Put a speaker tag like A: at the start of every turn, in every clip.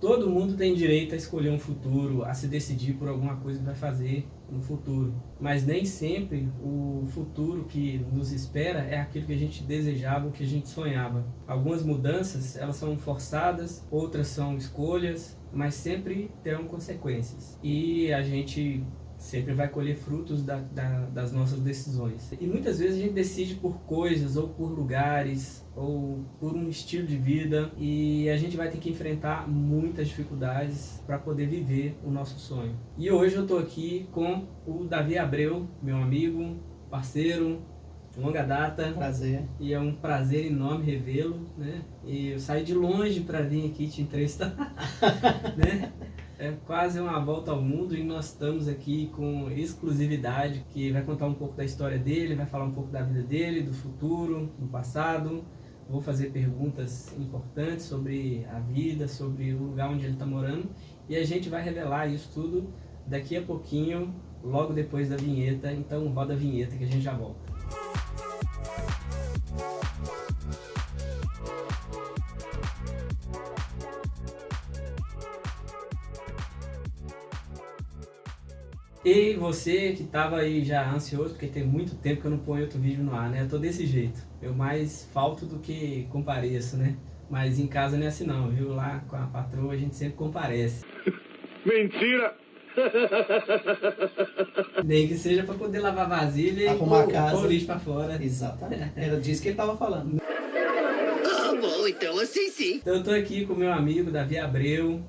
A: Todo mundo tem direito a escolher um futuro, a se decidir por alguma coisa que vai fazer no futuro. Mas nem sempre o futuro que nos espera é aquilo que a gente desejava, o que a gente sonhava. Algumas mudanças, elas são forçadas, outras são escolhas, mas sempre terão consequências. E a gente sempre vai colher frutos das nossas decisões. E muitas vezes a gente decide por coisas, ou por lugares, ou por um estilo de vida, e a gente vai ter que enfrentar muitas dificuldades para poder viver o nosso sonho. E hoje eu estou aqui com o Davi Abreu, meu amigo, parceiro, de longa data.
B: Prazer.
A: E é um prazer enorme revê-lo, né? E eu saí de longe para vir aqui te entrevistar, né? É quase uma volta ao mundo e nós estamos aqui com exclusividade, que vai contar um pouco da história dele, vai falar um pouco da vida dele, do futuro, do passado. Vou fazer perguntas importantes sobre a vida, sobre o lugar onde ele está morando, e a gente vai revelar isso tudo daqui a pouquinho, logo depois da vinheta. Então roda a vinheta que a gente já volta. E você que estava aí já ansioso, porque tem muito tempo que eu não ponho outro vídeo no ar, né? Eu tô desse jeito. Eu mais falto do que compareço, né? Mas em casa não é assim não, viu? Lá com a patroa a gente sempre comparece.
C: Mentira!
A: Nem que seja para poder lavar vasilha
B: Arrumar
A: e
B: a casa.
A: pôr o lixo para fora.
B: Exatamente. Era disso que ele estava falando.
C: Ah, bom, então assim sim.
A: Então eu tô aqui com meu amigo Davi Abreu,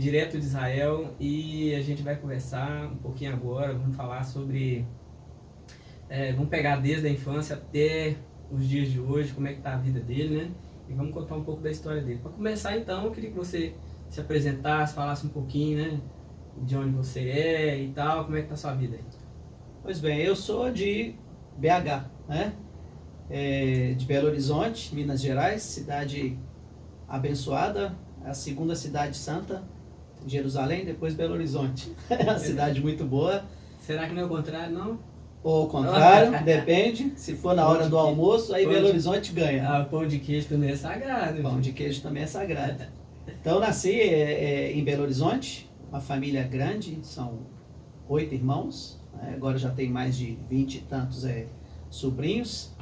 A: direto de Israel, e a gente vai conversar um pouquinho agora, vamos falar sobre... vamos pegar desde a infância até os dias de hoje, como é que tá a vida dele, né? E vamos contar um pouco da história dele. Para começar então, eu queria que você se apresentasse, falasse um pouquinho, né? De onde você é e tal, como é que tá a sua vida aí?
B: Pois bem, eu sou de BH, né? De Belo Horizonte, Minas Gerais, cidade abençoada, a segunda cidade santa, Jerusalém, depois Belo Horizonte. É uma cidade muito boa.
A: Será que não é o contrário, não?
B: Ou o contrário, depende. Se for na hora do almoço, aí Belo Horizonte ganha.
A: Ah, o pão de queijo também é sagrado.
B: Pão de queijo também é sagrado. Então eu nasci em Belo Horizonte, uma família grande, são 8 irmãos, né? Agora já tem mais de 20 e tantos sobrinhos,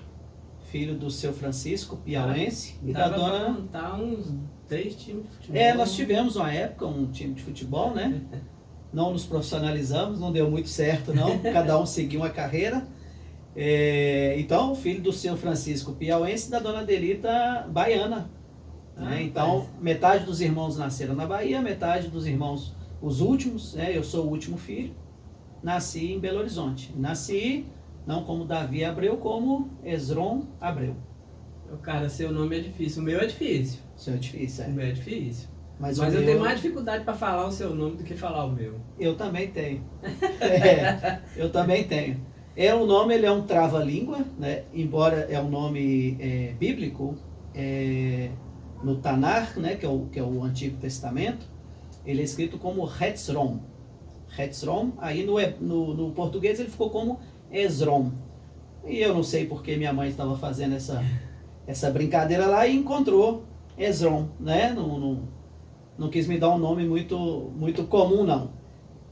B: filho do seu Francisco, piauense, e da dona...
A: montar uns 3 times de futebol.
B: Nós tivemos uma época um time de futebol, né? Não nos profissionalizamos, não deu muito certo não, cada um seguiu uma carreira. Então, filho do seu Francisco, piauense, e da dona Delita, baiana. Né? Então, metade dos irmãos nasceram na Bahia, metade dos irmãos, os últimos, né? Eu sou o último filho, nasci em Belo Horizonte. Nasci, não como Davi Abreu, como Esron Abreu.
A: Cara, seu nome é difícil, o meu é difícil.
B: O seu é difícil,
A: O meu é difícil.
B: Mas
A: eu tenho mais dificuldade para falar o seu nome do que falar o meu.
B: Eu também tenho. Eu também tenho. O nome ele é um trava-língua, né? Embora é um nome bíblico, no Tanar, né? que é o Antigo Testamento, ele é escrito como Hetzron. Hetzron, aí no português ele ficou como Esron. E eu não sei porque minha mãe estava fazendo essa brincadeira lá e encontrou Esron, né? Não quis me dar um nome muito comum, não.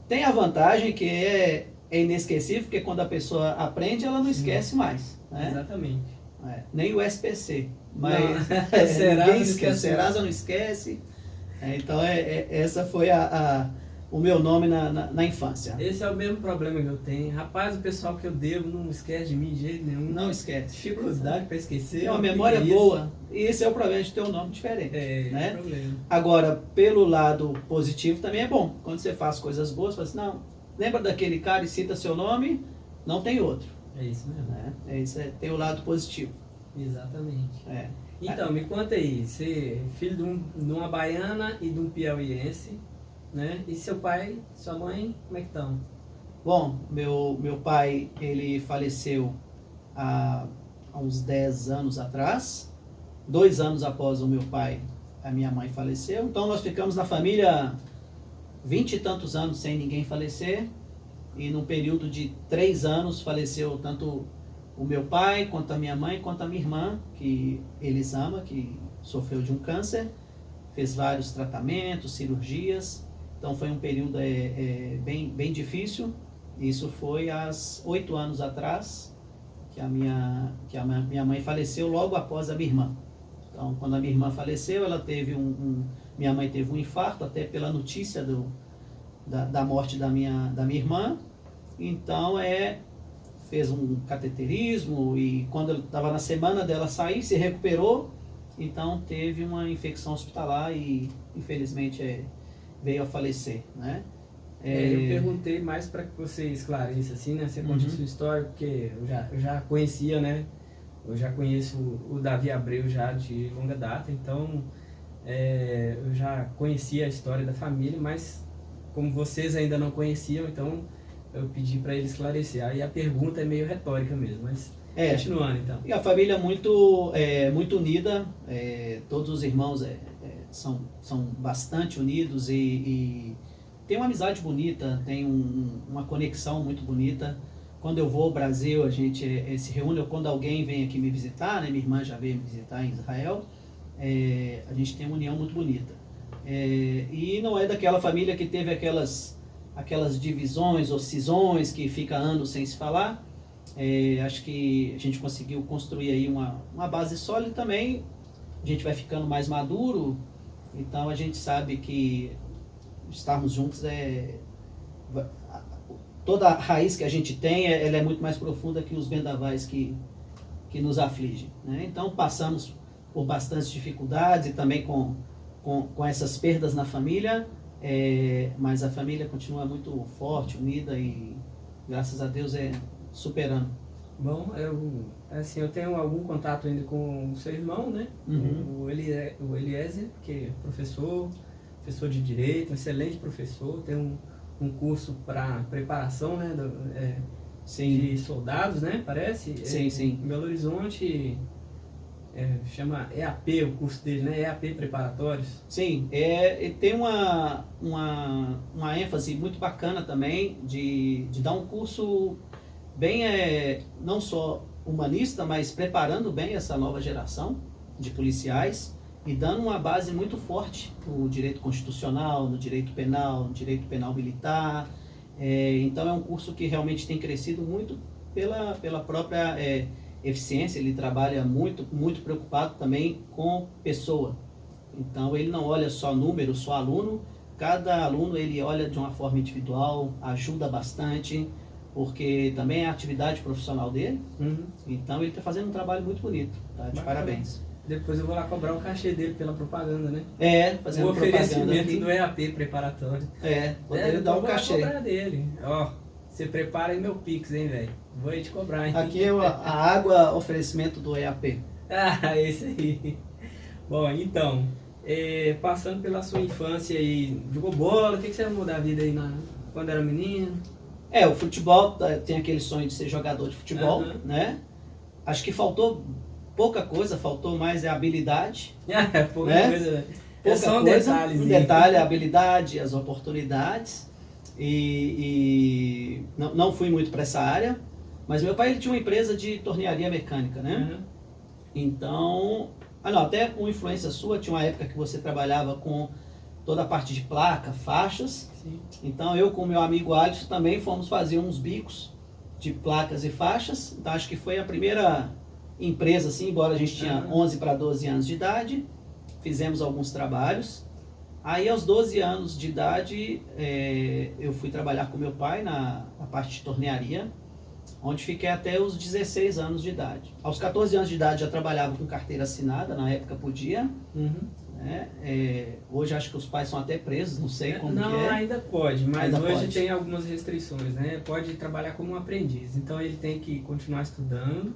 B: Tem a vantagem que é inesquecível, porque quando a pessoa aprende, ela não esquece mais. Né?
A: Exatamente.
B: Nem o SPC. Mas
A: Não,
B: Serasa não esquece. Então, essa foi o meu nome na infância.
A: Esse é o mesmo problema que eu tenho. Rapaz, o pessoal que eu devo não esquece de mim de jeito nenhum.
B: Não esquece.
A: Dificuldade para esquecer.
B: Tem uma memória boa. E esse é o problema de ter um nome diferente. Né?
A: É o problema.
B: Agora, pelo lado positivo também é bom. Quando você faz coisas boas, você fala assim, não, lembra daquele cara e cita seu nome, não tem outro.
A: É isso mesmo.
B: Isso tem o lado positivo.
A: Exatamente. Então, me conta aí, você é filho de uma baiana e de um piauiense, né? E seu pai, sua mãe, como é que estão?
B: Bom, meu pai, ele faleceu há uns 10 anos atrás. 2 anos após o meu pai, a minha mãe faleceu. Então nós ficamos na família 20 e tantos anos sem ninguém falecer. E num período de 3 anos faleceu tanto o meu pai, quanto a minha mãe, quanto a minha irmã, que Elisama, que sofreu de um câncer. fez vários tratamentos, cirurgias, então foi um período bem difícil. Isso foi há 8 anos atrás, que a minha mãe faleceu logo após a minha irmã. Então, quando a minha irmã faleceu, ela teve minha mãe teve um infarto, até pela notícia da morte da minha irmã. Então, fez um cateterismo e quando ela estava na semana dela sair, se recuperou. Então, teve uma infecção hospitalar e, infelizmente, veio a falecer, né?
A: Eu perguntei mais para que você esclareça, assim, né? Você conta a sua história, porque eu já conhecia, né? Eu já conheço o Davi Abreu já de longa data, então eu já conhecia a história da família, mas como vocês ainda não conheciam, então eu pedi para ele esclarecer. Aí a pergunta é meio retórica mesmo, mas continuando então.
B: E a família é muito unida, todos os irmãos são bastante unidos e tem uma amizade bonita, tem uma conexão muito bonita. Quando eu vou ao Brasil, a gente se reúne, ou quando alguém vem aqui me visitar, né? Minha irmã já veio me visitar em Israel, a gente tem uma união muito bonita. E não é daquela família que teve aquelas divisões ou cisões que fica anos sem se falar. Acho que a gente conseguiu construir aí uma base sólida também. A gente vai ficando mais maduro, então a gente sabe que estarmos juntos toda a raiz que a gente tem, ela é muito mais profunda que os vendavais que nos afligem, né? Então passamos por bastantes dificuldades e também com essas perdas na família, mas a família continua muito forte, unida e graças a Deus superando.
A: Bom, eu tenho algum contato ainda com o seu irmão, né? O Eliezer, que é professor de Direito, um excelente professor, tem um curso para preparação, né, de soldados, né, parece?
B: Sim.
A: Em Belo Horizonte, chama EAP, o curso dele, né, EAP Preparatórios.
B: Sim, tem uma ênfase muito bacana também de dar um curso bem, não só humanista, mas preparando bem essa nova geração de policiais e dando uma base muito forte no direito constitucional, no direito penal, no direito penal militar. Então é um curso que realmente tem crescido muito pela própria eficiência. Ele trabalha muito preocupado também com pessoa. Então ele não olha só número, só aluno. Cada aluno ele olha de uma forma individual, ajuda bastante, porque também é a atividade profissional dele. Então ele está fazendo um trabalho muito bonito, tá? De parabéns.
A: Depois eu vou lá cobrar o cachê dele pela propaganda, né?
B: Fazendo
A: o oferecimento
B: aqui
A: do EAP preparatório.
B: Poder dar um cachê.
A: Eu vou cobrar dele. Ó, você prepara aí meu Pix, hein, velho? Vou aí te cobrar, hein?
B: Aqui é a água oferecimento do EAP.
A: Esse aí. Bom, então, passando pela sua infância aí, jogou bola, o que você arrumou da vida aí quando era menino?
B: O futebol, tem aquele sonho de ser jogador de futebol, né? Acho que faltou pouca coisa, faltou mais a habilidade.
A: Pouca
B: né?
A: coisa.
B: Pouca
A: só um
B: coisa,
A: detalhe.
B: Um detalhe, a habilidade, as oportunidades. E não fui muito para essa área, mas meu pai ele tinha uma empresa de tornearia mecânica, né? Então, até com influência sua, tinha uma época que você trabalhava com toda a parte de placa, faixas.
A: Sim.
B: Então eu com meu amigo Alisson também fomos fazer uns bicos de placas e faixas. Então acho que foi a primeira empresa, assim, embora a gente tinha 11 para 12 anos de idade, fizemos alguns trabalhos. Aí aos 12 anos de idade eu fui trabalhar com meu pai na parte de tornearia, onde fiquei até os 16 anos de idade. Aos 14 anos de idade já trabalhava com carteira assinada, na época podia. Hoje acho que os pais são até presos, não sei como que é.
A: Não, ainda pode, mas
B: ainda
A: hoje
B: pode.
A: tem algumas restrições, né? Pode trabalhar como um aprendiz, então ele tem que continuar estudando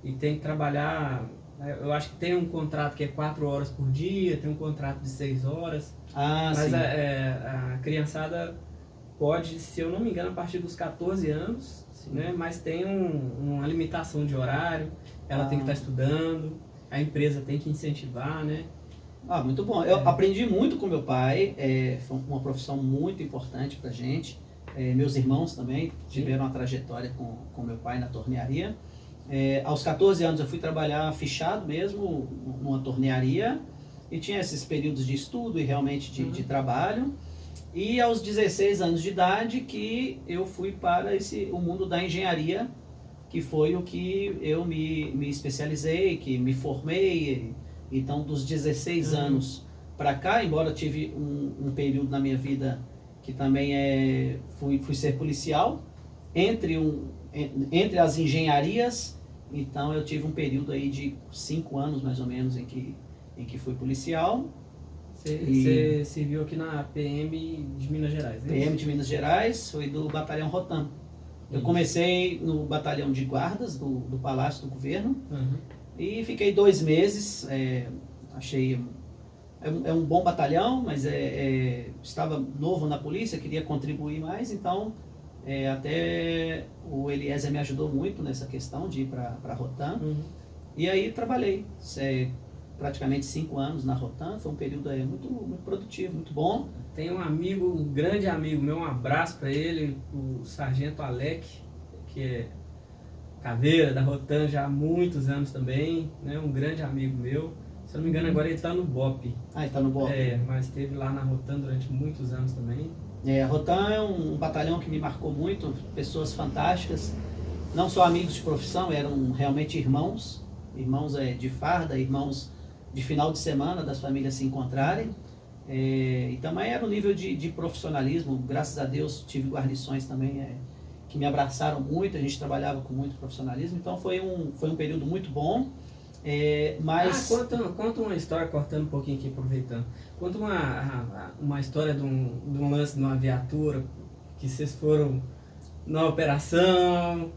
A: e tem que trabalhar, eu acho que tem um contrato que é 4 horas por dia, tem um contrato de 6 horas, mas
B: sim.
A: A criançada pode, se eu não me engano, a partir dos 14 anos, né? Mas tem uma limitação de horário, ela tem que estar estudando, a empresa tem que incentivar, né?
B: Muito bom. Eu aprendi muito com meu pai, foi uma profissão muito importante pra gente. Meus irmãos também tiveram uma trajetória com meu pai na tornearia. Aos 14 anos eu fui trabalhar fichado mesmo, numa tornearia. E tinha esses períodos de estudo e realmente de trabalho. E aos 16 anos de idade que eu fui para o mundo da engenharia, que foi o que eu me especializei, que me formei. Então, dos 16 anos para cá, embora eu tive um período na minha vida que também fui ser policial, entre as engenharias, então eu tive um período aí de 5 anos mais ou menos em que fui policial.
A: Você serviu aqui na PM de Minas Gerais, né?
B: PM de Minas Gerais, foi do Batalhão Rotam. Eu comecei no batalhão de guardas do Palácio do Governo e fiquei 2 meses. Achei um bom batalhão, mas estava novo na polícia, queria contribuir mais, então até o Eliezer me ajudou muito nessa questão de ir para a Rotam. E aí trabalhei praticamente 5 anos na Rotam, foi um período muito, muito produtivo, muito bom.
A: Tem um grande amigo meu, um abraço para ele, o Sargento Alec, que é caveira da Rotam já há muitos anos também, né? Um grande amigo meu. Se eu não me engano, agora ele está no BOP.
B: Ah, ele está no BOP.
A: Mas esteve lá na Rotam durante muitos anos também.
B: A Rotam é um batalhão que me marcou muito, pessoas fantásticas, não só amigos de profissão, eram realmente irmãos de farda, irmãos de final de semana das famílias se encontrarem. E também era um nível de profissionalismo, graças a Deus tive guarnições também que me abraçaram muito, a gente trabalhava com muito profissionalismo, então foi um período muito bom. Mas...
A: Conta uma história, cortando um pouquinho aqui, aproveitando. Conta uma história de um lance de uma viatura, que vocês foram na operação.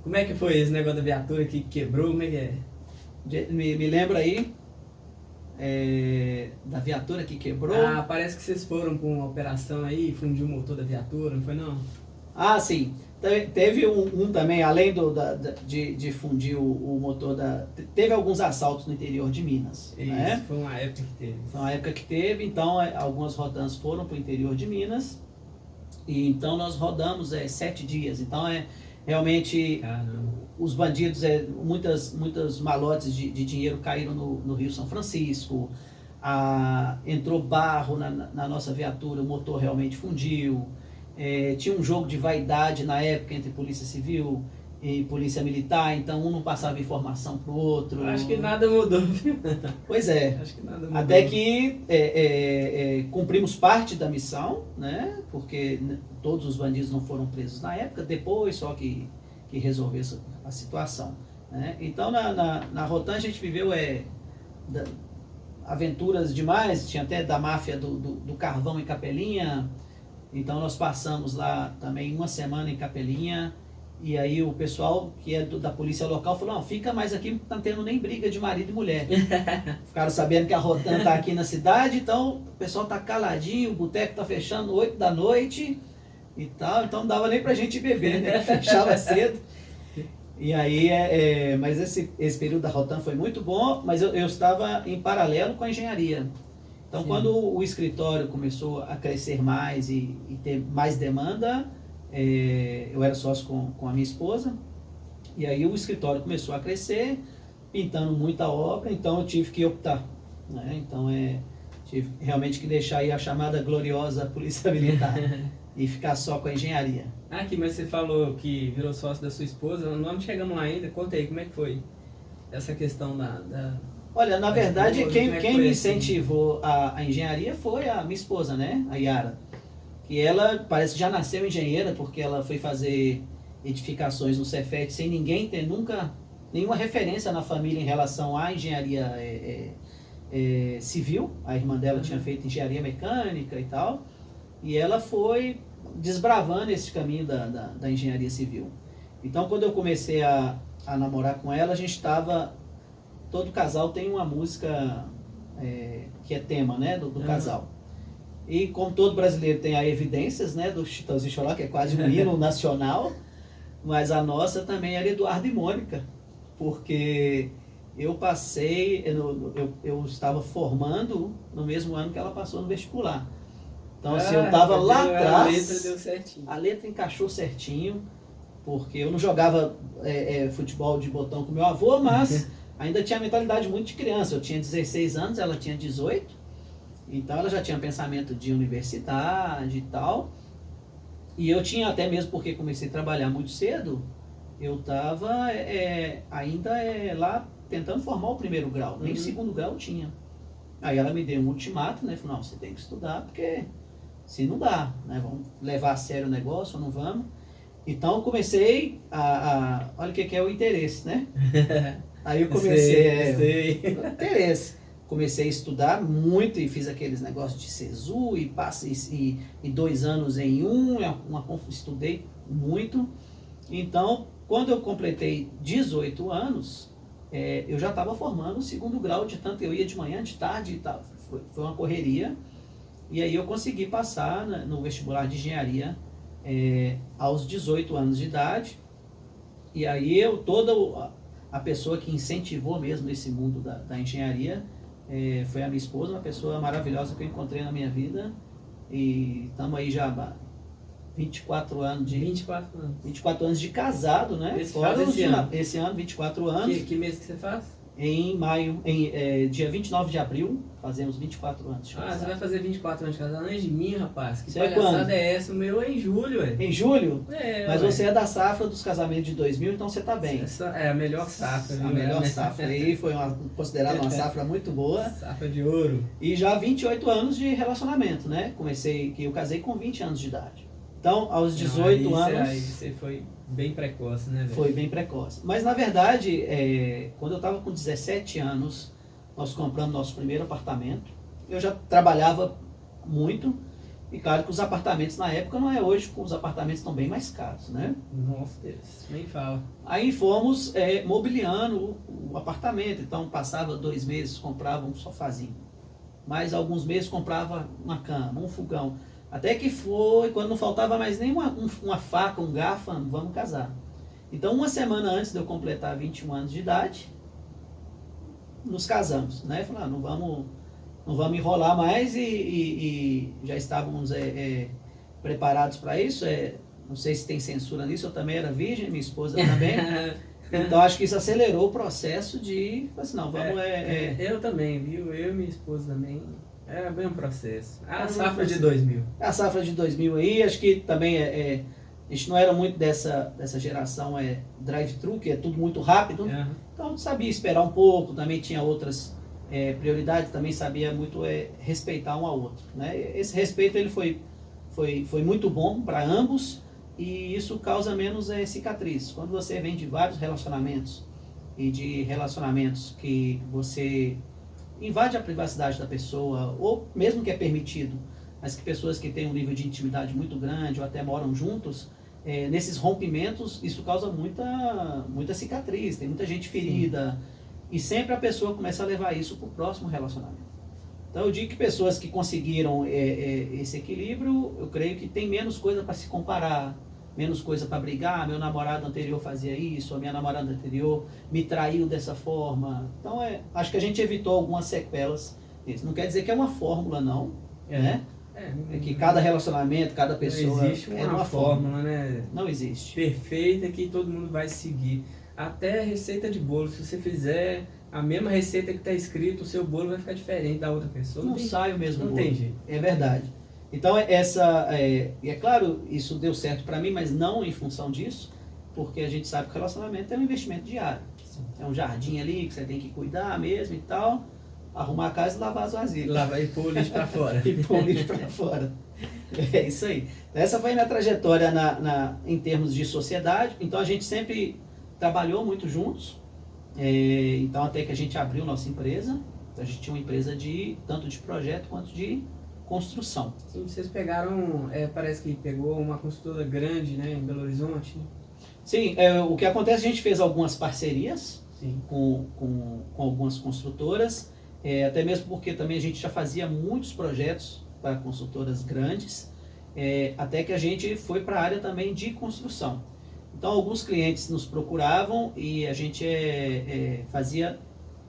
A: Como é que foi esse negócio da viatura que quebrou? Como é que é?
B: Me lembra aí da viatura que quebrou.
A: Parece que vocês foram com uma operação aí, fundiu o motor da viatura, não foi não?
B: Sim. Teve um também, além de fundir o motor teve alguns assaltos no interior de Minas.
A: Isso,
B: né?
A: Foi uma época que teve.
B: Foi uma época que teve, então algumas Rotams foram para o interior de Minas. E então nós rodamos 7 dias. Então realmente os bandidos, muitas malotes de dinheiro caíram no Rio São Francisco. Entrou barro na nossa viatura, o motor realmente fundiu. Tinha um jogo de vaidade na época entre Polícia Civil e Polícia Militar, então um não passava informação para o outro.
A: Acho que nada mudou.
B: Pois é.
A: Acho que nada mudou.
B: Até que cumprimos parte da missão, né? Porque todos os bandidos não foram presos na época, depois só que resolveu a situação. Né? Então na Rotam a gente viveu aventuras demais, tinha até da máfia do carvão em Capelinha. Então nós passamos lá também 1 semana em Capelinha, e aí o pessoal que é da polícia local falou, não, fica mais aqui, não está tendo nem briga de marido e mulher. Ficaram sabendo que a Rotam está aqui na cidade, então o pessoal está caladinho, o boteco está fechando 8 da noite e tal, então não dava nem pra gente beber, né? Fechava cedo. E aí, mas esse período da Rotam foi muito bom, mas eu estava em paralelo com a engenharia. Então, sim, quando o escritório começou a crescer mais e ter mais demanda, eu era sócio com a minha esposa, e aí o escritório começou a crescer, pintando muita obra, então eu tive que optar. Né? Então, tive realmente que deixar aí a chamada gloriosa Polícia Militar e ficar só com a engenharia.
A: Mas você falou que virou sócio da sua esposa, não chegamos lá ainda, conta aí, como é que foi essa questão
B: Olha, na verdade, quem me incentivou
A: assim?
B: a engenharia foi a minha esposa, né? A Yara. Que ela parece que já nasceu engenheira, porque ela foi fazer edificações no Cefet sem ninguém ter nunca nenhuma referência na família em relação à engenharia civil. A irmã dela tinha feito engenharia mecânica e tal. E ela foi desbravando esse caminho da engenharia civil. Então, quando eu comecei a namorar com ela, a gente estava... Todo casal tem uma música que é tema, né, do casal. E como todo brasileiro tem a Evidências, né, do Chitãozinho Chororó, que é quase um hino nacional, mas a nossa também era Eduardo e Mônica, porque eu passei, eu estava formando no mesmo ano que ela passou no vestibular. Então, assim, eu estava lá atrás,
A: a letra deu certinho.
B: A letra encaixou certinho, porque eu não jogava futebol de botão com meu avô, mas ainda tinha a mentalidade muito de criança. Eu tinha 16 anos, ela tinha 18. Então ela já tinha pensamento de universidade e tal. E eu tinha até mesmo, porque comecei a trabalhar muito cedo, eu estava ainda lá tentando formar o primeiro grau. Nem o segundo grau eu tinha. Aí ela me deu um ultimato, né? Falou, não, você tem que estudar, porque se não dá, né? Vamos levar a sério o negócio ou não vamos? Então eu comecei olha o que é o interesse, né? Aí eu comecei, interesse. Comecei a estudar muito e fiz aqueles negócios de SESU e passei e 2 anos em estudei muito. Então, quando eu completei 18 anos, eu já estava formando o segundo grau, de tanto eu ia de manhã, de tarde e tal. Foi uma correria. E aí eu consegui passar no vestibular de engenharia aos 18 anos de idade. E aí toda a pessoa que incentivou mesmo esse mundo da engenharia foi a minha esposa, uma pessoa maravilhosa que eu encontrei na minha vida. E estamos aí já 24 anos 24 anos de casado, né? Esse ano, 24 anos.
A: Que mês que você faz?
B: Em maio, dia 29 de abril, fazemos 24 anos de casado.
A: Você vai fazer 24 anos de casado antes de mim, rapaz? Que
B: Você é
A: palhaçada
B: quando?
A: é essa? O meu é em julho, ué.
B: Em julho? Mas
A: ué.
B: você é da safra dos casamentos de 2000, então você tá bem.
A: Essa é a melhor safra, viu?
B: A melhor safra aí, foi considerada uma safra muito boa.
A: Safra de ouro.
B: E já 28 anos de relacionamento, né? Eu casei com 20 anos de idade. Então, aos 18 anos...
A: Aí você foi bem precoce, né, velho?
B: Foi bem precoce. Mas, na verdade, quando eu estava com 17 anos, nós compramos nosso primeiro apartamento. Eu já trabalhava muito. E, claro, que os apartamentos na época não é hoje, os apartamentos estão bem mais caros, né?
A: Nossa Deus, nem fala.
B: Aí fomos mobiliando o apartamento. Então, passava 2 meses, comprava um sofazinho. Mais alguns meses, comprava uma cama, um fogão. Até que foi, quando não faltava mais nem uma faca, um garfo, vamos casar. Então, uma semana antes de eu completar 21 anos de idade, nos casamos, né? Falei, não vamos enrolar mais e já estávamos preparados para isso. Não sei se tem censura nisso, eu também era virgem, minha esposa também. Então, acho que isso acelerou o processo de, assim, não, vamos...
A: Eu também, viu? Eu e minha esposa também... É o mesmo processo. A safra de 2000.
B: A safra de 2000 aí, acho que também a gente não era muito dessa geração drive-thru, que é tudo muito rápido.
A: Uhum.
B: Então sabia esperar um pouco, também tinha outras prioridades, também sabia muito respeitar um ao outro. Né? Esse respeito ele foi muito bom para ambos e isso causa menos cicatriz. Quando você vem de vários relacionamentos e de relacionamentos que você... invade a privacidade da pessoa, ou mesmo que é permitido, mas que pessoas que têm um nível de intimidade muito grande ou até moram juntos, nesses rompimentos, isso causa muita cicatriz, tem muita gente ferida. Sim. E sempre a pessoa começa a levar isso para o próximo relacionamento. Então eu digo que pessoas que conseguiram esse equilíbrio, eu creio que tem menos coisa para se comparar, menos coisa para brigar, meu namorado anterior fazia isso, a minha namorada anterior me traiu dessa forma. Então, acho que a gente evitou algumas sequelas. Isso não quer dizer que é uma fórmula, não. Né? É que cada relacionamento, cada pessoa...
A: Não existe uma fórmula, né?
B: Não existe.
A: Perfeita que todo mundo vai seguir. Até a receita de bolo, se você fizer a mesma receita que está escrito, o seu bolo vai ficar diferente da outra pessoa.
B: Não sai o mesmo bolo.
A: Não tem jeito.
B: É verdade. Então, é claro, isso deu certo para mim, mas não em função disso, porque a gente sabe que o relacionamento é um investimento diário. Sim. É um jardim ali que você tem que cuidar mesmo e tal, arrumar a casa e lavar as vasilhas.
A: Lavar e pôr o lixo para fora.
B: E pôr o lixo para fora. É isso aí. Essa foi a minha trajetória em termos de sociedade. Então, a gente sempre trabalhou muito juntos. Então, até que a gente abriu nossa empresa. Então, a gente tinha uma empresa tanto de projeto quanto de construção.
A: Sim, vocês pegaram, parece que pegou uma construtora grande, né, em Belo Horizonte.
B: Sim, o que acontece, a gente fez algumas parcerias com algumas construtoras, até mesmo porque também a gente já fazia muitos projetos para construtoras grandes, até que a gente foi para a área também de construção. Então, alguns clientes nos procuravam e a gente fazia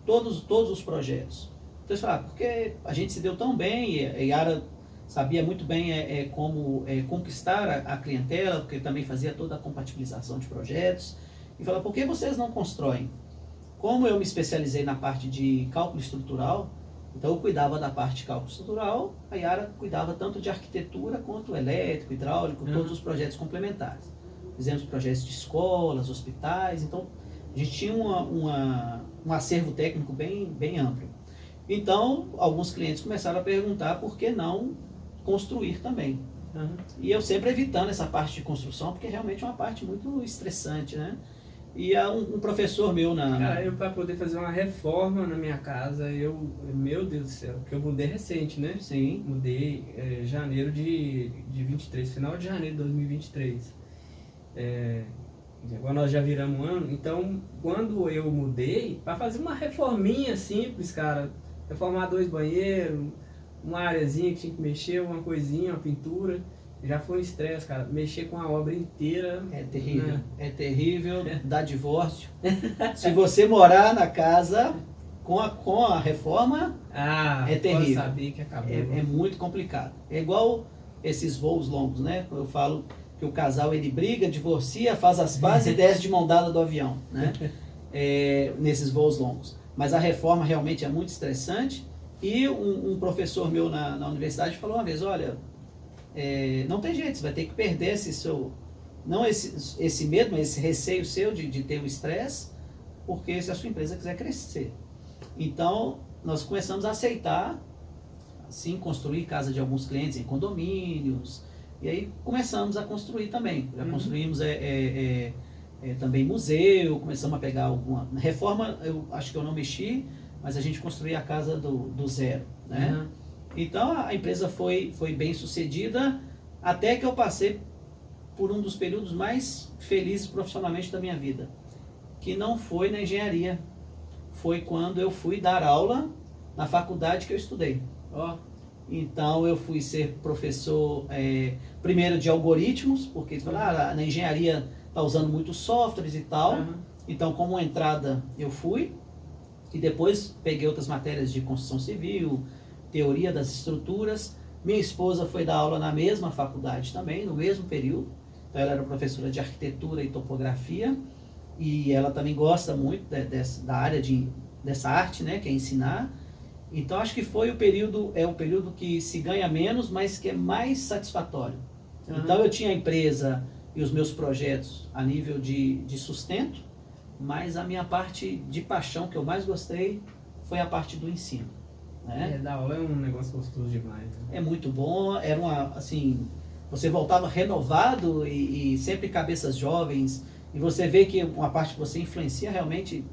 B: todos os projetos. Então, eles falaram, porque a gente se deu tão bem, e a Yara sabia muito bem como conquistar a clientela, porque também fazia toda a compatibilização de projetos. E falou, por que vocês não constroem? Como eu me especializei na parte de cálculo estrutural, então eu cuidava da parte de cálculo estrutural, a Yara cuidava tanto de arquitetura quanto elétrico, hidráulico, todos os projetos complementares. Fizemos projetos de escolas, hospitais, então a gente tinha um acervo técnico bem amplo. Então, alguns clientes começaram a perguntar por que não construir também. E eu sempre evitando essa parte de construção, porque realmente é uma parte muito estressante, né? E um professor meu
A: Cara, eu para poder fazer uma reforma na minha casa, meu Deus do céu, porque eu mudei recente, né?
B: Sim.
A: Mudei em janeiro de 23, final de janeiro de 2023. Agora nós já viramos um ano, então quando eu mudei, para fazer uma reforminha simples, cara, reformar 2 banheiros, uma areazinha que tinha que mexer, uma coisinha, uma pintura, já foi um estresse, cara. Mexer com a obra inteira.
B: É terrível,
A: né?
B: é terrível, dá divórcio. Se você morar na casa com a reforma, é terrível.
A: Pode saber que acabou.
B: É muito complicado. É igual esses voos longos, né? Eu falo que o casal ele briga, divorcia, faz as pazes e desce de mão dada do avião, né? Nesses voos longos. Mas a reforma realmente é muito estressante. E um professor meu na universidade falou uma vez, olha, não tem jeito, você vai ter que perder esse medo, mas esse receio seu de ter o estresse, porque se a sua empresa quiser crescer. Então, nós começamos a aceitar, assim, construir casa de alguns clientes em condomínios, e aí começamos a construir também. Já construímos também museu, começamos a pegar alguma... Reforma, eu acho que eu não mexi, mas a gente construía a casa do zero, né? Então a empresa foi bem sucedida, até que eu passei por um dos períodos mais felizes profissionalmente da minha vida, que não foi na engenharia, foi quando eu fui dar aula na faculdade que eu estudei. Então eu fui ser professor primeiro de algoritmos, porque na engenharia está usando muitos softwares e tal, então como entrada eu fui, e depois peguei outras matérias de construção civil, teoria das estruturas. Minha esposa foi dar aula na mesma faculdade também, no mesmo período. Então ela era professora de arquitetura e topografia, e ela também gosta muito da área dessa arte, né, que é ensinar. Então acho que foi o período que se ganha menos, mas que é mais satisfatório. Então eu tinha a empresa e os meus projetos a nível de sustento, mas a minha parte de paixão que eu mais gostei foi a parte do ensino. Né?
A: Da aula é um negócio gostoso demais. Né?
B: É muito bom, era você voltava renovado e sempre cabeças jovens, e você vê que uma parte que você influencia realmente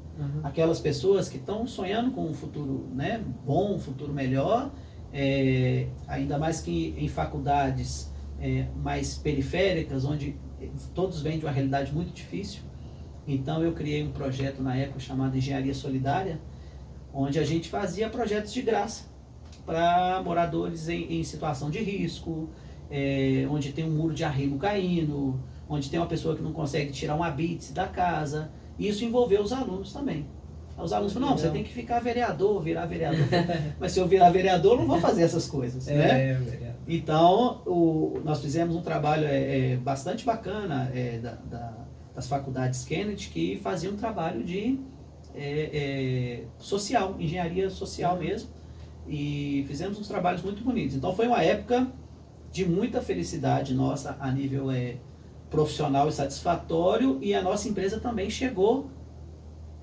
B: aquelas pessoas que estão sonhando com um futuro, né, bom, um futuro melhor, ainda mais que em faculdades mais periféricas, onde todos vêm de uma realidade muito difícil. Então eu criei um projeto na época chamado Engenharia Solidária, onde a gente fazia projetos de graça para moradores em situação de risco, onde tem um muro de arrimo caindo, onde tem uma pessoa que não consegue tirar uma bits da casa. E isso envolveu os alunos também. Os alunos falaram, não, você tem que virar vereador. Mas se eu virar vereador, eu não vou fazer essas coisas. Né? Então, nós fizemos um trabalho bastante bacana das faculdades Kennedy, que faziam um trabalho de social, engenharia social mesmo, e fizemos uns trabalhos muito bonitos. Então foi uma época de muita felicidade nossa a nível profissional e satisfatório, e a nossa empresa também chegou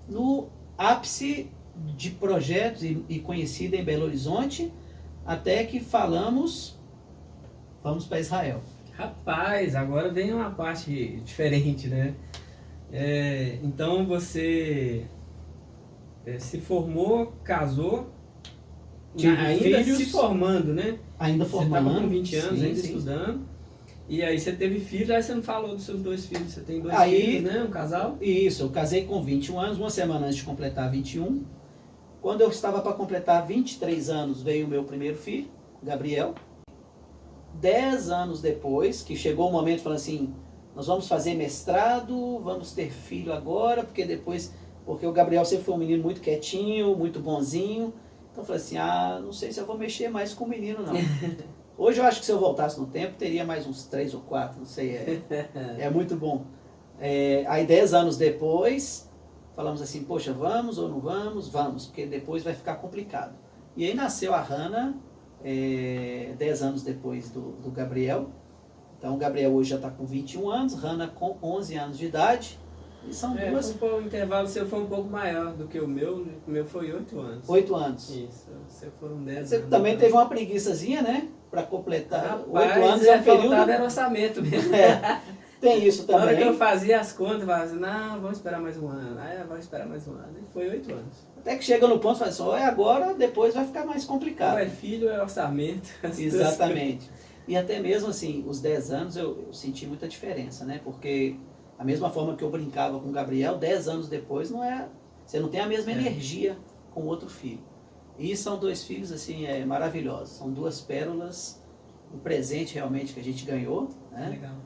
B: no ápice de projetos e conhecida em Belo Horizonte, até que vamos para Israel.
A: Rapaz, agora vem uma parte diferente, né? Então você se formou, casou, ainda filhos, se formando, né?
B: Ainda formando.
A: Você estava com 20 anos,
B: sim,
A: ainda
B: sim.
A: Estudando. E aí você teve filhos, aí você não falou dos seus 2 filhos. Você tem 2 filhos, né? Um casal?
B: Isso, eu casei com 21 anos, uma semana antes de completar 21. Quando eu estava para completar 23 anos, veio o meu primeiro filho, Gabriel. 10 anos depois, que chegou o momento, falando assim, nós vamos fazer mestrado, vamos ter filho agora, porque o Gabriel sempre foi um menino muito quietinho, muito bonzinho. Então eu falei assim, não sei se eu vou mexer mais com o menino, não. Hoje eu acho que se eu voltasse no tempo, teria mais uns 3 ou 4, não sei, é muito bom. Aí 10 anos depois, falamos assim, poxa, vamos ou não vamos? Vamos, porque depois vai ficar complicado. E aí nasceu a Hannah, 10 anos depois do Gabriel. Então o Gabriel hoje já está com 21 anos, Hannah com 11 anos de idade. E são duas...
A: O intervalo seu foi um pouco maior do que o meu, né? O meu foi 8 anos.
B: 8 anos.
A: Isso, o seu foram 10
B: Você
A: anos.
B: também
A: então.
B: teve uma preguiçazinha, né? Para completar.
A: Rapaz,
B: 8 anos é um período...
A: faltava era orçamento mesmo.
B: Tem isso
A: Na hora que eu
B: também.
A: fazia as contas, eu falava assim, não, vamos esperar mais um ano. Aí vamos esperar mais um ano. E foi 8 anos.
B: Até que chega no ponto e fala assim, é agora, depois vai ficar mais
A: Ou
B: complicado.
A: é filho, ou é orçamento. as duas
B: Exatamente. E até mesmo assim, os 10 anos eu senti muita diferença, né? Porque a mesma forma que eu brincava com o Gabriel, 10 anos depois você não tem a mesma energia com o outro filho. E são 2 filhos assim, maravilhosos. São 2 pérolas, um presente realmente que a gente ganhou, né?
A: Legal.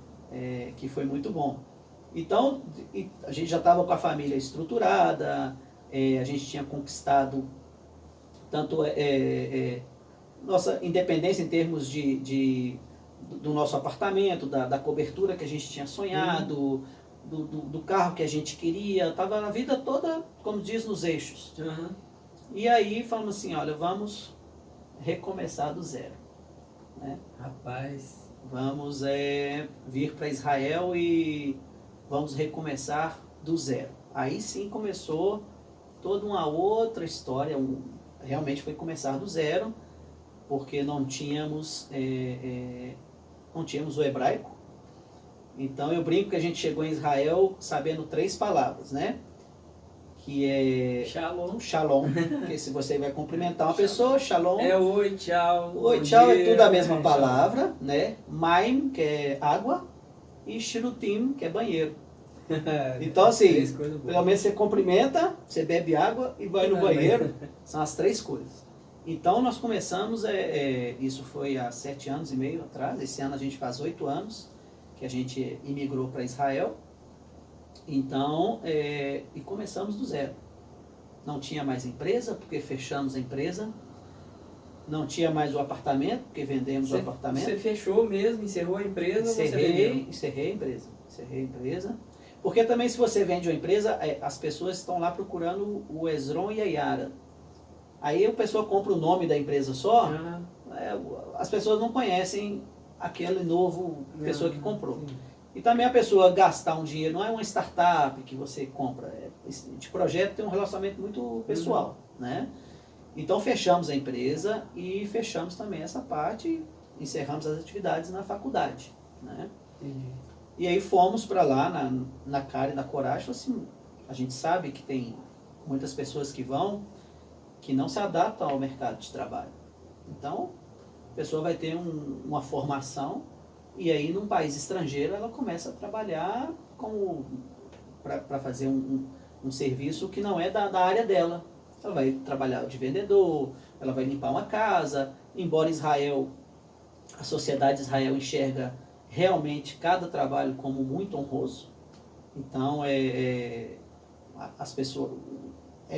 B: Que foi muito bom. Então, a gente já estava com a família estruturada, a gente tinha conquistado tanto nossa independência em termos do nosso apartamento, da cobertura que a gente tinha sonhado, do carro que a gente queria, estava a vida toda, como diz, nos eixos.
A: Uhum.
B: E aí falamos assim, olha, vamos recomeçar do zero, né?
A: Rapaz,
B: Vamos vir para Israel e vamos recomeçar do zero. Aí sim começou toda uma outra história, realmente foi começar do zero, porque não tínhamos o hebraico. Então eu brinco que a gente chegou em Israel sabendo 3 palavras, né? Que é
A: shalom.
B: shalom, porque se você vai cumprimentar uma pessoa, shalom.
A: É oi, tchau.
B: Oi,
A: bom
B: tchau
A: dia,
B: é tudo a mesma
A: tchau.
B: palavra, né? Maim, que é água, e shirutim, que é banheiro. Então, assim,
A: Três coisas boas.
B: pelo menos você cumprimenta, você bebe água e vai no banheiro. São as 3 coisas. Então, nós começamos, isso foi há 7 anos e meio atrás. Esse ano a gente faz 8 anos que a gente imigrou para Israel. Então, e começamos do zero. Não tinha mais empresa, porque fechamos a empresa. Não tinha mais o apartamento, porque vendemos o apartamento.
A: Você fechou mesmo, encerrou a empresa ou você vendeu?
B: Encerrei a empresa. Porque também se você vende uma empresa, as pessoas estão lá procurando o Ezron e a Yara. Aí a pessoa compra o nome da empresa só,
A: Ah,
B: as pessoas não conhecem aquele novo pessoa que comprou.
A: sim.
B: E também a pessoa gastar um dinheiro, não é uma startup que você compra, de projeto tem um relacionamento muito pessoal, né? Então fechamos a empresa e fechamos também essa parte, encerramos as atividades na faculdade, né?
A: Entendi.
B: E aí fomos para lá, na cara e na coragem, assim, a gente sabe que tem muitas pessoas que não se adaptam ao mercado de trabalho. Então, a pessoa vai ter uma formação e aí num país estrangeiro ela começa a trabalhar para fazer um serviço que não é da área dela. Ela vai trabalhar de vendedor, ela vai limpar uma casa, embora a sociedade de Israel enxerga realmente cada trabalho como muito honroso. Então, as pessoas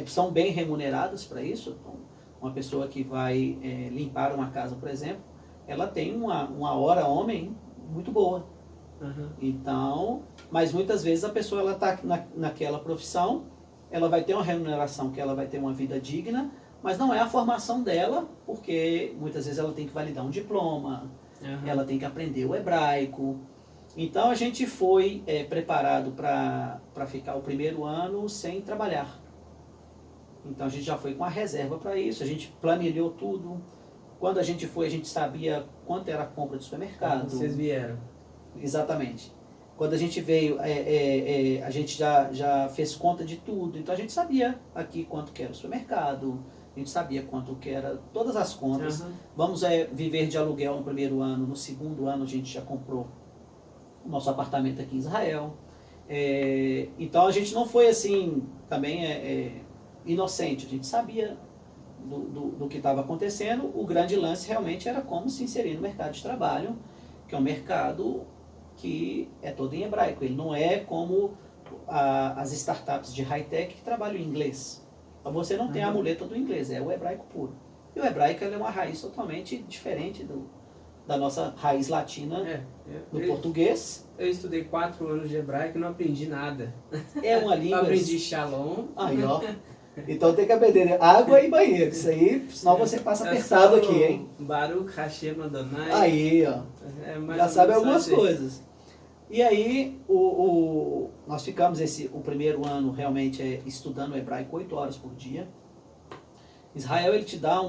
B: são bem remuneradas para isso. Então, uma pessoa que vai limpar uma casa, por exemplo, ela tem uma hora homem muito boa.
A: Uhum.
B: Então, mas muitas vezes a pessoa está naquela profissão, ela vai ter uma remuneração que ela vai ter uma vida digna, mas não é a formação dela, porque muitas vezes ela tem que validar um diploma, ela tem que aprender o hebraico. Então a gente foi preparado para ficar o primeiro ano sem trabalhar. Então a gente já foi com a reserva para isso, a gente planilhou tudo. Quando a gente foi, a gente sabia quanto era a compra do supermercado.
A: Vocês vieram.
B: Exatamente. Quando a gente veio, a gente já fez conta de tudo. Então a gente sabia aqui quanto que era o supermercado, a gente sabia quanto que era todas as contas.
A: Uhum.
B: Vamos viver de aluguel no primeiro ano, no segundo ano a gente já comprou o nosso apartamento aqui em Israel. Então a gente não foi assim, também inocente, a gente sabia do que estava acontecendo. O grande lance realmente era como se inserir no mercado de trabalho, que é um mercado que é todo em hebraico. Ele não é como as startups de high-tech que trabalham em inglês. Então você não tem a muleta do inglês, é o hebraico puro. E o hebraico é uma raiz totalmente diferente da nossa raiz latina no
A: eu,
B: português.
A: eu estudei 4 anos de hebraico e não aprendi nada.
B: É uma
A: Eu
B: língua...
A: aprendi shalom.
B: Aí, ó. Então tem que aprender água e banheiro. Isso aí, senão você passa apertado aqui, hein?
A: Baruch Hashem Adonai.
B: Aí, ó.
A: Mais
B: Já
A: ou
B: sabe
A: menos
B: algumas
A: assim.
B: coisas. E aí, nós ficamos o primeiro ano realmente estudando hebraico 8 horas por dia. Israel, ele te dá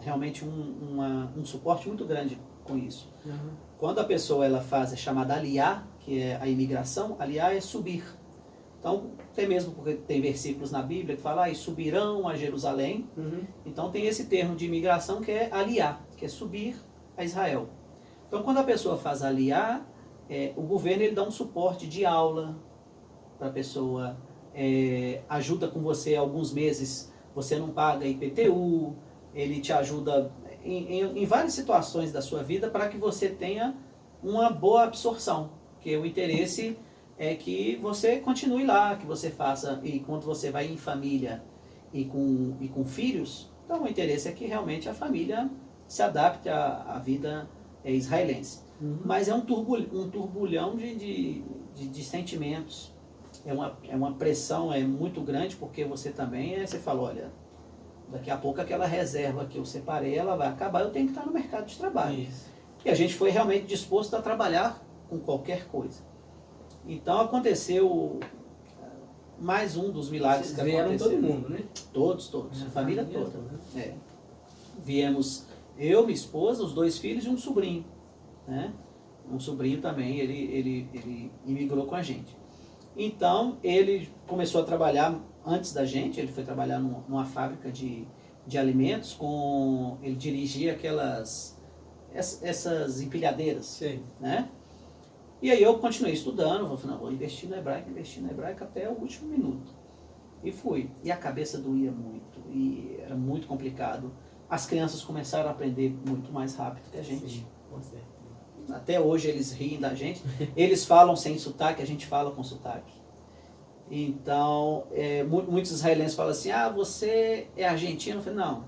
B: realmente um suporte muito grande com isso.
A: Uhum.
B: Quando a pessoa ela faz a chamada aliyá, que é a imigração, aliyá é subir. Então, até mesmo porque tem versículos na Bíblia que falam, e subirão a Jerusalém.
A: Uhum.
B: Então tem esse termo de imigração que é aliyá, que é subir a Israel. Então quando a pessoa faz aliyá, o governo ele dá um suporte de aula para a pessoa, ajuda com você alguns meses, você não paga IPTU, ele te ajuda em várias situações da sua vida para que você tenha uma boa absorção, porque o interesse é que você continue lá, que você faça, e quando você vai em família e com filhos, então o interesse é que realmente a família se adapte à vida israelense.
A: Uhum.
B: Mas é um turbulhão de sentimentos, é uma pressão muito grande, porque você também, você fala, olha, daqui a pouco aquela reserva que eu separei, ela vai acabar, eu tenho que estar no mercado de trabalho.
A: Isso.
B: E a gente foi realmente disposto a trabalhar com qualquer coisa. Então aconteceu mais um dos milagres que
A: Vieram
B: aconteceu.
A: todo mundo, né?
B: Todos, a família toda. Viemos eu, minha esposa, os 2 filhos e um sobrinho. Né? Um sobrinho também, ele imigrou com a gente. Então ele começou a trabalhar antes da gente, ele foi trabalhar numa fábrica de alimentos, ele dirigia essas empilhadeiras.
A: Sim.
B: Né? E aí eu continuei estudando, vou investir no hebraico até o último minuto. E fui. E a cabeça doía muito, e era muito complicado. As crianças começaram a aprender muito mais rápido que a gente.
A: Sim, com certeza.
B: Até hoje eles riem da gente. Eles falam sem sotaque, a gente fala com sotaque. Então, muitos israelenses falam assim, você é argentino? Eu falei, não,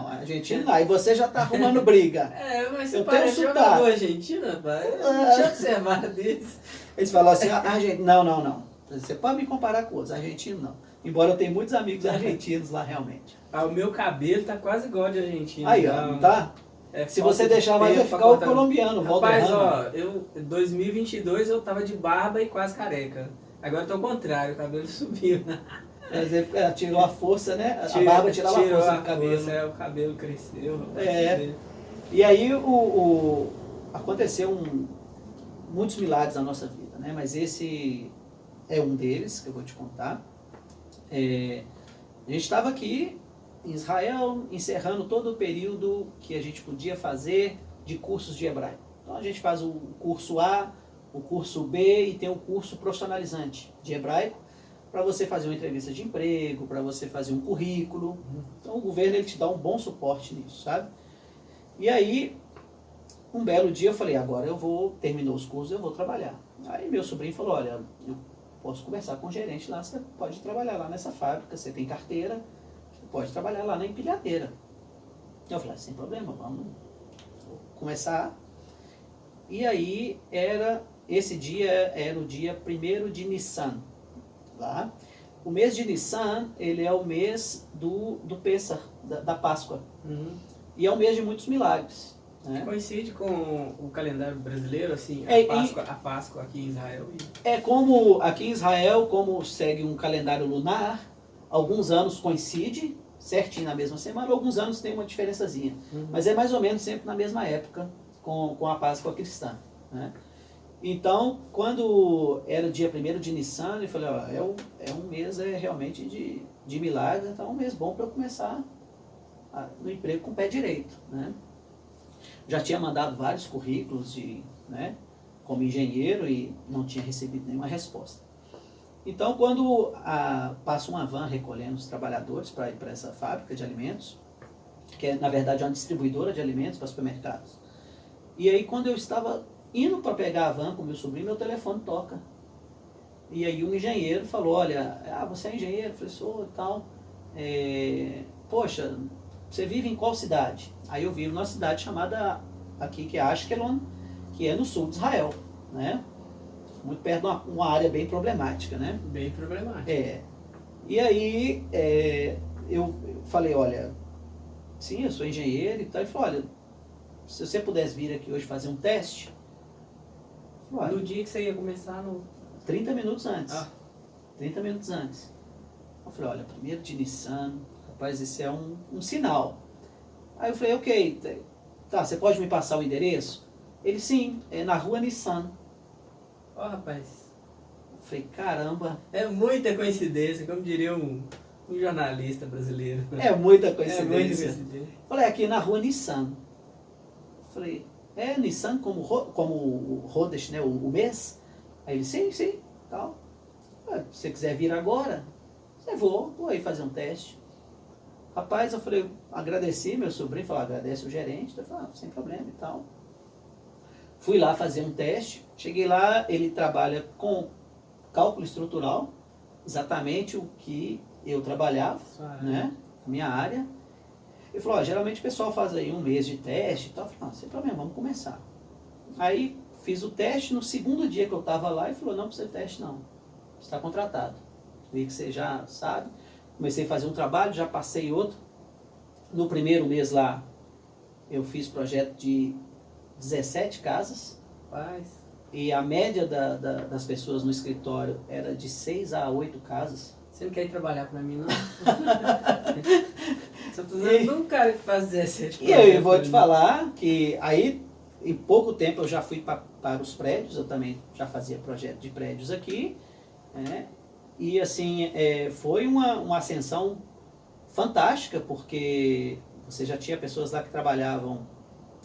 B: argentino não. Aí você já está arrumando briga.
A: Mas você
B: Eu
A: parece
B: tenho
A: jogador
B: sotaque.
A: argentino, rapaz. Eu não tinha observado isso.
B: Eles falam assim, não. Você pode me comparar com outros, argentino não. Embora eu tenha muitos amigos argentinos lá realmente.
A: O meu cabelo tá quase igual de argentino.
B: Aí, ó, não tá? Se você deixar mais, vai ficar o colombiano,
A: Rapaz,
B: Valderrama.
A: em 2022 eu tava de barba e quase careca. Agora tá ao contrário, o cabelo subiu.
B: Tirou a força, né? A barba tirava a força do cabelo.
A: O cabelo cresceu.
B: E aí aconteceu muitos milagres na nossa vida, né? Mas esse é um deles que eu vou te contar. A gente estava aqui em Israel, encerrando todo o período que a gente podia fazer de cursos de hebraico. Então a gente faz o curso A, o curso B e tem o curso profissionalizante de hebraico para você fazer uma entrevista de emprego, para você fazer um currículo. Então o governo ele te dá um bom suporte nisso, sabe? E aí, um belo dia eu falei, agora terminou os cursos, eu vou trabalhar. Aí meu sobrinho falou, olha, eu posso conversar com o gerente lá, você pode trabalhar lá nessa fábrica, você tem carteira, você pode trabalhar lá na empilhadeira. Eu falei, sem problema, vou começar. E aí, esse dia era o dia 1º de Nissan. Lá. O mês de Nissan, ele é o mês do Pessah, da Páscoa.
A: Uhum.
B: E é um mês de muitos milagres. Né?
A: Coincide com o calendário brasileiro, assim, a Páscoa aqui em Israel?
B: Como aqui em Israel, como segue um calendário lunar, alguns anos coincide, certinho na mesma semana, alguns anos tem uma diferençazinha.
A: Uhum.
B: Mas é mais ou menos sempre na mesma época com a Páscoa cristã. Né? Então, quando era o dia 1º de Nissan, eu falei, é um mês realmente de milagre, então é um mês bom para eu começar no emprego com o pé direito. Né? Já tinha mandado vários currículos como engenheiro e não tinha recebido nenhuma resposta. Então, quando passa uma van recolhendo os trabalhadores para ir para essa fábrica de alimentos, que na verdade é uma distribuidora de alimentos para supermercados, e aí quando eu estava indo para pegar a van com meu sobrinho, meu telefone toca. E aí um engenheiro falou, olha, você é engenheiro? Eu falei, sou e tal. Poxa, você vive em qual cidade? Aí eu vivo numa cidade chamada aqui, que é Ashkelon, que é no sul de Israel, né? Muito perto de uma área bem problemática, né?
A: Bem problemático.
B: E aí eu falei, olha, sim, eu sou engenheiro e tal. Ele falou, olha, se você pudesse vir aqui hoje fazer um teste, eu falei, olha,
A: No dia que você ia começar no...
B: 30 minutos antes.
A: Ah.
B: 30 minutos antes. Eu falei, olha, primeiro de Nissan, rapaz, isso é um sinal. Aí eu falei, ok, tá, você pode me passar o endereço? Ele, sim, é na rua Nissan.
A: Ó, rapaz,
B: Eu falei, caramba,
A: é muita coincidência, como diria um jornalista brasileiro.
B: é muita
A: É muita
B: coincidência.
A: coincidência.
B: Eu falei, aqui na rua Nissan. Eu falei, Nissan como o Rodesh, né, o mês? Aí ele, sim, tal. Se você quiser vir agora, eu vou aí fazer um teste. Rapaz, eu falei, agradeci meu sobrinho, falou, agradece o gerente. Eu falei, sem problema e tal. Fui lá fazer um teste, cheguei lá, ele trabalha com cálculo estrutural, exatamente o que eu trabalhava, né, minha área. Ele falou, geralmente o pessoal faz aí um mês de teste e tal. Eu falei, sem problema, vamos começar. Aí fiz o teste, no segundo dia que eu estava lá, ele falou, não precisa de teste não, você está contratado. Vi que você já sabe. Comecei a fazer um trabalho, já passei outro. No primeiro mês lá, eu fiz projeto de 17 casas.
A: Rapaz,
B: E a média das pessoas no escritório era de 6 a 8 casas.
A: você não quer ir trabalhar pra mim, não? Só precisando de um cara que faz 17
B: E eu vou te falar que aí, em pouco tempo, eu já fui para os prédios. Eu também já fazia projeto de prédios aqui, né? E assim, foi uma ascensão fantástica, porque você já tinha pessoas lá que trabalhavam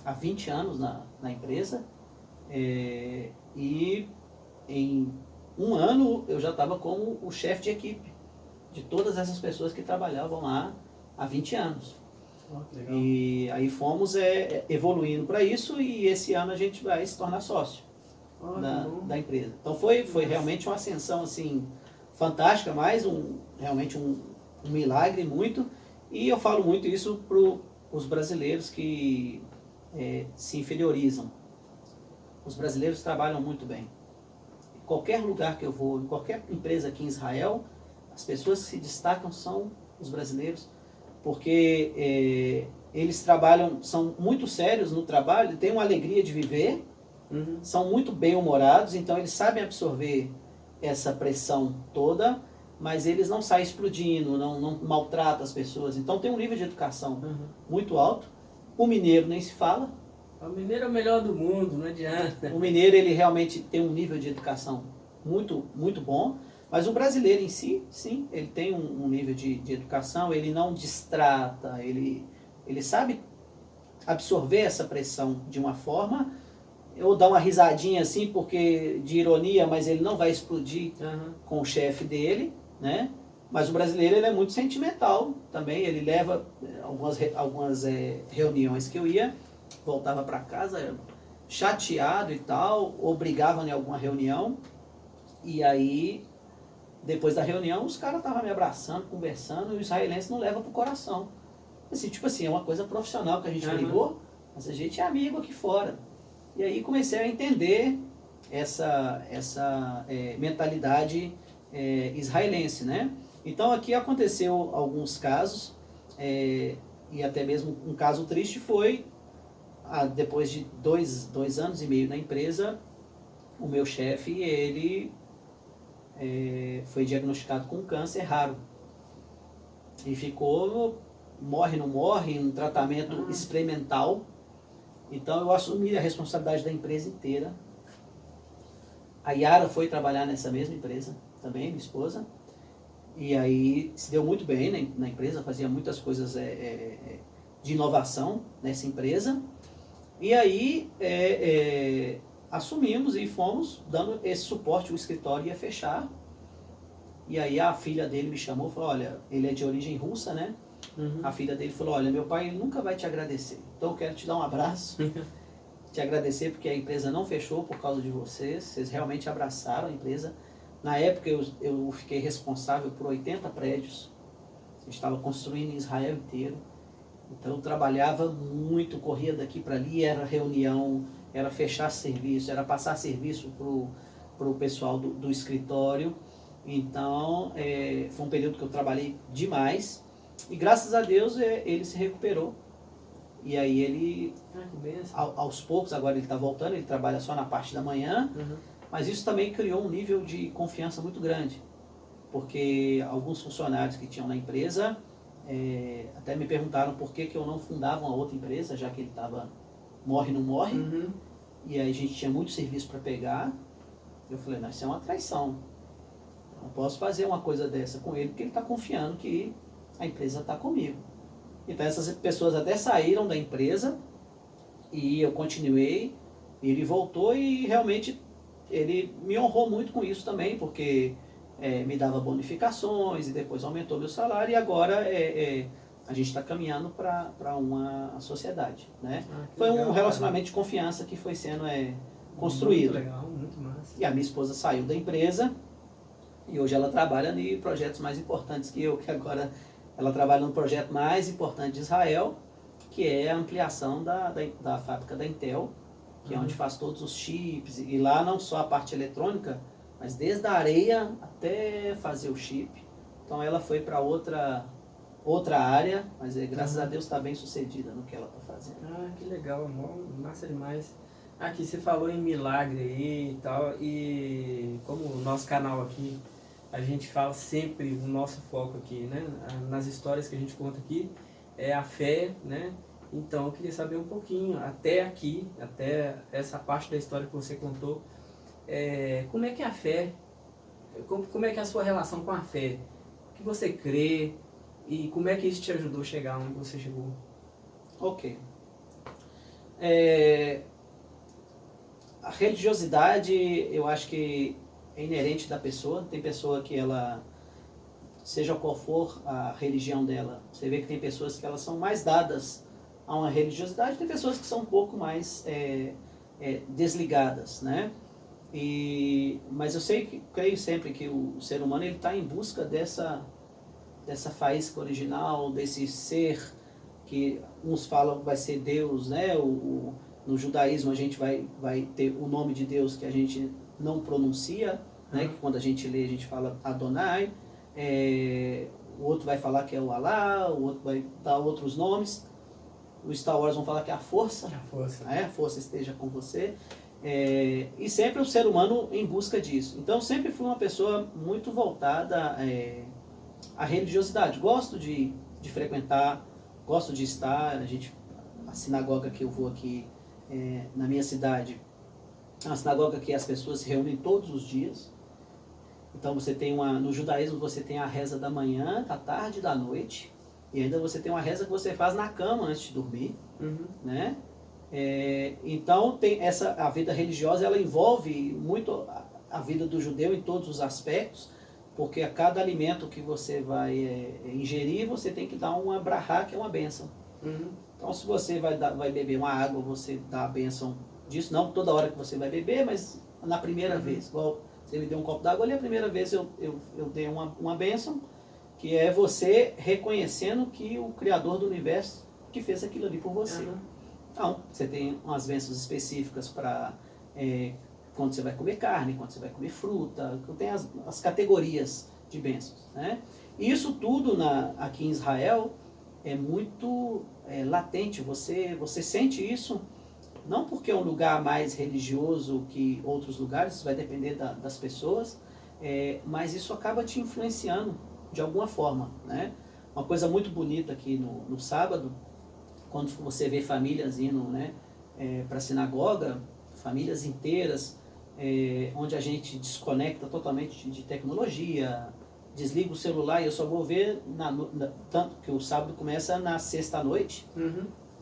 B: há 20 anos na empresa, e em um ano eu já estava como o chefe de equipe de todas essas pessoas que trabalhavam lá há 20 anos.
A: Oh, que legal.
B: E aí fomos evoluindo para isso, e esse ano a gente vai se tornar sócio
A: Oh, que bom.
B: da empresa. Então foi realmente uma ascensão assim fantástica, mais realmente um milagre muito. E eu falo muito isso para os brasileiros que se inferiorizam. Os brasileiros trabalham muito bem. Em qualquer lugar que eu vou, em qualquer empresa aqui em Israel, as pessoas que se destacam são os brasileiros, porque eles trabalham, são muito sérios no trabalho, têm uma alegria de viver,
A: Uhum.
B: são muito bem-humorados, então eles sabem absorver essa pressão toda, mas eles não saem explodindo, não maltratam as pessoas. Então tem um nível de educação
A: Uhum.
B: muito alto. O mineiro nem se fala.
A: O mineiro é o melhor do mundo, não adianta.
B: O mineiro, ele realmente tem um nível de educação muito, muito bom. Mas o brasileiro em si, sim, ele tem um nível de educação, ele não distrata, ele sabe absorver essa pressão de uma forma, ou dar uma risadinha assim, porque de ironia, mas ele não vai explodir
A: Uhum.
B: com o chefe dele, né? Mas o brasileiro, ele é muito sentimental também, ele leva algumas reuniões que eu ia, voltava para casa chateado e tal, ou brigava em alguma reunião, e aí, depois da reunião, os caras estavam me abraçando, conversando, e o israelense não leva pro coração. Assim, tipo assim, é uma coisa profissional que a gente brigou, mas a gente é amigo aqui fora. E aí comecei a entender essa mentalidade israelense, né? Então aqui aconteceu alguns casos, e até mesmo um caso triste foi, depois de dois anos e meio na empresa, o meu chefe, ele foi diagnosticado com câncer raro. E ficou, morre, não morre, um tratamento experimental. Então eu assumi a responsabilidade da empresa inteira. A Yara foi trabalhar nessa mesma empresa também, minha esposa. E aí se deu muito bem na empresa, fazia muitas coisas de inovação nessa empresa. E aí assumimos e fomos dando esse suporte. O escritório ia fechar. E aí a filha dele me chamou e falou, olha, ele é de origem russa, né?
A: Uhum.
B: A filha dele falou, olha, meu pai nunca vai te agradecer. Então eu quero te dar um abraço, te agradecer porque a empresa não fechou por causa de vocês realmente abraçaram a empresa. Na época eu fiquei responsável por 80 prédios. A gente estava construindo em Israel inteiro. Então eu trabalhava muito, corria daqui para ali, era reunião, era fechar serviço, era passar serviço pro pessoal do escritório. Então foi um período que eu trabalhei demais e graças a Deus ele se recuperou. E aí ele,
A: Que benção.
B: aos poucos, agora ele está voltando, ele trabalha só na parte da manhã,
A: Uhum.
B: mas isso também criou um nível de confiança muito grande, porque alguns funcionários que tinham na empresa até me perguntaram por que eu não fundava uma outra empresa, já que ele estava morre, não morre,
A: Uhum.
B: e aí a gente tinha muito serviço para pegar. Eu falei, não, isso é uma traição. Eu não posso fazer uma coisa dessa com ele, porque ele está confiando que a empresa está comigo. Então essas pessoas até saíram da empresa e eu continuei. Ele voltou e realmente ele me honrou muito com isso também, porque me dava bonificações e depois aumentou meu salário e agora a gente está caminhando para uma sociedade, né?
A: Que
B: Foi
A: legal,
B: um relacionamento
A: cara.
B: de confiança que foi sendo construído.
A: Muito legal, muito massa.
B: E a minha esposa saiu da empresa e hoje ela trabalha em projetos mais importantes que eu, que agora ela trabalha no projeto mais importante de Israel, que é a ampliação da fábrica da Intel, que é onde faz todos os chips, e lá não só a parte eletrônica, mas desde a areia até fazer o chip. Então ela foi para outra área, mas graças a Deus está bem sucedida no que ela está fazendo.
A: Que legal, amor, massa demais. Aqui você falou em milagre aí e tal, e como o nosso canal aqui, a gente fala sempre, o nosso foco aqui, né, nas histórias que a gente conta aqui, é a fé, né? Então eu queria saber um pouquinho, até aqui, até essa parte da história que você contou, como é que é a fé, como é que é a sua relação com a fé? O que você crê e como é que isso te ajudou a chegar onde você chegou?
B: Ok. A religiosidade, eu acho que é inerente da pessoa. Tem pessoa que ela, seja qual for a religião dela, você vê que tem pessoas que elas são mais dadas a uma religiosidade, tem pessoas que são um pouco mais desligadas, né? Mas eu creio sempre que o ser humano ele está em busca dessa faísca original, desse ser que uns falam que vai ser Deus, né? No judaísmo a gente vai ter o nome de Deus que a gente não pronuncia, né? Que quando a gente lê a gente fala Adonai, o outro vai falar que é o Alá, o outro vai dar outros nomes. O Star Wars vão falar que é a força, a força esteja com você. E sempre o ser humano em busca disso. Então sempre fui uma pessoa muito voltada à religiosidade. Gosto de frequentar, gosto de estar. A sinagoga que eu vou aqui na minha cidade, é uma sinagoga que as pessoas se reúnem todos os dias. Então você tem no judaísmo você tem a reza da manhã, da tarde e da noite. E ainda você tem uma reza que você faz na cama antes de dormir, né? Então a vida religiosa ela envolve muito a vida do judeu em todos os aspectos, porque a cada alimento que você vai ingerir, você tem que dar uma brahá, que é uma bênção. Então se você vai beber uma água, você dá a bênção disso, não toda hora que você vai beber, mas na primeira vez. Igual você me deu um copo d'água ali, a primeira vez eu dei uma bênção, que é você reconhecendo que o Criador do Universo que fez aquilo ali por você. Então, você tem umas bênçãos específicas para quando você vai comer carne, quando você vai comer fruta, tem as categorias de bênçãos, né? E isso tudo aqui em Israel é muito latente, você sente isso, não porque é um lugar mais religioso que outros lugares, isso vai depender das pessoas, mas isso acaba te influenciando de alguma forma, né? Uma coisa muito bonita aqui no sábado, quando você vê famílias indo, né, para a sinagoga, famílias inteiras, onde a gente desconecta totalmente de tecnologia, desliga o celular e eu só vou ver, tanto que o sábado começa na sexta-noite,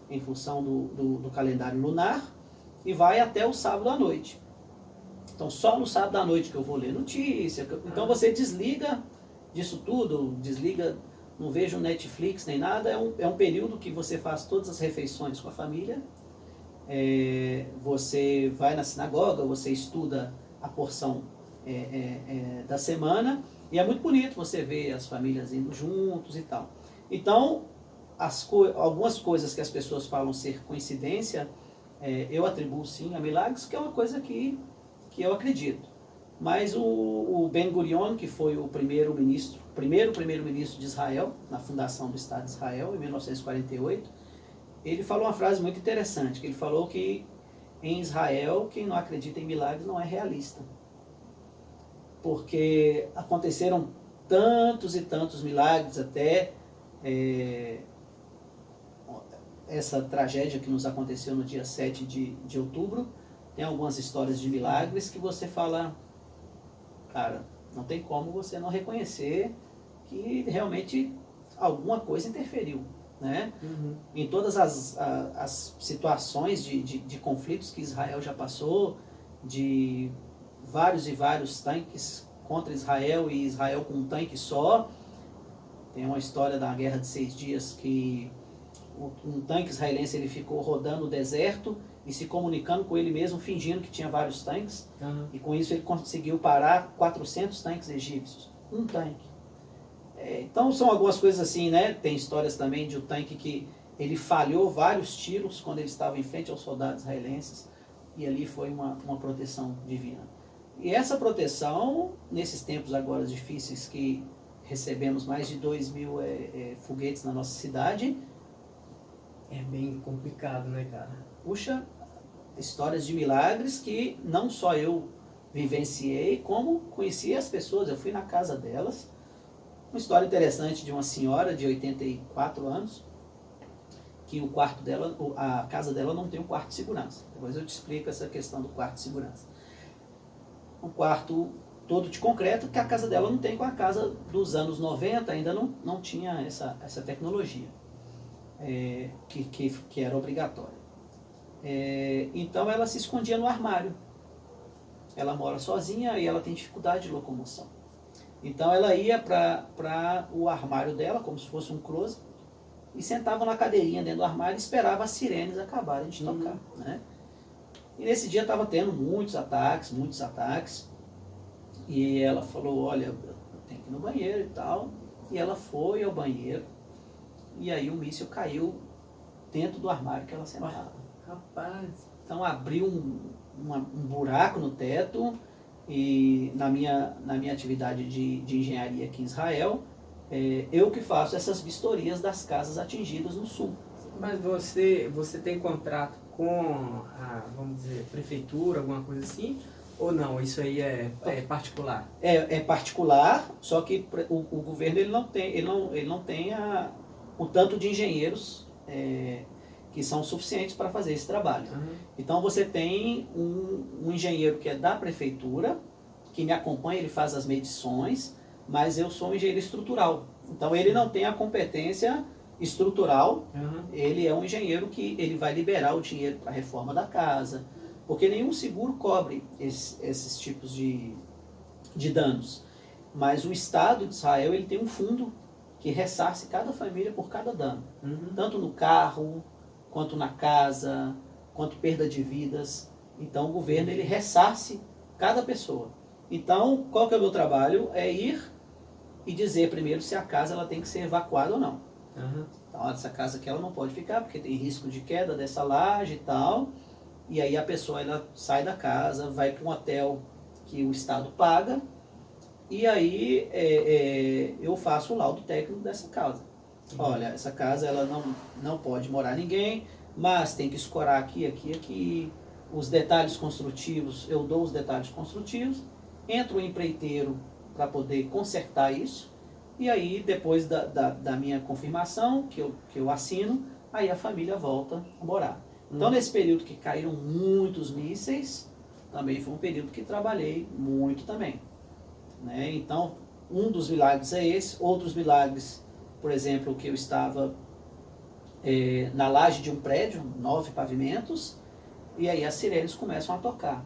B: em função do calendário lunar, e vai até o sábado à noite. Então só no sábado à noite que eu vou ler notícia, então você desliga disso tudo, desliga, não vejo Netflix nem nada, é um período que você faz todas as refeições com a família, você vai na sinagoga, você estuda a porção da semana, e é muito bonito você ver as famílias indo juntos e tal. Então, algumas coisas que as pessoas falam ser coincidência, eu atribuo sim a milagres, que é uma coisa que eu acredito. Mas o Ben Gurion, que foi o primeiro-ministro de Israel, na fundação do Estado de Israel, em 1948, ele falou uma frase muito interessante, que ele falou que em Israel, quem não acredita em milagres não é realista. Porque aconteceram tantos e tantos milagres até essa tragédia que nos aconteceu no dia 7 de outubro. Tem algumas histórias de milagres que você fala, cara, não tem como você não reconhecer que realmente alguma coisa interferiu, né?
A: Uhum.
B: Em todas as situações de conflitos que Israel já passou, de vários e vários tanques contra Israel e Israel com um tanque só. Tem uma história da Guerra de 6 Dias que um tanque israelense ele ficou rodando o deserto e se comunicando com ele mesmo, fingindo que tinha vários tanques.
A: Uhum.
B: E com isso ele conseguiu parar 400 tanques egípcios. Um tanque. Então são algumas coisas assim, né? Tem histórias também de um tanque que ele falhou vários tiros quando ele estava em frente aos soldados israelenses. E ali foi uma proteção divina. E essa proteção, nesses tempos agora difíceis que recebemos mais de 2.000 foguetes na nossa cidade,
A: É bem complicado, né, cara?
B: puxa, histórias de milagres que não só eu vivenciei, como conheci as pessoas. Eu fui na casa delas. Uma história interessante de uma senhora de 84 anos, que o quarto dela, a casa dela não tem um quarto de segurança. Depois eu te explico essa questão do quarto de segurança. Um quarto todo de concreto que a casa dela não tem, com a casa dos anos 90 ainda não tinha essa tecnologia, que era obrigatória. Então ela se escondia no armário. Ela mora sozinha e ela tem dificuldade de locomoção. Então ela ia para o armário dela, como se fosse um closet, e sentava na cadeirinha dentro do armário e esperava as sirenes acabarem de tocar, né? E nesse dia estava tendo muitos ataques, e ela falou, olha, eu tenho que ir no banheiro e tal, e ela foi ao banheiro, e aí o míssil caiu dentro do armário que ela sentava.
A: Rapaz.
B: Então abriu um buraco no teto, e na minha atividade de engenharia aqui em Israel, eu que faço essas vistorias das casas atingidas no sul.
A: Mas você tem contrato com a, vamos dizer, prefeitura, alguma coisa assim? Ou não? Isso aí é particular?
B: É particular, só que o governo ele não tem o tanto de engenheiros que são suficientes para fazer esse trabalho.
A: Uhum.
B: Então você tem um engenheiro que é da prefeitura, que me acompanha, ele faz as medições, mas eu sou um engenheiro estrutural. Então ele não tem a competência estrutural, ele é um engenheiro que ele vai liberar o dinheiro para a reforma da casa, porque nenhum seguro cobre esses tipos de danos. Mas o Estado de Israel ele tem um fundo que ressarce cada família por cada dano, tanto no carro, quanto na casa, quanto perda de vidas. Então o governo ele ressarce cada pessoa. Então qual que é o meu trabalho? É ir e dizer primeiro se a casa ela tem que ser evacuada ou não. Então essa casa aqui ela não pode ficar porque tem risco de queda dessa laje e tal. E aí a pessoa ela sai da casa, vai para um hotel que o Estado paga, e aí eu faço o laudo técnico dessa casa. Olha, essa casa ela não pode morar ninguém, mas tem que escorar aqui. Os detalhes construtivos, eu dou os detalhes construtivos, entra o empreiteiro para poder consertar isso, e aí depois da minha confirmação, que eu assino, aí a família volta a morar. Então nesse período que caíram muitos mísseis, também foi um período que trabalhei muito também, né? Então um dos milagres é esse. Outros milagres, por exemplo, que eu estava na laje de um prédio, 9 pavimentos, e aí as sirenes começam a tocar.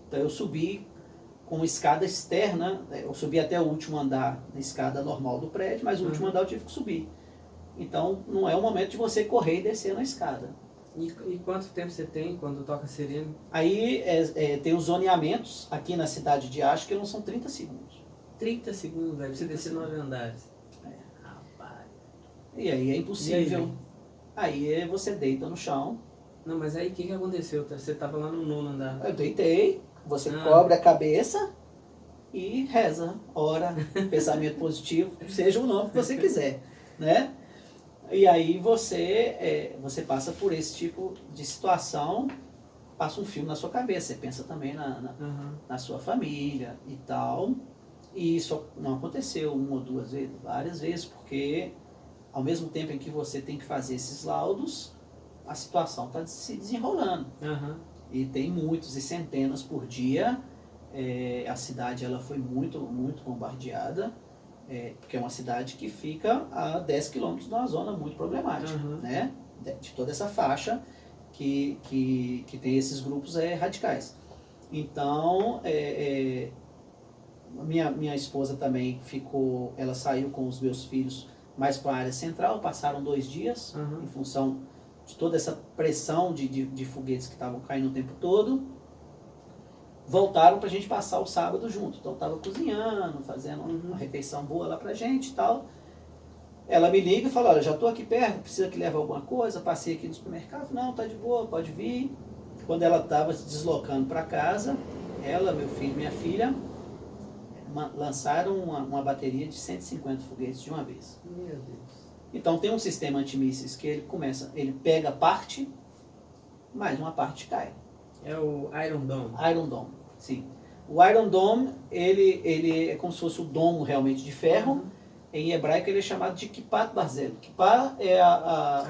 B: Então eu subi com uma escada externa, eu subi até o último andar na escada normal do prédio, mas o último andar eu tive que subir. Então não é o momento de você correr e descer na escada.
A: E quanto tempo você tem quando toca sirene?
B: Aí tem os zoneamentos aqui na cidade de Ashkelon, são 30 segundos.
A: 30 segundos, aí você
B: 30
A: descer 9
B: segundos.
A: andares.
B: É.
A: Rapaz.
B: E aí é impossível.
A: E
B: Aí você deita no chão.
A: Não, mas aí o que aconteceu? Você tava lá no nono andar.
B: Eu deitei, você cobre a cabeça e reza, ora, pensamento positivo, seja o nome que você quiser, né? E aí você passa por esse tipo de situação, passa um filme na sua cabeça, você pensa também na sua família e tal. E isso não aconteceu uma ou duas vezes, várias vezes, porque ao mesmo tempo em que você tem que fazer esses laudos, a situação está se desenrolando. E tem muitos e centenas por dia. A cidade ela foi muito, muito bombardeada, porque é uma cidade que fica a 10 quilômetros de uma zona muito problemática, né? De toda essa faixa que tem esses grupos radicais. Então, minha esposa também ela saiu com os meus filhos mais para a área central, passaram 2 dias, em função de toda essa pressão de foguetes que estavam caindo o tempo todo. Voltaram para a gente passar o sábado junto. Então estava cozinhando, fazendo uma refeição boa lá para a gente e tal. Ela me liga e fala, olha, já estou aqui perto, precisa que leve alguma coisa, passei aqui no supermercado. Não, tá de boa, pode vir. Quando ela estava se deslocando para casa, ela, meu filho e minha filha, lançaram uma bateria de 150 foguetes de uma vez.
A: Meu Deus.
B: Então tem um sistema antimísseis que ele pega parte, mas uma parte cai.
A: É o Iron Dome.
B: Iron Dome, sim. O Iron Dome, ele é como se fosse o domo realmente de ferro. Em hebraico ele é chamado de Kippat Barzel. Kippah é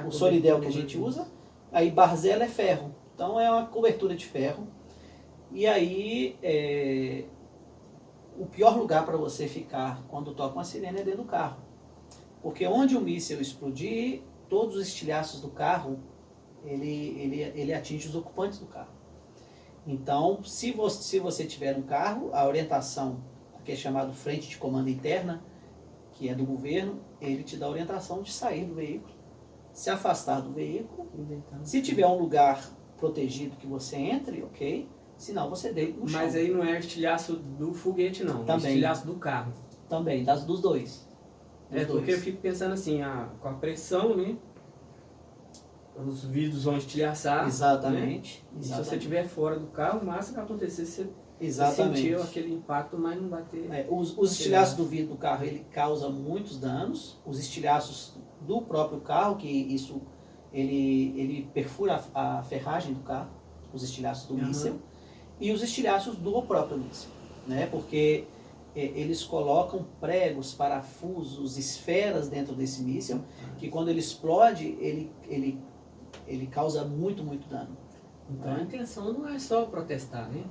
B: o solidel que a gente usa, aí Barzel é ferro. Então é uma cobertura de ferro. E aí, o pior lugar para você ficar quando toca uma sirene é dentro do carro. Porque onde o míssil explodir, todos os estilhaços do carro, ele atinge os ocupantes do carro. Então, se você tiver um carro, a orientação, que é chamado frente de comando interna, que é do governo, ele te dá a orientação de sair do veículo, se afastar do veículo. Se tiver um lugar protegido que você entre, ok. Senão você deita no chão.
A: Mas aí não é estilhaço do foguete, não.
B: Também.
A: É estilhaço do carro.
B: Também, dos dois.
A: Porque eu fico pensando assim, com a pressão, né? Os vidros vão estilhaçar.
B: Exatamente.
A: Né? E se você estiver fora do carro, o máximo que acontecer, você sentiu aquele impacto, mas não bater.
B: Os estilhaços do vidro do carro, ele causa muitos danos. Os estilhaços do próprio carro, que isso, ele perfura a ferragem do carro, os estilhaços do míssil. E os estilhaços do próprio míssil, né? Porque eles colocam pregos, parafusos, esferas dentro desse míssil, que quando ele explode, ele causa muito, muito dano.
A: Então a intenção não é só protestar, né?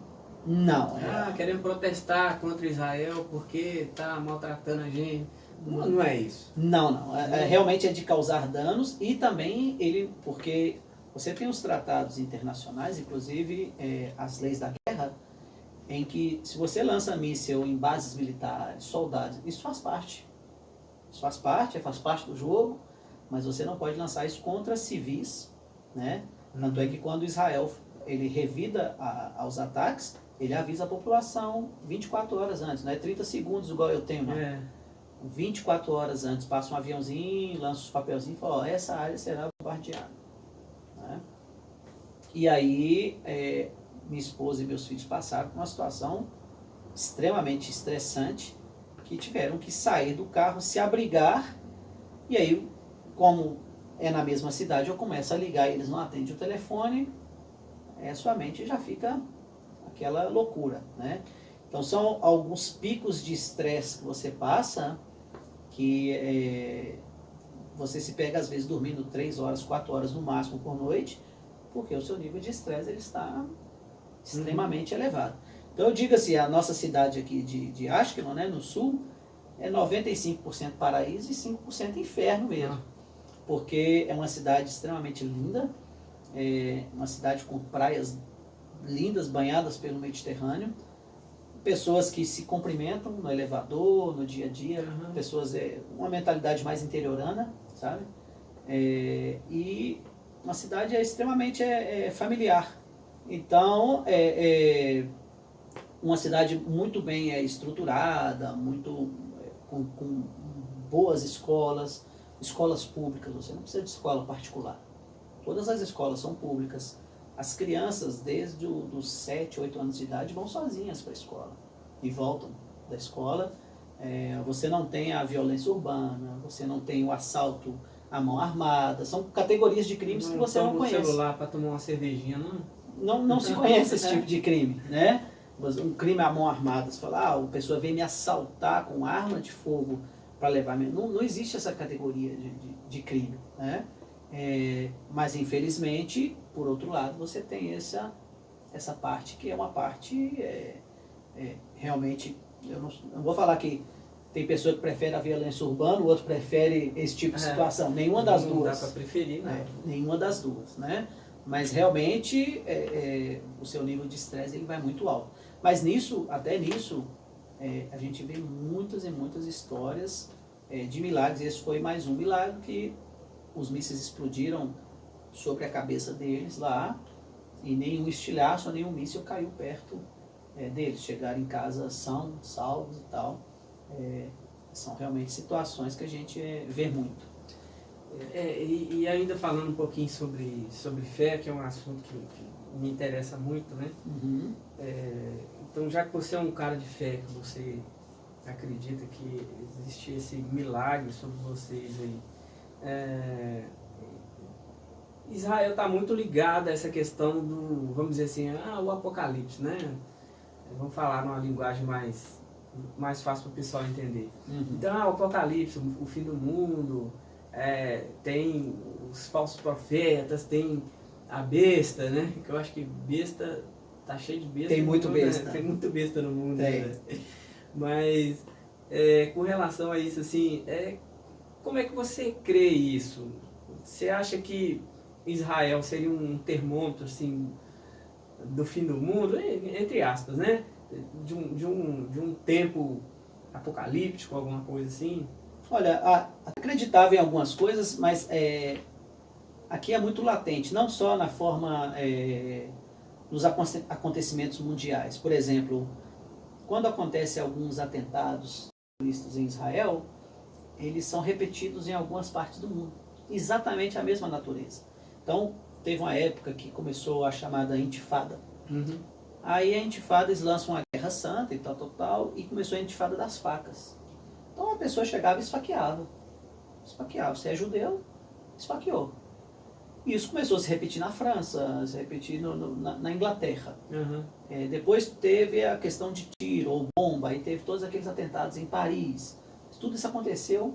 B: Não.
A: Querendo protestar contra Israel porque está maltratando a gente. Não é isso.
B: Não. Realmente é de causar danos e também porque você tem os tratados internacionais, inclusive as leis da guerra, em que se você lança míssil em bases militares, soldados, isso faz parte. Isso faz parte do jogo, mas você não pode lançar isso contra civis, né? Tanto é que quando Israel ele revida aos ataques, ele avisa a população 24 horas antes, não é 30 segundos igual eu tenho, não. 24 horas antes, passa um aviãozinho, lança os papelzinhos e fala, essa área será bombardeada. Né? E aí, minha esposa e meus filhos passaram por uma situação extremamente estressante, que tiveram que sair do carro, se abrigar, e aí, como é na mesma cidade, eu começo a ligar e eles não atendem o telefone, sua mente já fica aquela loucura, né? Então são alguns picos de estresse que você passa, que você se pega às vezes dormindo 3 horas, 4 horas no máximo por noite, porque o seu nível de estresse ele está extremamente elevado. Então eu digo assim, a nossa cidade aqui de Ashkelon, né, no sul, é 95% paraíso e 5% inferno mesmo. Porque é uma cidade extremamente linda, uma cidade com praias lindas, banhadas pelo Mediterrâneo, pessoas que se cumprimentam no elevador, no dia a dia, pessoas, uma mentalidade mais interiorana, sabe? E uma cidade extremamente familiar. Então, uma cidade muito bem estruturada, muito com boas escolas, escolas públicas, você não precisa de escola particular. Todas as escolas são públicas. As crianças, desde os 7, 8 anos de idade, vão sozinhas para a escola e voltam da escola. Você não tem a violência urbana, você não tem o assalto à mão armada, são categorias de crimes que você não conhece.
A: O celular para tomar uma cervejinha,
B: Não se conhece esse tipo de crime, né? Um crime à mão armada, você fala, a pessoa vem me assaltar com arma de fogo para levar... Não existe essa categoria de crime, né? Mas, infelizmente, por outro lado, você tem essa parte que é uma parte realmente... Eu não vou falar que tem pessoa que prefere a violência urbana, o outro prefere esse tipo de situação. Nenhuma das duas.
A: Não dá para preferir, né?
B: Nenhuma das duas, né? Mas realmente o seu nível de estresse ele vai muito alto. Mas até nisso, a gente vê muitas e muitas histórias de milagres. Esse foi mais um milagre que os mísseis explodiram sobre a cabeça deles lá e nenhum estilhaço, nenhum míssil caiu perto deles. Chegaram em casa são, salvos e tal. São realmente situações que a gente vê muito.
A: E ainda falando um pouquinho sobre fé, que é um assunto que me interessa muito, né?
B: Uhum.
A: Então, já que você é um cara de fé, que você acredita que existe esse milagre sobre vocês aí, Israel está muito ligado a essa questão do, vamos dizer assim, o apocalipse, né? Vamos falar numa linguagem mais fácil para o pessoal entender.
B: Uhum.
A: Então, o apocalipse, o fim do mundo, tem os falsos profetas, tem a besta, né? Que eu acho que besta, tá cheio de besta.
B: Tem muito
A: mundo,
B: besta.
A: Né? Tem muito besta no mundo.
B: Tem.
A: Né? Mas, com relação a isso, assim, como é que você crê isso? Você acha que Israel seria um termômetro, assim, do fim do mundo, entre aspas, né? De um tempo apocalíptico, alguma coisa assim?
B: Olha, acreditava em algumas coisas, mas aqui é muito latente, não só na forma dos acontecimentos mundiais. Por exemplo, quando acontecem alguns atentados terroristas em Israel, eles são repetidos em algumas partes do mundo. Exatamente a mesma natureza. Então, teve uma época que começou a chamada Intifada.
A: Uhum.
B: Aí a Intifada, eles lançam a Guerra Santa e tal, e começou a Intifada das facas. Então a pessoa chegava e esfaqueava. Se é judeu, esfaqueou. E isso começou a se repetir na França, se repetir na Inglaterra.
A: Uhum.
B: Depois teve a questão de tiro ou bomba, aí teve todos aqueles atentados em Paris. Tudo isso aconteceu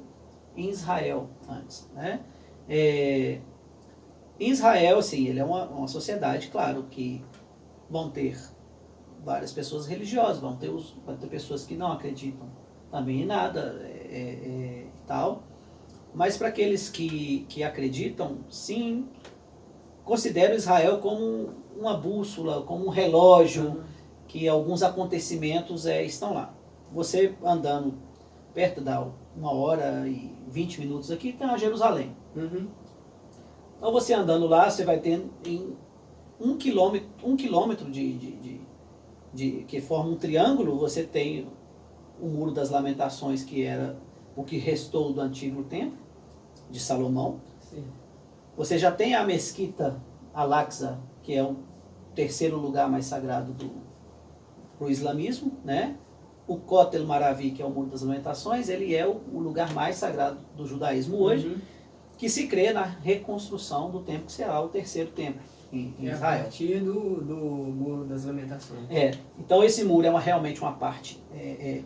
B: em Israel antes, né? Em Israel, assim, ele é uma sociedade, claro, que vão ter várias pessoas religiosas, vão ter pessoas que não acreditam também em nada e tal. Mas para aqueles que acreditam, sim, considero Israel como uma bússola, como um relógio, que alguns acontecimentos estão lá. Você andando perto da 1h20 aqui, tem a Jerusalém.
A: Uhum.
B: Então você andando lá, você vai ter em 1 quilômetro que forma um triângulo, você tem o Muro das Lamentações, que era o que restou do antigo templo de Salomão.
A: Sim.
B: Você já tem a Mesquita Al-Aqsa, que é o terceiro lugar mais sagrado para o islamismo, né? O Kotel Maravi, que é o Muro das Lamentações, ele é o lugar mais sagrado do judaísmo hoje,
A: Uhum.
B: que se crê na reconstrução do templo, que será o terceiro templo em Israel.
A: A partir do Muro das Lamentações.
B: Então esse muro é realmente uma parte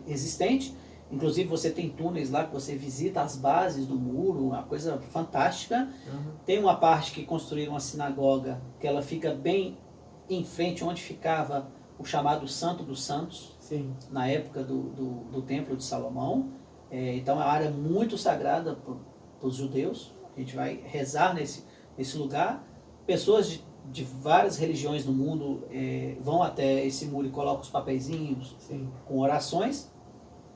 B: existente. Inclusive você tem túneis lá que você visita as bases do muro, uma coisa fantástica.
A: Uhum.
B: Tem uma parte que construíram uma sinagoga, que ela fica bem em frente onde ficava o chamado Santo dos Santos,
A: Sim.
B: na época do Templo de Salomão. Então é uma área muito sagrada para os judeus. A gente vai rezar nesse lugar. Pessoas de várias religiões do mundo vão até esse muro e colocam os papeizinhos
A: Sim.
B: com orações.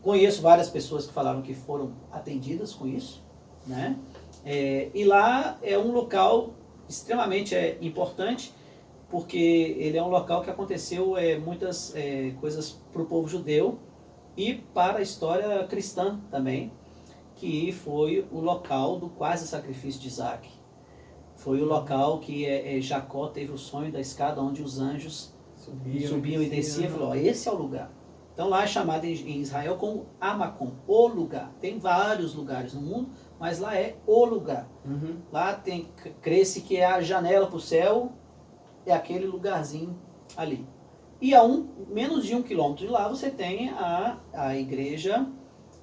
B: Conheço várias pessoas que falaram que foram atendidas com isso, né? E lá é um local extremamente importante, porque ele é um local que aconteceu muitas coisas para o povo judeu e para a história cristã também, que foi o local do quase sacrifício de Isaac. Foi o local que Jacó teve o sonho da escada onde os anjos subiam e desciam, e falou, ó, esse é o lugar. Então lá é chamado em Israel como Amacom, o lugar. Tem vários lugares no mundo, mas lá é o lugar.
A: Uhum.
B: Lá crê-se que é a janela para o céu, é aquele lugarzinho ali. E a menos de 1 quilômetro de lá você tem a igreja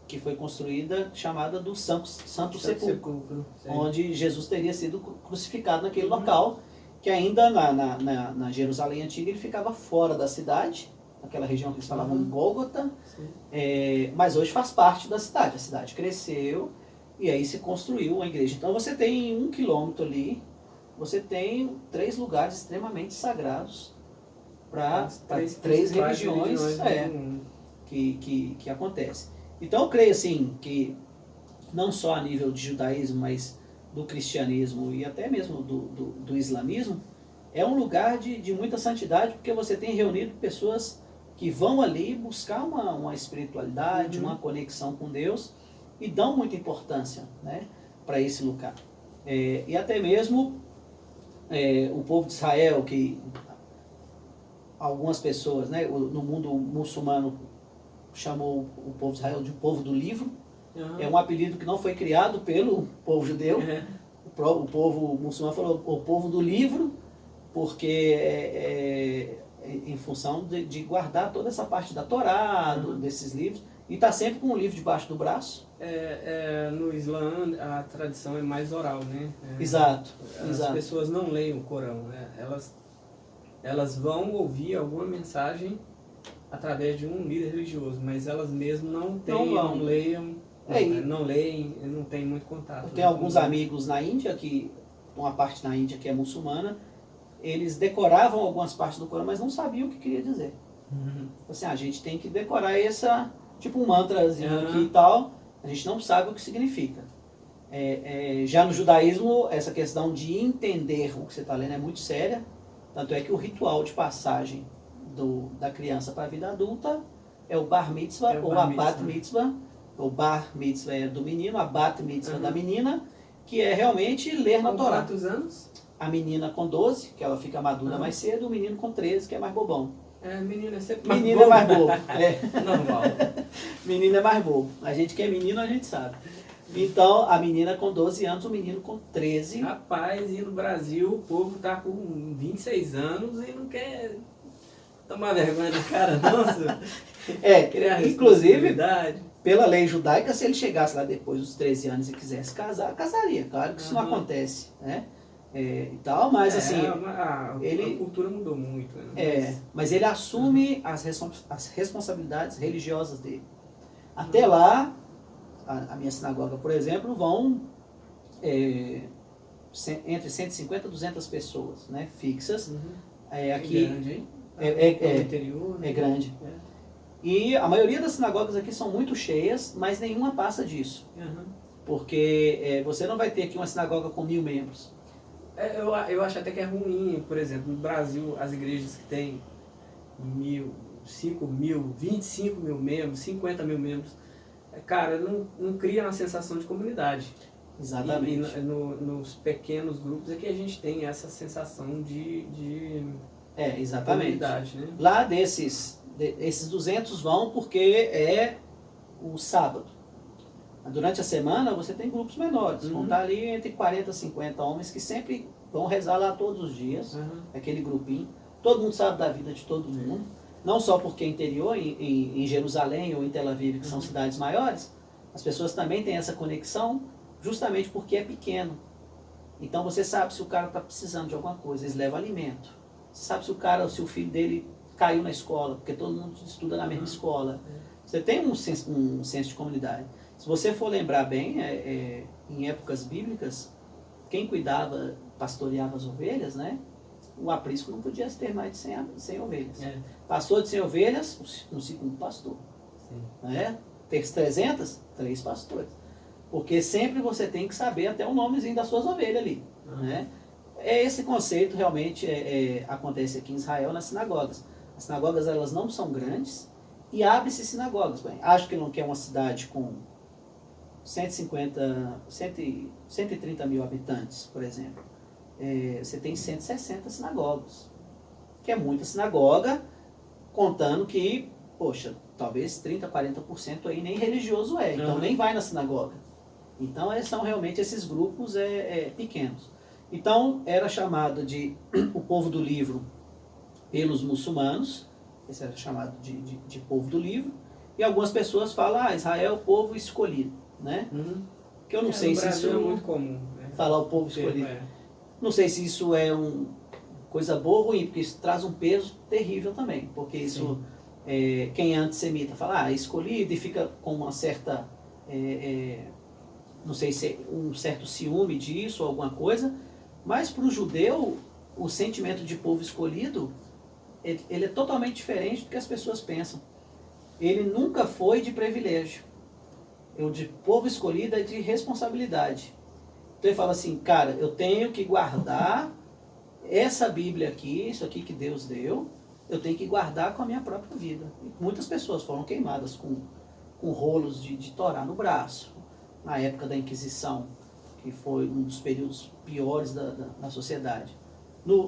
B: que foi construída, chamada do Santo Sepulcro, onde Jesus teria sido crucificado naquele local, que ainda na Jerusalém Antiga ele ficava fora da cidade, naquela região que eles falavam Gólgota, mas hoje faz parte da cidade. A cidade cresceu e aí se construiu uma igreja. Então você tem 1 quilômetro ali, você tem 3 lugares extremamente sagrados para 3 religiões que acontecem. Então eu creio assim que não só a nível de judaísmo, mas do cristianismo e até mesmo do islamismo, é um lugar de muita santidade, porque você tem reunido pessoas que vão ali buscar uma espiritualidade, uma conexão com Deus, e dão muita importância, né, para esse lugar. E até mesmo o povo de Israel, que algumas pessoas, né, no mundo muçulmano chamou o povo de Israel de povo do livro. É um apelido que não foi criado pelo povo judeu. O povo muçulmano falou o povo do livro, porque em função de guardar toda essa parte da Torá, desses livros, e está sempre com um livro debaixo do braço.
A: No Islã a tradição é mais oral, né?
B: Exato.
A: As pessoas não leem o Corão, né? Elas vão ouvir alguma mensagem através de um líder religioso, mas elas mesmas não leem, não têm muito contato.
B: Eu tenho alguns amigos na Índia, uma parte na Índia que é muçulmana, eles decoravam algumas partes do Corão, mas não sabiam o que queria dizer. Assim, a gente tem que decorar tipo um mantrazinho aqui e tal, a gente não sabe o que significa. Já no judaísmo, essa questão de entender o que você está lendo é muito séria, tanto é que o ritual de passagem da criança para a vida adulta é o bar mitzvah ou a bat mitzvah. O bar mitzvah é do menino, a bat mitzvah da menina, que é realmente ler na Torá.
A: Quantos anos?
B: A menina com 12, que ela fica madura mais cedo, o menino com 13, que é mais bobão.
A: Menino é sempre
B: menino
A: mais bobo.
B: É mais bobo.
A: Normal.
B: Menino é mais bobo. A gente que é menino, a gente sabe. Então, a menina com 12 anos, o menino com 13.
A: Rapaz, e no Brasil o povo tá com 26 anos e não quer tomar vergonha da cara, nossa.
B: Inclusive, pela lei judaica, se ele chegasse lá depois dos 13 anos e quisesse casar, casaria. Claro que isso não acontece, né? E tal, mas assim...
A: A cultura mudou muito. Né?
B: Mas ele assume as responsabilidades religiosas dele. Até lá, a minha sinagoga, por exemplo, vão entre 150 e 200 pessoas, né, fixas. Aqui,
A: grande, hein? Interior, né?
B: É grande. E a maioria das sinagogas aqui são muito cheias, mas nenhuma passa disso. Porque você não vai ter aqui uma sinagoga com 1000 membros.
A: Eu acho até que é ruim, por exemplo, no Brasil, as igrejas que têm 1000, 5.000, 25.000 membros, 50.000 membros, cara, não cria uma sensação de comunidade.
B: Exatamente.
A: E nos pequenos grupos é que a gente tem essa sensação de
B: exatamente.
A: Comunidade, né?
B: Lá esses 200 vão porque é o sábado. Durante a semana você tem grupos menores, vão estar ali entre 40 e 50 homens que sempre vão rezar lá todos os dias, aquele grupinho. Todo mundo sabe da vida de todo mundo, não só porque é interior, em Jerusalém ou em Tel Aviv, que são cidades maiores, as pessoas também têm essa conexão justamente porque é pequeno. Então você sabe se o cara está precisando de alguma coisa, eles levam alimento. Você sabe se o filho dele caiu na escola, porque todo mundo estuda na mesma escola. Você tem um senso de comunidade. Se você for lembrar bem, em épocas bíblicas, quem cuidava, pastoreava as ovelhas, né? O aprisco não podia ter mais de 100 ovelhas. Passou de 100 ovelhas, um segundo pastor. Né? Ter 300, 3 pastores. Porque sempre você tem que saber até o nomezinho das suas ovelhas ali. Né? Esse conceito realmente acontece aqui em Israel nas sinagogas. As sinagogas elas não são grandes e abre-se sinagogas. Bem, acho que não quer uma cidade com 130 mil habitantes, por exemplo, você tem 160 sinagogas, que é muita sinagoga, contando que, poxa, talvez 30, 40% aí nem religioso é, então nem vai na sinagoga. Então são realmente esses grupos pequenos. Então era chamado de o povo do livro pelos muçulmanos, esse era chamado de povo do livro, e algumas pessoas falam, Israel é o povo escolhido, né? Que eu não sei se isso
A: é muito comum, né?
B: Falar o povo escolhido. Não sei se isso é uma coisa boa ou ruim, porque isso traz um peso terrível também, porque isso, quem é antissemita fala, escolhido, e fica com uma certa, não sei se é um certo ciúme disso ou alguma coisa, mas para o judeu, o sentimento de povo escolhido, ele é totalmente diferente do que as pessoas pensam. Ele nunca foi de privilégio. O de povo escolhido é de responsabilidade. Então ele fala assim, cara, eu tenho que guardar essa Bíblia aqui, isso aqui que Deus deu, eu tenho que guardar com a minha própria vida. E muitas pessoas foram queimadas com rolos de Torá no braço, na época da Inquisição, que foi um dos períodos piores da sociedade.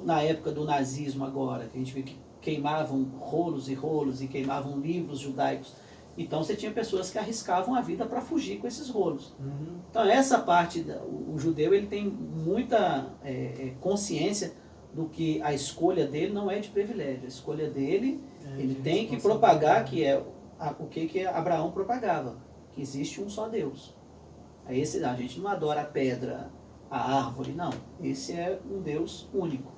B: Na época do nazismo agora, que a gente viu que queimavam rolos e rolos e queimavam livros judaicos. Então você tinha pessoas que arriscavam a vida para fugir com esses rolos. Então essa parte, o judeu ele tem muita consciência do que a escolha dele não é de privilégio. A escolha dele, ele tem que propagar, que é o que Abraão propagava, que existe um só Deus. A gente não adora a pedra, a árvore, não. Esse é um Deus único.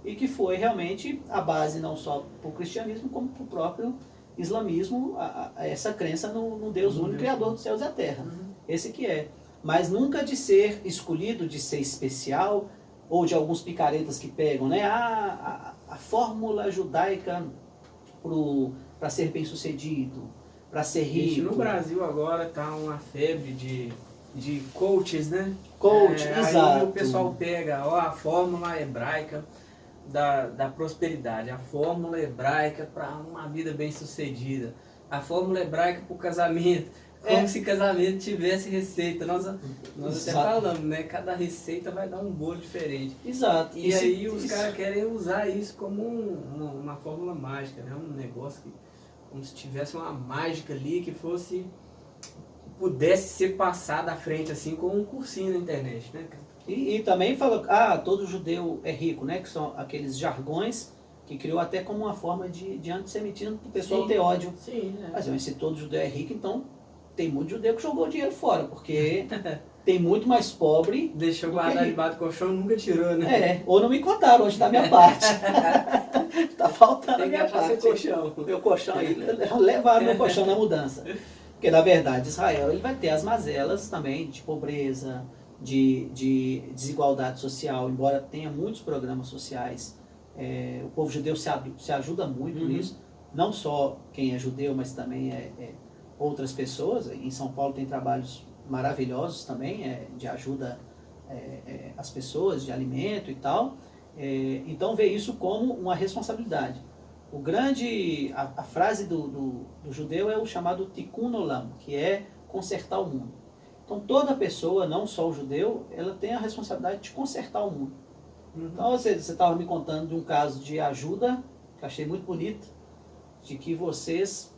B: E que foi realmente a base não só para o cristianismo, como para o próprio islamismo, essa crença no Deus único, Criador dos céus e da terra. Esse que é. Mas nunca de ser escolhido, de ser especial, ou de alguns picaretas que pegam, né? A fórmula judaica para ser bem sucedido, para ser rico.
A: No Brasil agora está uma febre de coaches, né?
B: Coach, exato.
A: Aí o pessoal pega a fórmula hebraica da prosperidade, a fórmula hebraica para uma vida bem sucedida, a fórmula hebraica para o casamento, como se casamento tivesse receita. Nós até falamos, né? Cada receita vai dar um bolo diferente.
B: Exato.
A: E aí os caras querem usar isso como uma fórmula mágica, né? Um negócio como se tivesse uma mágica ali que pudesse ser passada à frente assim com um cursinho na internet, né?
B: E também falou, todo judeu é rico, né? Que são aqueles jargões que criou até como uma forma de antissemitismo para o pessoal ter ódio.
A: Sim,
B: Mas se todo judeu é rico, então tem muito judeu que jogou dinheiro fora, porque tem muito mais pobre.
A: Deixou guardar debaixo do colchão e nunca tirou, né?
B: Ou não me contaram, hoje tá a minha parte. Tá faltando a minha parte.
A: Colchão.
B: Meu colchão aí, levaram meu colchão na mudança. Porque na verdade Israel ele vai ter as mazelas também de pobreza, de desigualdade social, embora tenha muitos programas sociais. O povo judeu se ajuda muito nisso, não só quem é judeu, mas também outras pessoas. Em São Paulo tem trabalhos maravilhosos também, de ajuda às pessoas, de alimento e tal. Então vê isso como uma responsabilidade. A frase do judeu é o chamado Tikkun Olam, que é consertar o mundo. Então toda pessoa, não só o judeu, ela tem a responsabilidade de consertar o mundo. Então você estava me contando de um caso de ajuda, que eu achei muito bonito, de que vocês,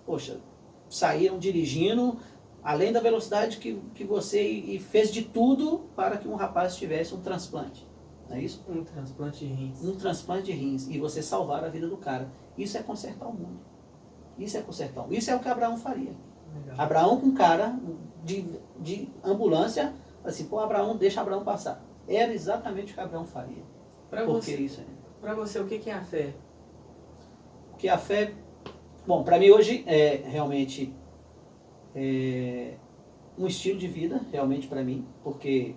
B: saíram dirigindo além da velocidade que você e fez de tudo para que um rapaz tivesse um transplante. Não é isso?
A: Um transplante de rins.
B: Um transplante de rins. E você salvar a vida do cara. Isso é consertar o mundo. Isso é consertar o mundo. Isso é o que Abraão faria. Legal. Abraão com cara de ambulância, assim, Abraão, deixa Abraão passar. Era exatamente o que Abraão faria. Para
A: você, o que é a fé?
B: O que é a fé? Bom, para mim hoje é realmente um estilo de vida, realmente para mim, porque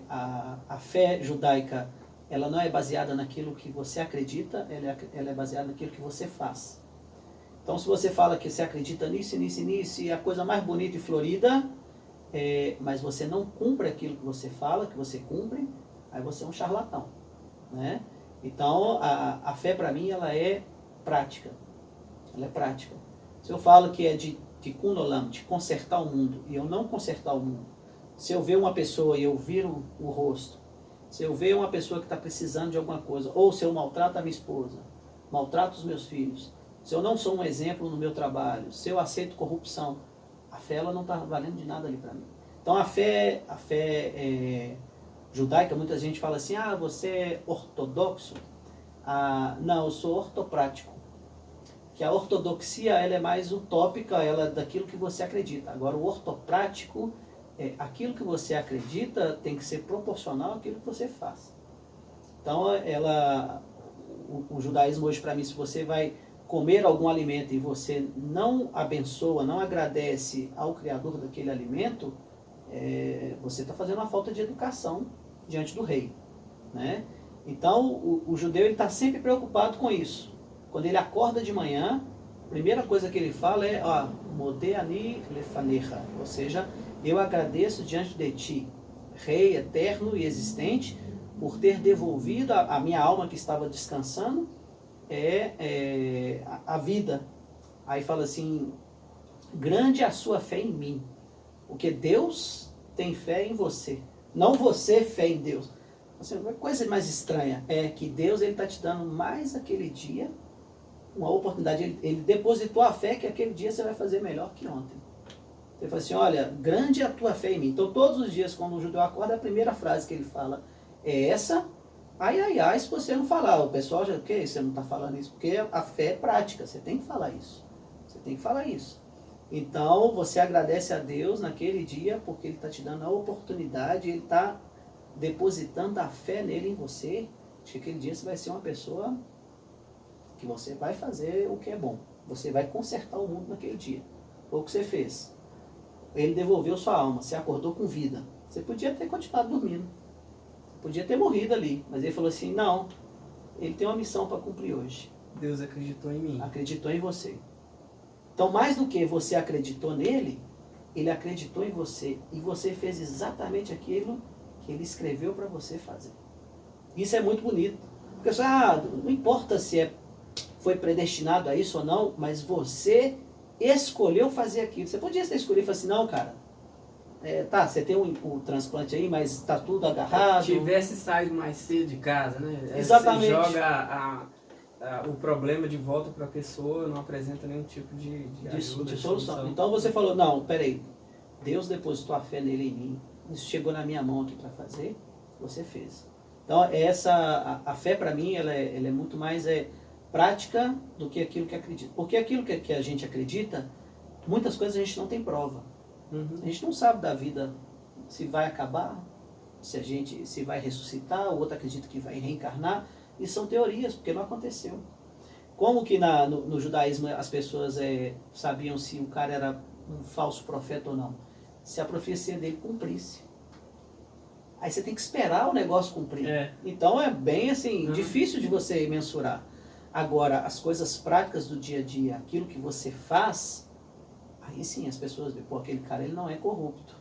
B: a fé judaica, ela não é baseada naquilo que você acredita, ela é baseada naquilo que você faz. Então, se você fala que você acredita nisso, e a coisa mais bonita e florida, mas você não cumpre aquilo que você fala, que você cumpre, aí você é um charlatão, né? Então, a fé para mim, ela é prática. Ela é prática. Se eu falo que é de tikkun olam, de consertar o mundo, e eu não consertar o mundo. Se eu ver uma pessoa e eu viro o rosto, se eu ver uma pessoa que está precisando de alguma coisa, ou se eu maltrato a minha esposa, maltrato os meus filhos, se eu não sou um exemplo no meu trabalho, se eu aceito corrupção, a fé ela não está valendo de nada ali para mim. Então a fé judaica, muita gente fala assim, você é ortodoxo. Não, eu sou ortoprático. Que a ortodoxia ela é mais utópica, ela é daquilo que você acredita. Agora o ortoprático, aquilo que você acredita tem que ser proporcional àquilo que você faz. Então o judaísmo hoje para mim, se você vai comer algum alimento e você não abençoa, não agradece ao criador daquele alimento, você está fazendo uma falta de educação diante do rei, né? Então o judeu está sempre preocupado com isso. Quando ele acorda de manhã, a primeira coisa que ele fala é Modeani lefanecha, ou seja, eu agradeço diante de ti, Rei eterno e existente, por ter devolvido a minha alma que estava descansando a vida. Aí fala assim, grande é a sua fé em mim, porque Deus tem fé em você, não você fé em Deus. Assim, uma coisa mais estranha é que Deus está te dando mais aquele dia uma oportunidade, ele depositou a fé que aquele dia você vai fazer melhor que ontem. Ele fala assim, olha, grande é a tua fé em mim. Então todos os dias quando o judeu acorda, a primeira frase que ele fala é essa, ai, se você não falar, o pessoal já, que você não está falando isso? Porque a fé é prática, você tem que falar isso. Você tem que falar isso. Então você agradece a Deus naquele dia, porque Ele está te dando a oportunidade, Ele está depositando a fé nele em você, de que aquele dia você vai ser uma pessoa que você vai fazer o que é bom. Você vai consertar o mundo naquele dia. Foi o que você fez. Ele devolveu sua alma, você acordou com vida. Você podia ter continuado dormindo. Podia ter morrido ali. Mas ele falou assim, não, ele tem uma missão para cumprir hoje.
A: Deus acreditou em mim.
B: Acreditou em você. Então, mais do que você acreditou nele, ele acreditou em você. E você fez exatamente aquilo que ele escreveu para você fazer. Isso é muito bonito. Porque você, não importa se foi predestinado a isso ou não, mas você escolheu fazer aquilo. Você podia ter escolhido e falar assim, não, cara, você tem o transplante aí, mas está tudo agarrado.
A: Se tivesse saído mais cedo de casa, né?
B: Exatamente.
A: Você joga o problema de volta para a pessoa, não apresenta nenhum tipo de ajuda,
B: de solução. Então você falou, não, peraí, Deus depositou a fé nele em mim, isso chegou na minha mão aqui para fazer, você fez. Então a fé para mim, ela é muito mais prática do que aquilo que acredita. Porque aquilo que a gente acredita, muitas coisas a gente não tem prova.
A: Uhum.
B: A gente não sabe da vida se vai acabar, se vai ressuscitar, o outro acredita que vai reencarnar. E são teorias, porque não aconteceu. Como que no judaísmo as pessoas sabiam se o cara era um falso profeta ou não? Se a profecia dele cumprisse. Aí você tem que esperar o negócio cumprir. Então é bem assim, difícil de você mensurar. Agora, as coisas práticas do dia a dia, aquilo que você faz, aí sim as pessoas veem, aquele cara ele não é corrupto.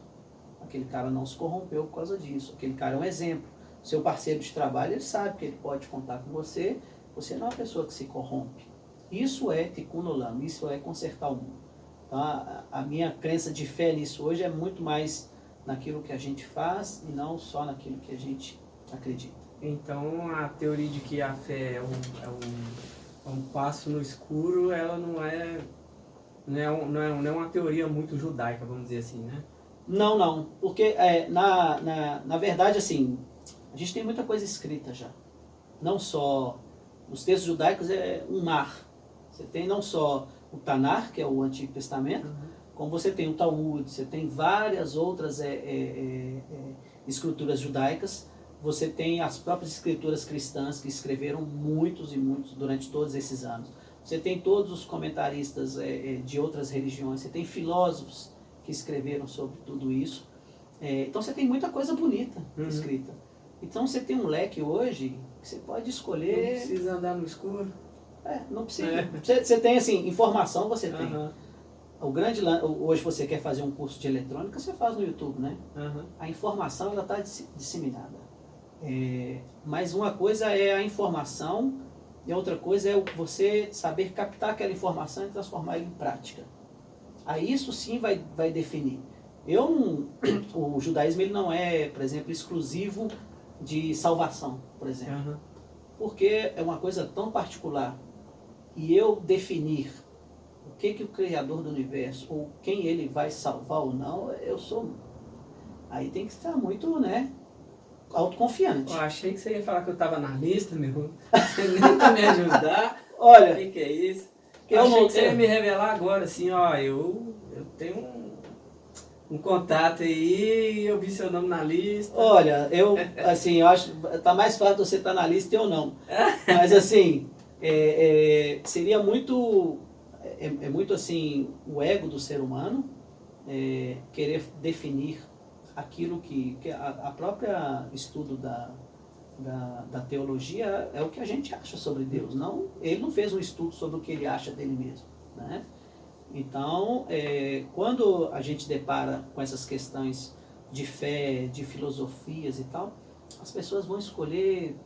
B: Aquele cara não se corrompeu por causa disso. Aquele cara é um exemplo. Seu parceiro de trabalho, ele sabe que ele pode contar com você. Você não é uma pessoa que se corrompe. Isso é tikkun olam, isso é consertar o mundo. Então, a minha crença de fé nisso hoje é muito mais naquilo que a gente faz e não só naquilo que a gente acredita.
A: Então, a teoria de que a fé é um passo no escuro, ela não é uma teoria muito judaica, vamos dizer assim, né?
B: Não. Porque, na verdade, assim, a gente tem muita coisa escrita já. Não só os textos judaicos é um mar. Você tem não só o Tanar, que é o Antigo Testamento, como você tem o Talmud, você tem várias outras escrituras judaicas, você tem as próprias escrituras cristãs que escreveram muitos e muitos durante todos esses anos. Você tem todos os comentaristas de outras religiões, você tem filósofos que escreveram sobre tudo isso. Então você tem muita coisa bonita escrita. Então você tem um leque hoje que você pode escolher...
A: Não precisa andar no escuro.
B: Não precisa. Você tem assim, informação você tem. Hoje você quer fazer um curso de eletrônica, você faz no YouTube, né? A informação ela está disseminada. Mas uma coisa é a informação e outra coisa é você saber captar aquela informação e transformar ela em prática. Aí isso sim vai definir. Eu não, o judaísmo ele não é, por exemplo, exclusivo de salvação, por exemplo.
A: Aham.
B: Porque é uma coisa tão particular. E eu definir o que o Criador do Universo, ou quem ele vai salvar ou não, eu sou... Aí tem que estar muito, né, autoconfiante.
A: Eu achei que você ia falar que eu tava na lista, meu. Você nem pra me ajudar. O
B: Olha,
A: que é isso?
B: eu
A: Eu achei
B: não
A: que você ia
B: tenho...
A: me revelar agora, assim, ó, eu tenho um contato aí, eu vi seu nome na lista.
B: Olha, eu, assim, eu acho tá mais fácil você estar na lista e eu não. Mas, assim, seria muito, muito, assim, o ego do ser humano querer definir aquilo que a própria estudo da teologia é o que a gente acha sobre Deus. Não, ele não fez um estudo sobre o que ele acha dele mesmo, né? Então, quando a gente depara com essas questões de fé, de filosofias e tal, as pessoas vão escolher,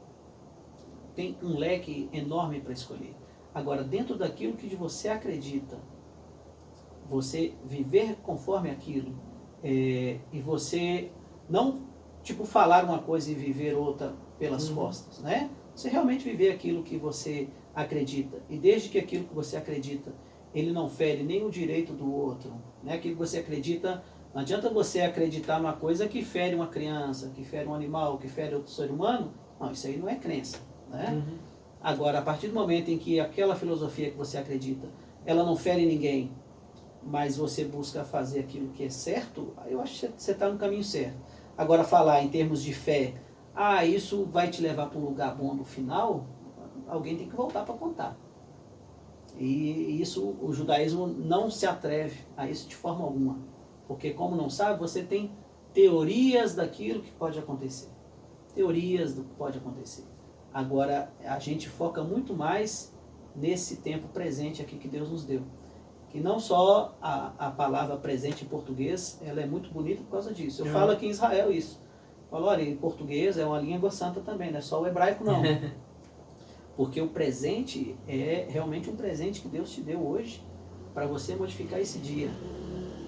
B: tem um leque enorme para escolher. Agora, dentro daquilo que você acredita, você viver conforme aquilo, e você não, tipo, falar uma coisa e viver outra pelas costas, né? Você realmente viver aquilo que você acredita. E desde que aquilo que você acredita ele não fere nem o direito do outro, né? Aquilo que você acredita, não adianta você acreditar numa coisa que fere uma criança, que fere um animal, que fere outro ser humano, não, isso aí não é crença, né? Agora, a partir do momento em que aquela filosofia que você acredita, ela não fere ninguém, mas você busca fazer aquilo que é certo, eu acho que você está no caminho certo. Agora, falar em termos de fé, isso vai te levar para um lugar bom no final, alguém tem que voltar para contar. E isso, o judaísmo não se atreve a isso de forma alguma. Porque como não sabe, você tem teorias daquilo que pode acontecer. Teorias do que pode acontecer. Agora, a gente foca muito mais nesse tempo presente aqui que Deus nos deu. Que não só a palavra presente em português, ela é muito bonita por causa disso. Eu falo aqui em Israel isso. Eu falo, olha, em português é uma língua santa também, não é só o hebraico não. Porque o presente é realmente um presente que Deus te deu hoje para você modificar esse dia,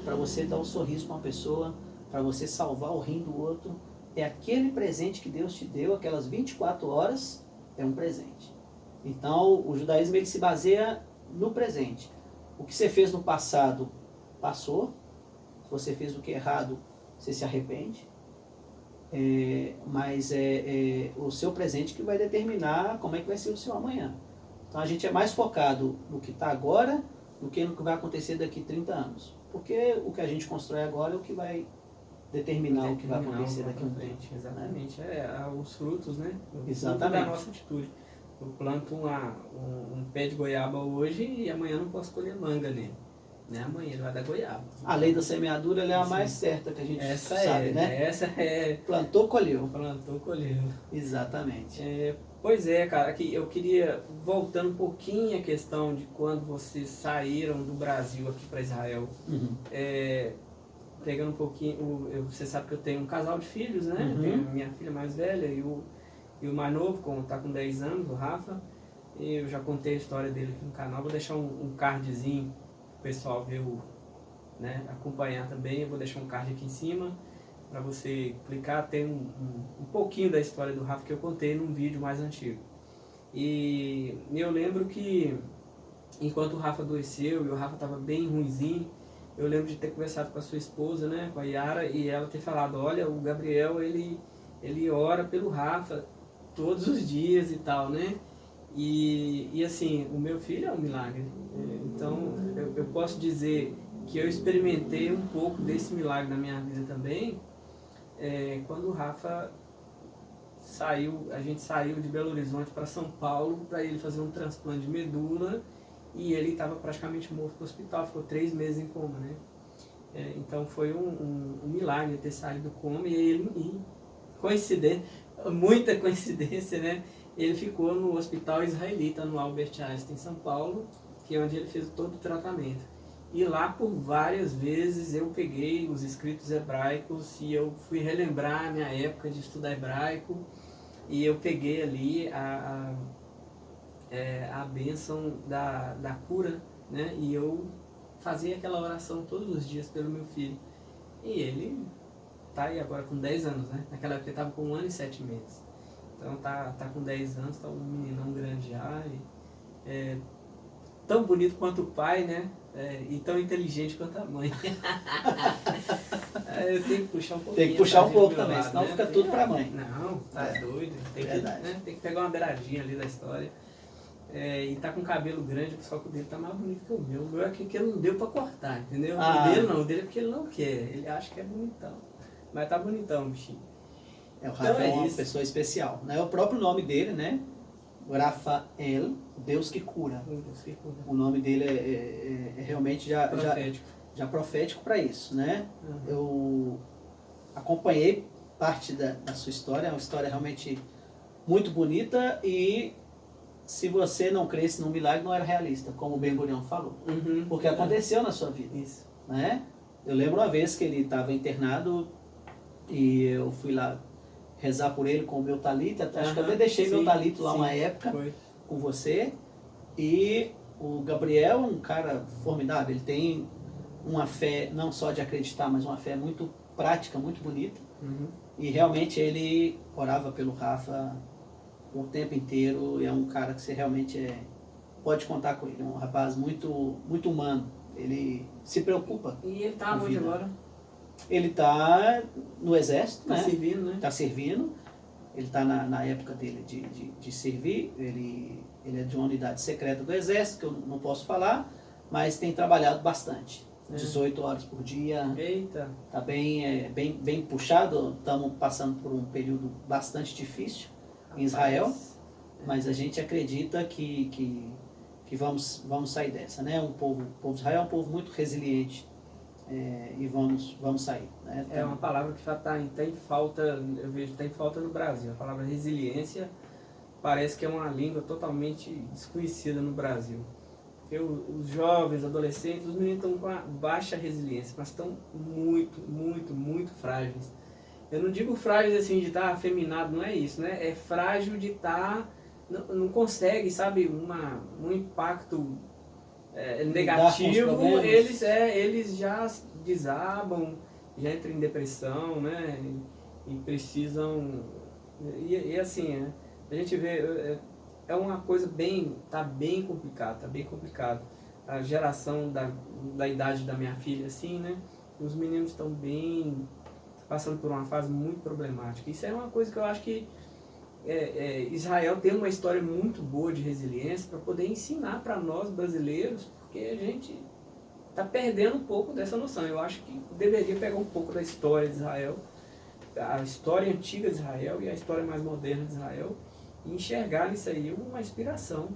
B: para você dar um sorriso para uma pessoa, para você salvar o rim do outro. É aquele presente que Deus te deu, aquelas 24 horas, é um presente. Então, o judaísmo ele se baseia no presente. O que você fez no passado, passou. Se você fez o que é errado, você se arrepende. Mas é o seu presente que vai determinar como é que vai ser o seu amanhã. Então a gente é mais focado no que está agora do que no que vai acontecer daqui 30 anos. Porque o que a gente constrói agora é o que vai determinar o que vai acontecer daqui a um tempo.
A: Exatamente, os frutos, né? O
B: Exatamente.
A: fruto da nossa atitude. Eu planto um pé de goiaba hoje e amanhã não posso colher manga nele. Né? Amanhã ele vai dar goiaba.
B: A lei da semeadura ela é a mais certa que a gente sabe, né?
A: Essa é...
B: Plantou, colheu.
A: Plantou, colheu.
B: Exatamente.
A: Pois é, cara, aqui eu queria, voltando um pouquinho a questão de quando vocês saíram do Brasil aqui para Israel, pegando um pouquinho, você sabe que eu tenho um casal de filhos, né? Tenho a minha filha mais velha e o mais novo, está com 10 anos, o Rafa. Eu já contei a história dele aqui no canal, vou deixar um cardzinho o pessoal ver, acompanhar também. Eu vou deixar um card aqui em cima para você clicar. Tem um pouquinho da história do Rafa que eu contei num vídeo mais antigo. E eu lembro que enquanto o Rafa adoeceu e o Rafa estava bem ruinzinho, eu lembro de ter conversado com a sua esposa, né, com a Yara, e ela ter falado, olha, o Gabriel ele ora pelo Rafa todos os dias e tal, né? E assim, o meu filho é um milagre. Então, eu posso dizer que eu experimentei um pouco desse milagre na minha vida também, quando o Rafa a gente saiu de Belo Horizonte para São Paulo para ele fazer um transplante de medula e ele estava praticamente morto no hospital, ficou 3 meses em coma, né? Então foi um milagre ter saído do coma e muita coincidência, né? Ele ficou no hospital israelita, no Albert Einstein, em São Paulo, que é onde ele fez todo o tratamento. E lá, por várias vezes, eu peguei os escritos hebraicos e eu fui relembrar a minha época de estudar hebraico, e eu peguei ali a bênção da cura, né? E eu fazia aquela oração todos os dias pelo meu filho. E ele tá aí agora com 10 anos, né? Naquela época ele tava com 1 ano e 7 meses. Então tá com 10 anos, tá um meninão grande já. E, tão bonito quanto o pai, né? E tão inteligente quanto a mãe. Eu tenho que puxar um pouquinho.
B: Tem que puxar um pouco
A: do meu
B: também,
A: lado,
B: senão
A: né?
B: fica tudo pra mãe.
A: Não, tá doido. Tem que pegar uma beiradinha ali da história. E tá com cabelo grande, só que o dele tá mais bonito que o meu. O meu é que ele não deu pra cortar, entendeu? O dele não, o dele é porque ele não quer. Ele acha que é bonitão. Mas tá bonitão, bichinho.
B: O Rafael é uma pessoa especial, né? O próprio nome dele, né? Rafael, Deus que cura. O nome dele é realmente já profético para isso, né?
A: Uhum.
B: Eu acompanhei parte da sua história, é uma história realmente muito bonita e se você não cresce num milagre não era realista, como o Ben-Gurion falou.
A: Uhum.
B: Porque aconteceu na sua vida.
A: Isso.
B: Né? Eu lembro uma vez que ele estava internado e eu fui lá rezar por ele com o meu talito. Acho que eu até deixei meu talito lá uma época com você. E o Gabriel é um cara formidável. Ele tem uma fé não só de acreditar, mas uma fé muito prática, muito bonita.
A: Uhum.
B: E realmente ele orava pelo Rafa o tempo inteiro. E é um cara que você realmente pode contar com ele. É um rapaz muito, muito humano. Ele se preocupa.
A: E ele tá onde agora?
B: Ele está no exército,
A: Tá
B: né?
A: servindo, né?
B: Está servindo. Ele está na época dele de servir. Ele é de uma unidade secreta do exército, que eu não posso falar, mas tem trabalhado bastante. 18 horas por dia.
A: Eita!
B: Está bem puxado. Estamos passando por um período bastante difícil em Israel, mas a gente acredita que vamos sair dessa, né? O povo de Israel é um povo muito resiliente. E vamos sair. Né?
A: É uma palavra que tem falta, eu vejo, tem falta no Brasil. A palavra resiliência parece que é uma língua totalmente desconhecida no Brasil. Porque os jovens, adolescentes, os meninos estão com baixa resiliência, mas estão muito, muito, muito frágeis. Eu não digo frágeis assim de estar afeminado, não é isso, né? É frágil de estar, não consegue, sabe, um impacto negativo, eles já desabam, já entram em depressão, né? E precisam. E assim, a gente vê, é uma coisa tá bem complicado. A geração da idade da minha filha, assim, né? Os meninos estão passando por uma fase muito problemática. Isso é uma coisa que eu acho que Israel tem uma história muito boa de resiliência para poder ensinar para nós brasileiros, porque a gente está perdendo um pouco dessa noção. Eu acho que deveria pegar um pouco da história de Israel, a história antiga de Israel e a história mais moderna de Israel, e enxergar nisso aí uma inspiração.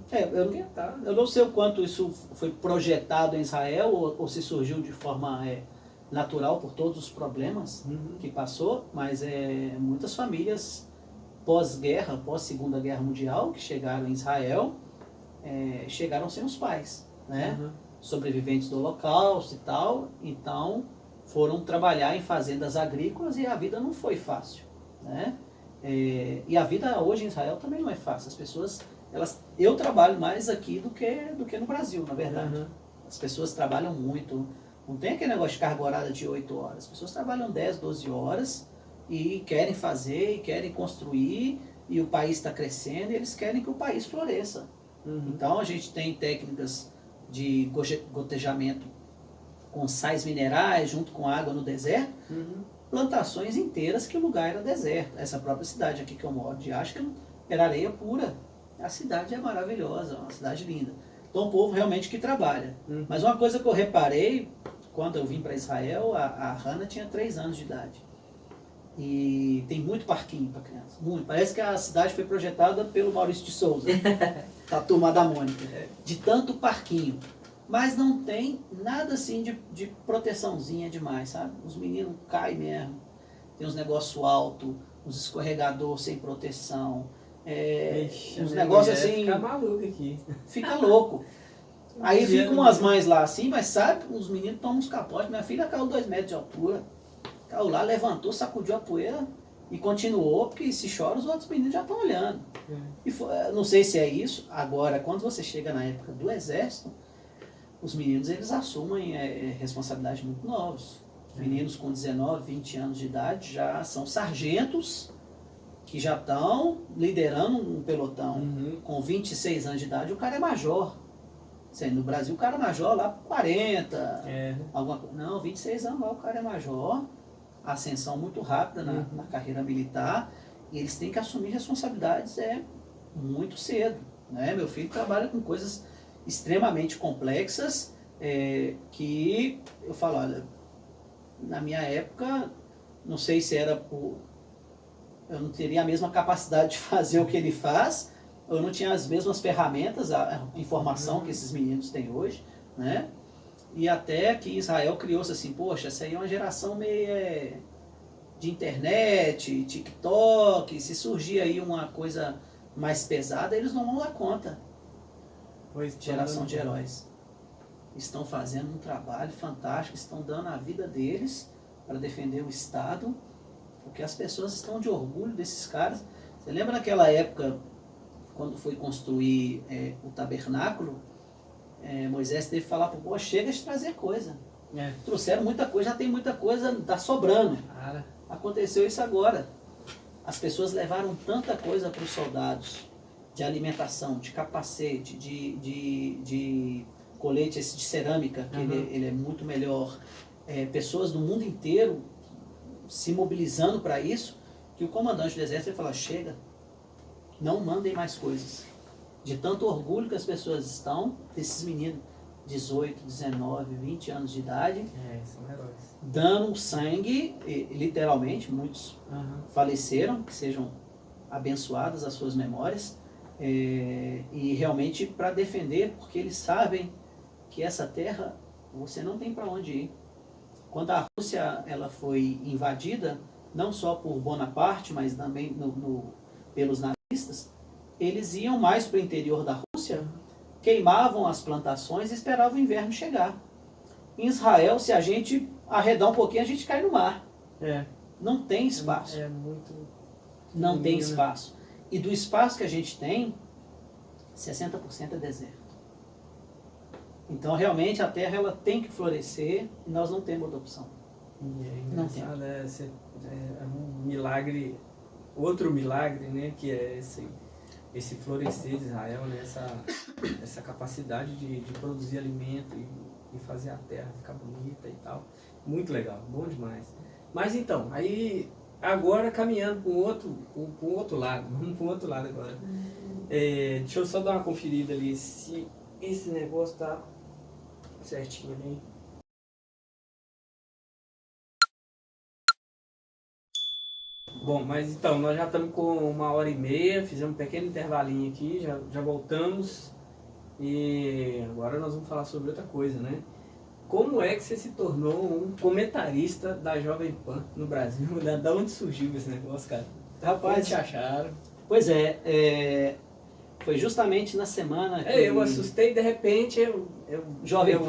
B: Eu não sei o quanto isso foi projetado em Israel ou se surgiu de forma natural por todos os problemas que passou, mas muitas famílias pós-guerra, pós-Segunda Guerra Mundial, que chegaram em Israel, chegaram sem os pais, né? Sobreviventes do Holocausto e tal, então foram trabalhar em fazendas agrícolas e a vida não foi fácil, né? E a vida hoje em Israel também não é fácil. As pessoas, eu trabalho mais aqui do que no Brasil, na verdade. As pessoas trabalham muito, não tem aquele negócio de carga horária de 8 horas, as pessoas trabalham 10, 12 horas, e querem fazer, e querem construir, e o país está crescendo, e eles querem que o país floresça. Então a gente tem técnicas de gotejamento com sais minerais, junto com água no deserto, plantações inteiras que o lugar era deserto. Essa própria cidade aqui que eu moro, de Ashkelon, era areia pura. A cidade é maravilhosa, uma cidade linda. Então o povo realmente que trabalha. Mas uma coisa que eu reparei, quando eu vim para Israel, a Hannah tinha 3 anos de idade. E tem muito parquinho para criança, muito. Parece que a cidade foi projetada pelo Maurício de Souza, da Turma da Mônica, de tanto parquinho. Mas não tem nada assim de proteçãozinha demais, sabe? Os meninos caem mesmo, tem uns negócios altos, uns escorregador sem proteção, uns negócios assim...
A: Fica maluco aqui.
B: Fica louco. Aí ficam umas mães lá assim, mas sabe, os meninos tomam uns capotes. Minha filha caiu 2 metros de altura. Caiu lá, levantou, sacudiu a poeira e continuou, porque se chora, os outros meninos já estão olhando. E não sei se é isso. Agora, quando você chega na época do exército, os meninos eles assumem responsabilidade muito novos. Meninos com 19, 20 anos de idade já são sargentos que já estão liderando um pelotão. Com 26 anos de idade, o cara é major. No Brasil, o cara é major lá por 40. Não, 26 anos lá, o cara é major. Ascensão muito rápida na carreira militar. E eles têm que assumir responsabilidades muito cedo. Né? Meu filho trabalha com coisas extremamente complexas que eu falo, olha, na minha época, não sei se era por... Eu não teria a mesma capacidade de fazer o que ele faz, eu não tinha as mesmas ferramentas, a informação que esses meninos têm hoje, né? E até que Israel criou-se assim, poxa, essa aí é uma geração meio de internet, TikTok, se surgir aí uma coisa mais pesada, eles não vão dar conta. Geração de heróis. Estão fazendo um trabalho fantástico, estão dando a vida deles para defender o Estado, porque as pessoas estão de orgulho desses caras. Você lembra naquela época, quando foi construir o tabernáculo, Moisés teve que falar para o povo, chega de trazer coisa. Trouxeram muita coisa, já tem muita coisa, está sobrando. Aconteceu isso agora. As pessoas levaram tanta coisa para os soldados, de alimentação, de capacete, de colete esse de cerâmica, que ele é muito melhor. Pessoas do mundo inteiro se mobilizando para isso, que o comandante do exército vai falar, chega, não mandem mais coisas. De tanto orgulho que as pessoas estão, desses meninos, 18, 19, 20 anos de idade,
A: são heróis.
B: Dando sangue, literalmente, muitos faleceram, que sejam abençoadas as suas memórias, e realmente para defender, porque eles sabem que essa terra, você não tem para onde ir. Quando a Rússia ela foi invadida, não só por Bonaparte, mas também pelos nazistas, eles iam mais para o interior da Rússia, queimavam as plantações e esperavam o inverno chegar. Em Israel, se a gente arredar um pouquinho, a gente cai no mar. Não tem espaço. Não tem espaço. E do espaço que a gente tem, 60% é deserto. Então, realmente, a terra ela tem que florescer e nós não temos outra opção.
A: Não tem. É um milagre, outro milagre, né, que é esse florescer de Israel, né, essa capacidade de produzir alimento e fazer a terra ficar bonita e tal. Muito legal, bom demais. Mas então, aí agora caminhando para um outro lado, vamos para um outro lado agora. Deixa eu só dar uma conferida ali se esse negócio tá certinho ali. Bom, mas então, nós já estamos com 1h30, fizemos um pequeno intervalinho aqui, já voltamos e agora nós vamos falar sobre outra coisa, né? Como é que você se tornou um comentarista da Jovem Pan no Brasil? Da onde surgiu esse negócio, cara?
B: Rapaz,
A: como te acharam?
B: Pois foi justamente na semana que...
A: Eu assustei, de repente, eu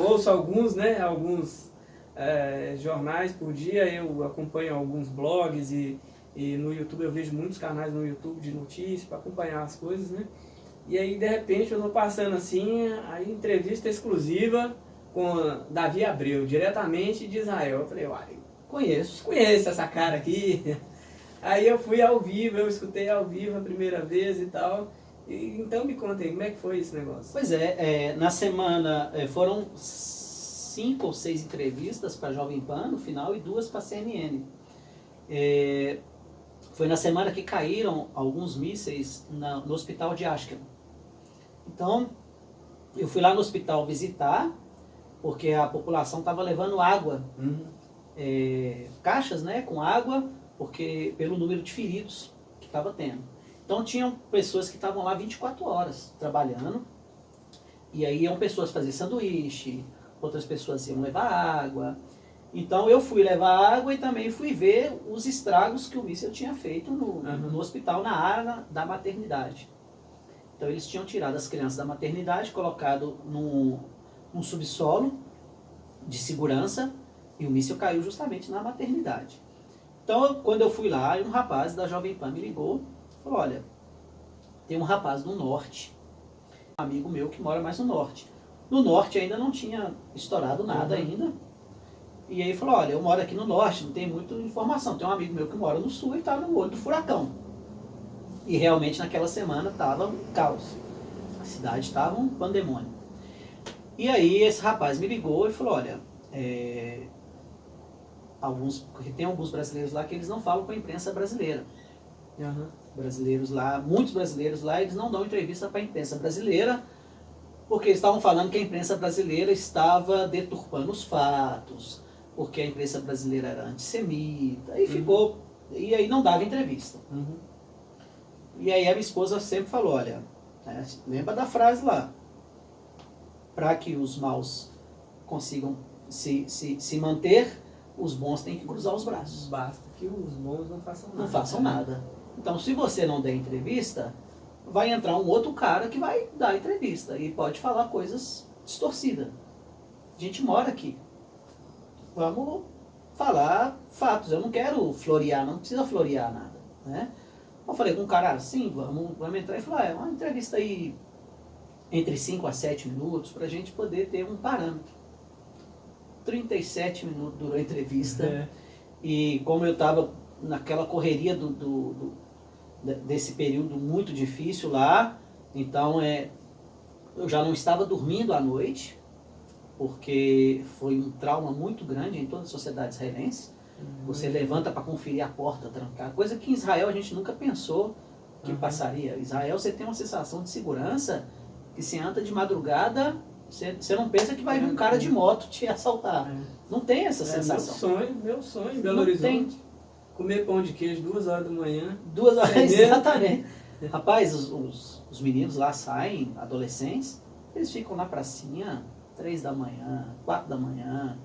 A: ouço alguns, né, jornais por dia, eu acompanho alguns blogs e no YouTube eu vejo muitos canais no YouTube de notícias para acompanhar as coisas, né? E aí, de repente, eu tô passando assim, aí entrevista exclusiva com Davi Abreu, diretamente de Israel. Eu falei, uai, conheço essa cara aqui. Aí eu fui ao vivo, eu escutei ao vivo a primeira vez e tal. Então me conta aí, como é que foi esse negócio?
B: Pois na semana foram 5 ou 6 entrevistas para a Jovem Pan no final e 2 para a CNN. Foi na semana que caíram alguns mísseis no hospital de Ashkelon. Então, eu fui lá no hospital visitar, porque a população estava levando água, caixas, né, com água, porque pelo número de feridos que estava tendo. Então, tinham pessoas que estavam lá 24 horas trabalhando, e aí iam pessoas fazer sanduíche, outras pessoas iam levar água. Então eu fui levar água e também fui ver os estragos que o míssil tinha feito no hospital, na área da maternidade. Então eles tinham tirado as crianças da maternidade, colocado num subsolo de segurança, e o míssil caiu justamente na maternidade. Então quando eu fui lá, um rapaz da Jovem Pan me ligou, falou, olha, tem um rapaz do norte, um amigo meu que mora mais no norte. No norte ainda não tinha estourado nada ainda. E aí falou, olha, eu moro aqui no norte, não tem muita informação. Tem um amigo meu que mora no sul e está no olho do furacão. E realmente naquela semana estava um caos. A cidade estava um pandemônio. E aí esse rapaz me ligou e falou, olha, tem alguns brasileiros lá que eles não falam com a imprensa brasileira. Brasileiros lá, muitos brasileiros lá, eles não dão entrevista para a imprensa brasileira, porque eles estavam falando que a imprensa brasileira estava deturpando os fatos, porque a imprensa brasileira era antissemita, e ficou, e aí não dava entrevista. E aí a minha esposa sempre falou, olha, lembra da frase lá, para que os maus consigam se manter, os bons têm que cruzar os braços.
A: Basta que os bons não façam nada.
B: Não façam nada. Então, se você não der entrevista, vai entrar um outro cara que vai dar entrevista e pode falar coisas distorcidas. A gente mora aqui. Vamos falar fatos. Eu não quero florear, não precisa florear nada, né? Eu falei com um cara assim, vamos entrar e falar, uma entrevista aí entre 5 a 7 minutos para a gente poder ter um parâmetro. 37 minutos durou a entrevista. E como eu estava naquela correria desse período muito difícil lá, então eu já não estava dormindo à noite, porque foi um trauma muito grande em toda a sociedade israelense. Você levanta para conferir a porta trancada, coisa que em Israel a gente nunca pensou que passaria. Em Israel você tem uma sensação de segurança, que você anda de madrugada, você não pensa que vai vir um cara de moto te assaltar. Não tem essa sensação.
A: Meu sonho em Belo Horizonte. Comer pão de queijo 2 horas da manhã.
B: 2 horas, exatamente. Rapaz, os meninos lá saem, adolescentes, eles ficam na pracinha 3 da manhã, 4 da manhã.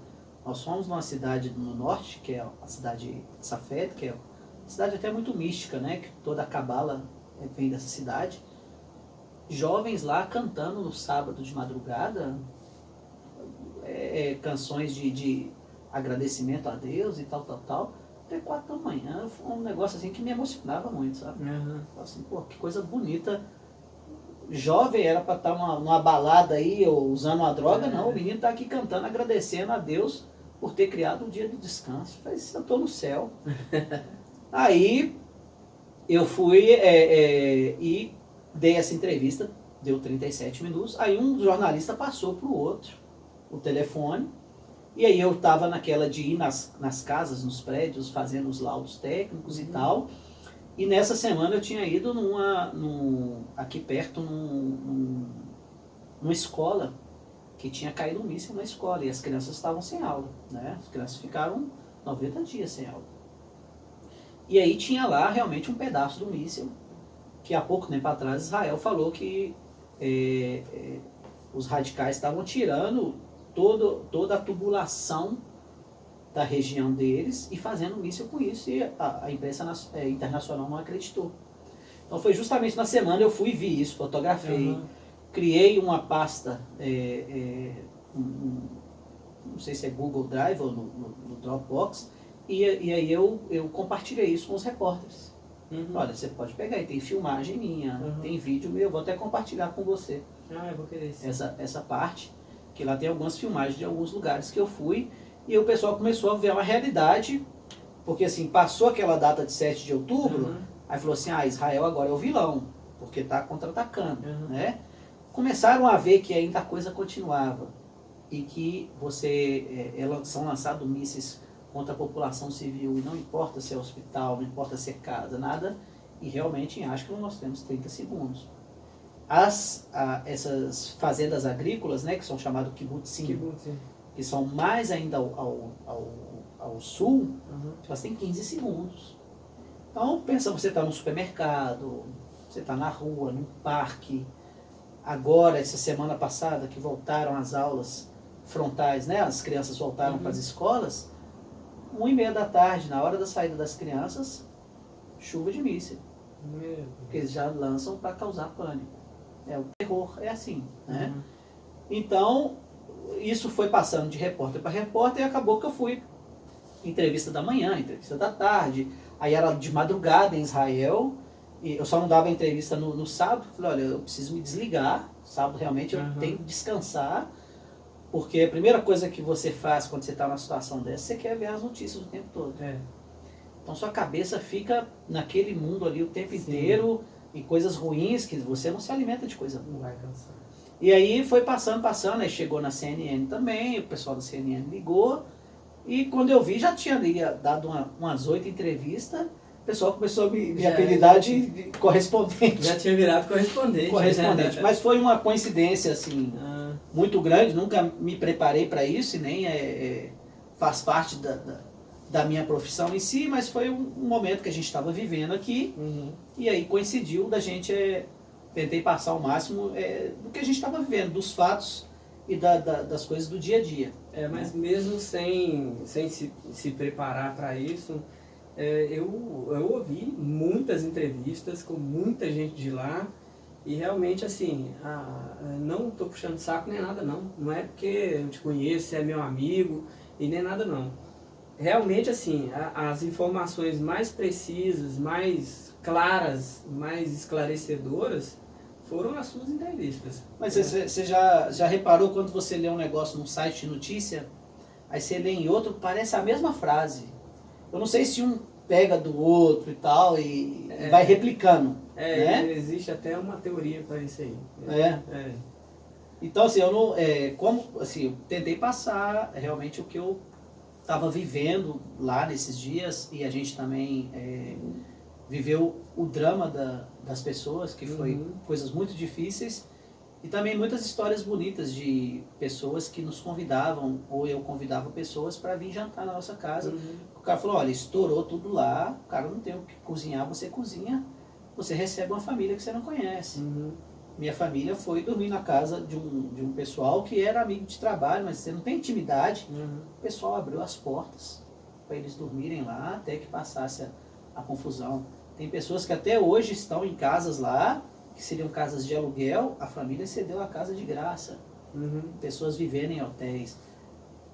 B: Nós fomos numa cidade no norte, que é a cidade de Safed, que é uma cidade até muito mística, né? Que toda a cabala vem dessa cidade. Jovens lá cantando no sábado de madrugada canções de agradecimento a Deus e tal. Até 4 da manhã, foi um negócio assim que me emocionava muito, sabe? Assim, pô, que coisa bonita. Jovem era para estar numa balada aí, ou usando uma droga, não. O menino está aqui cantando, agradecendo a Deus por ter criado um dia de descanso. Eu falei, eu estou no céu. Aí eu fui e dei essa entrevista, deu 37 minutos. Aí um jornalista passou para o outro o telefone. E aí eu estava naquela de ir nas casas, nos prédios, fazendo os laudos técnicos e tal. E nessa semana eu tinha ido aqui perto, numa escola, que tinha caído um míssil na escola. E as crianças estavam sem aula, né? As crianças ficaram 90 dias sem aula. E aí tinha lá realmente um pedaço do míssil, que há pouco tempo atrás Israel falou que os radicais estavam tirando toda a tubulação da região deles e fazendo míssil com isso, e a imprensa internacional não acreditou. Então foi justamente na semana eu fui ver isso, fotografei, criei uma pasta, não sei se é Google Drive ou no Dropbox, e aí eu compartilhei isso com os repórteres. Olha, você pode pegar, e tem filmagem minha, tem vídeo meu, eu vou até compartilhar com você
A: eu vou querer sim.
B: essa parte, que lá tem algumas filmagens de alguns lugares que eu fui, e o pessoal começou a ver uma realidade, porque assim, passou aquela data de 7 de outubro, aí falou assim, Israel agora é o vilão, porque está contra-atacando, né? Começaram a ver que ainda a coisa continuava, e que são lançados mísseis contra a população civil, e não importa se é hospital, não importa se é casa, nada, e realmente acho que nós temos 30 segundos. Essas fazendas agrícolas, né, que são chamadas kibbutzim, que são mais ainda ao sul, elas têm 15 segundos. Então, pensa, você está no supermercado, você está na rua, no parque. Agora, essa semana passada, que voltaram as aulas frontais, né, as crianças voltaram para as escolas, 1h30 da tarde, na hora da saída das crianças, chuva de míssil. Porque eles já lançam para causar pânico. O terror é assim, né? Então, isso foi passando de repórter para repórter, e acabou que eu fui entrevista da manhã, entrevista da tarde, aí era de madrugada em Israel, e eu só não dava entrevista no sábado. Falei, olha, eu preciso me desligar, sábado realmente eu tenho que descansar, Porque a primeira coisa que você faz quando você está numa situação dessa, você quer ver as notícias o tempo todo. Então sua cabeça fica naquele mundo ali o tempo inteiro, e coisas ruins, que você não se alimenta de coisa boa.
A: Não vai cansar.
B: E aí foi passando, aí chegou na CNN também, o pessoal da CNN ligou, e quando eu vi já tinha ali dado umas 8 entrevistas, o pessoal começou a me apelidar de correspondente.
A: Já tinha virado correspondente.
B: Correspondente, mas foi uma coincidência assim, muito grande, nunca me preparei para isso, e nem faz parte da minha profissão em si, mas foi um momento que a gente estava vivendo aqui, e aí coincidiu da gente, tentei passar o máximo do que a gente estava vivendo, dos fatos e das coisas do dia a dia.
A: Mas mesmo sem se preparar para isso, eu ouvi muitas entrevistas com muita gente de lá, e realmente assim, não estou puxando saco nem nada não, não é porque eu te conheço, você é meu amigo, e nem nada não. Realmente assim, as informações mais precisas, mais claras, mais esclarecedoras foram as suas entrevistas.
B: Mas você já reparou quando você lê um negócio num site de notícia, aí você lê em outro, parece a mesma frase. Eu não sei se um pega do outro e tal, e vai replicando. Né?
A: Existe até uma teoria para isso aí.
B: Então assim, eu não, eu tentei passar realmente o que eu estava vivendo lá nesses dias, e a gente também viveu o drama das pessoas, que foi coisas muito difíceis, e também muitas histórias bonitas de pessoas que nos convidavam, ou eu convidava pessoas para vir jantar na nossa casa. O cara falou, olha, estourou tudo lá, o cara não tem o que cozinhar, você cozinha, você recebe uma família que você não conhece. Minha família foi dormir na casa de um pessoal que era amigo de trabalho, mas você não tem intimidade. O pessoal abriu as portas para eles dormirem lá até que passasse a confusão. Tem pessoas que até hoje estão em casas lá, que seriam casas de aluguel, a família cedeu a casa de graça. Pessoas vivendo em hotéis.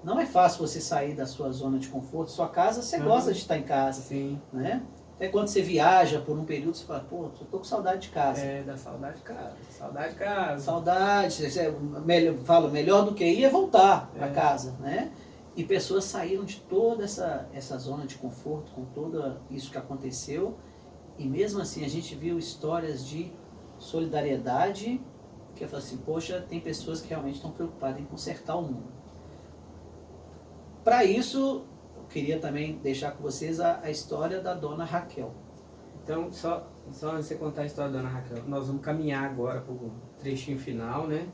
B: Não é fácil você sair da sua zona de conforto. Sua casa, você gosta de estar em casa.
A: Sim.
B: Né? Até quando você viaja por um período, você fala, pô, eu tô com saudade de casa.
A: Dá saudade de casa. Saudade de casa.
B: Saudade. Falo, melhor do que ir é voltar para casa, né? E pessoas saíram de toda essa zona de conforto, com tudo isso que aconteceu. E mesmo assim, a gente viu histórias de solidariedade, que eu falo assim, poxa, tem pessoas que realmente estão preocupadas em consertar o mundo. Para isso, queria também deixar com vocês a história da dona Raquel.
A: Então, só antes de você contar a história da dona Raquel, nós vamos caminhar agora para o trechinho final, né?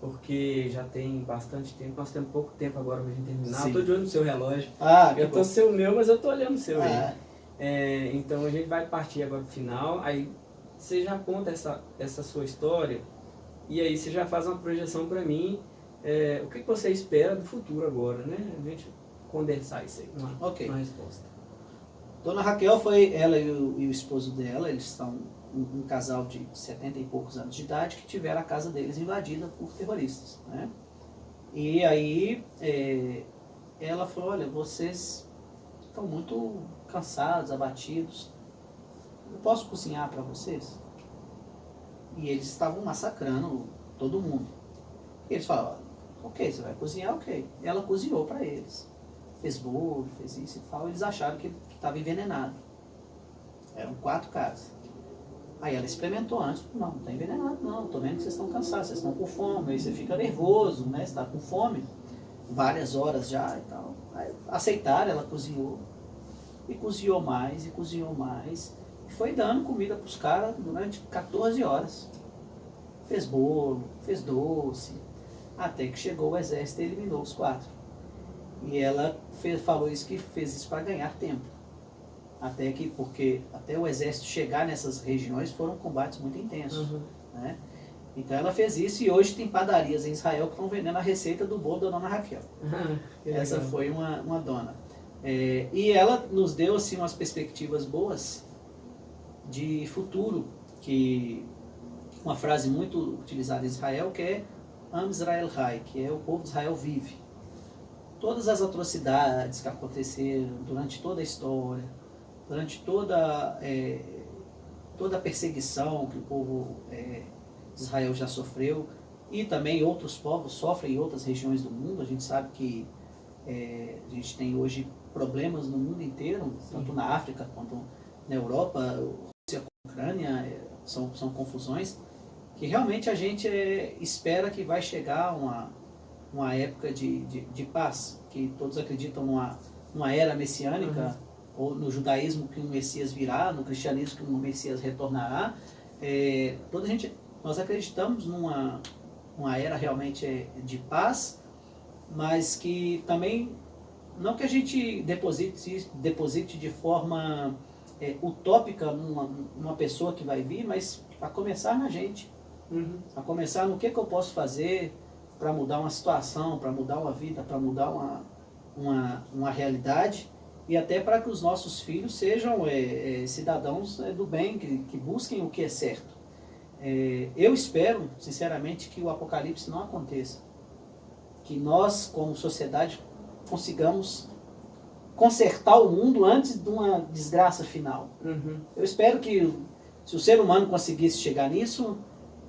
A: Porque já tem bastante tempo, nós temos pouco tempo agora para a gente terminar.
B: Sim.
A: Eu tô de olho no seu relógio.
B: Eu
A: tô seu meu, mas eu tô olhando o seu aí.
B: Então
A: a gente vai partir agora pro final, aí você já conta essa sua história, e aí você já faz uma projeção para mim, o que você espera do futuro agora, né? A gente condensar isso aí, uma resposta.
B: Dona Raquel foi ela e o esposo dela, eles são um casal de 70 e poucos anos de idade que tiveram a casa deles invadida por terroristas, né? E aí ela falou, olha, vocês estão muito cansados, abatidos, eu posso cozinhar para vocês? E eles estavam massacrando todo mundo. E eles falaram, ok, você vai cozinhar, ok. E ela cozinhou para eles. Fez bolo, fez isso e tal. Eles acharam que estava envenenado. Eram 4 caras. Aí ela experimentou antes. Não está envenenado não. Estou vendo que vocês estão cansados, vocês estão com fome. Aí você fica nervoso, né? Você está com fome. Várias horas já e tal. Aí aceitaram, ela cozinhou. E cozinhou mais, e cozinhou mais. E foi dando comida para os caras durante 14 horas. Fez bolo, fez doce. Até que chegou o exército e eliminou os 4. E ela falou isso, que fez isso para ganhar tempo. Porque até o exército chegar nessas regiões foram combates muito intensos. Né? Então ela fez isso, e hoje tem padarias em Israel que estão vendendo a receita do bolo da dona Raquel. Essa foi uma dona. E ela nos deu assim, umas perspectivas boas de futuro, que uma frase muito utilizada em Israel, que é Am Israel Hai, que é o povo de Israel vive. Todas as atrocidades que aconteceram durante toda a história, durante toda a perseguição que o povo de Israel já sofreu, e também outros povos sofrem em outras regiões do mundo. A gente sabe que a gente tem hoje problemas no mundo inteiro, tanto na África quanto na Europa, Rússia com a Ucrânia, são confusões que realmente a gente espera que vai chegar uma época de paz, que todos acreditam numa era messiânica, ou no judaísmo que um Messias virá, no cristianismo que um Messias retornará. Nós acreditamos numa era realmente de paz, mas que também, não que a gente deposite de forma utópica numa pessoa que vai vir, mas a começar na gente, a começar no que eu posso fazer para mudar uma situação, para mudar uma vida, para mudar uma realidade, e até para que os nossos filhos sejam cidadãos do bem, que busquem o que é certo. Eu espero, sinceramente, que o apocalipse não aconteça, que nós, como sociedade, consigamos consertar o mundo antes de uma desgraça final. Eu espero que, se o ser humano conseguisse chegar nisso,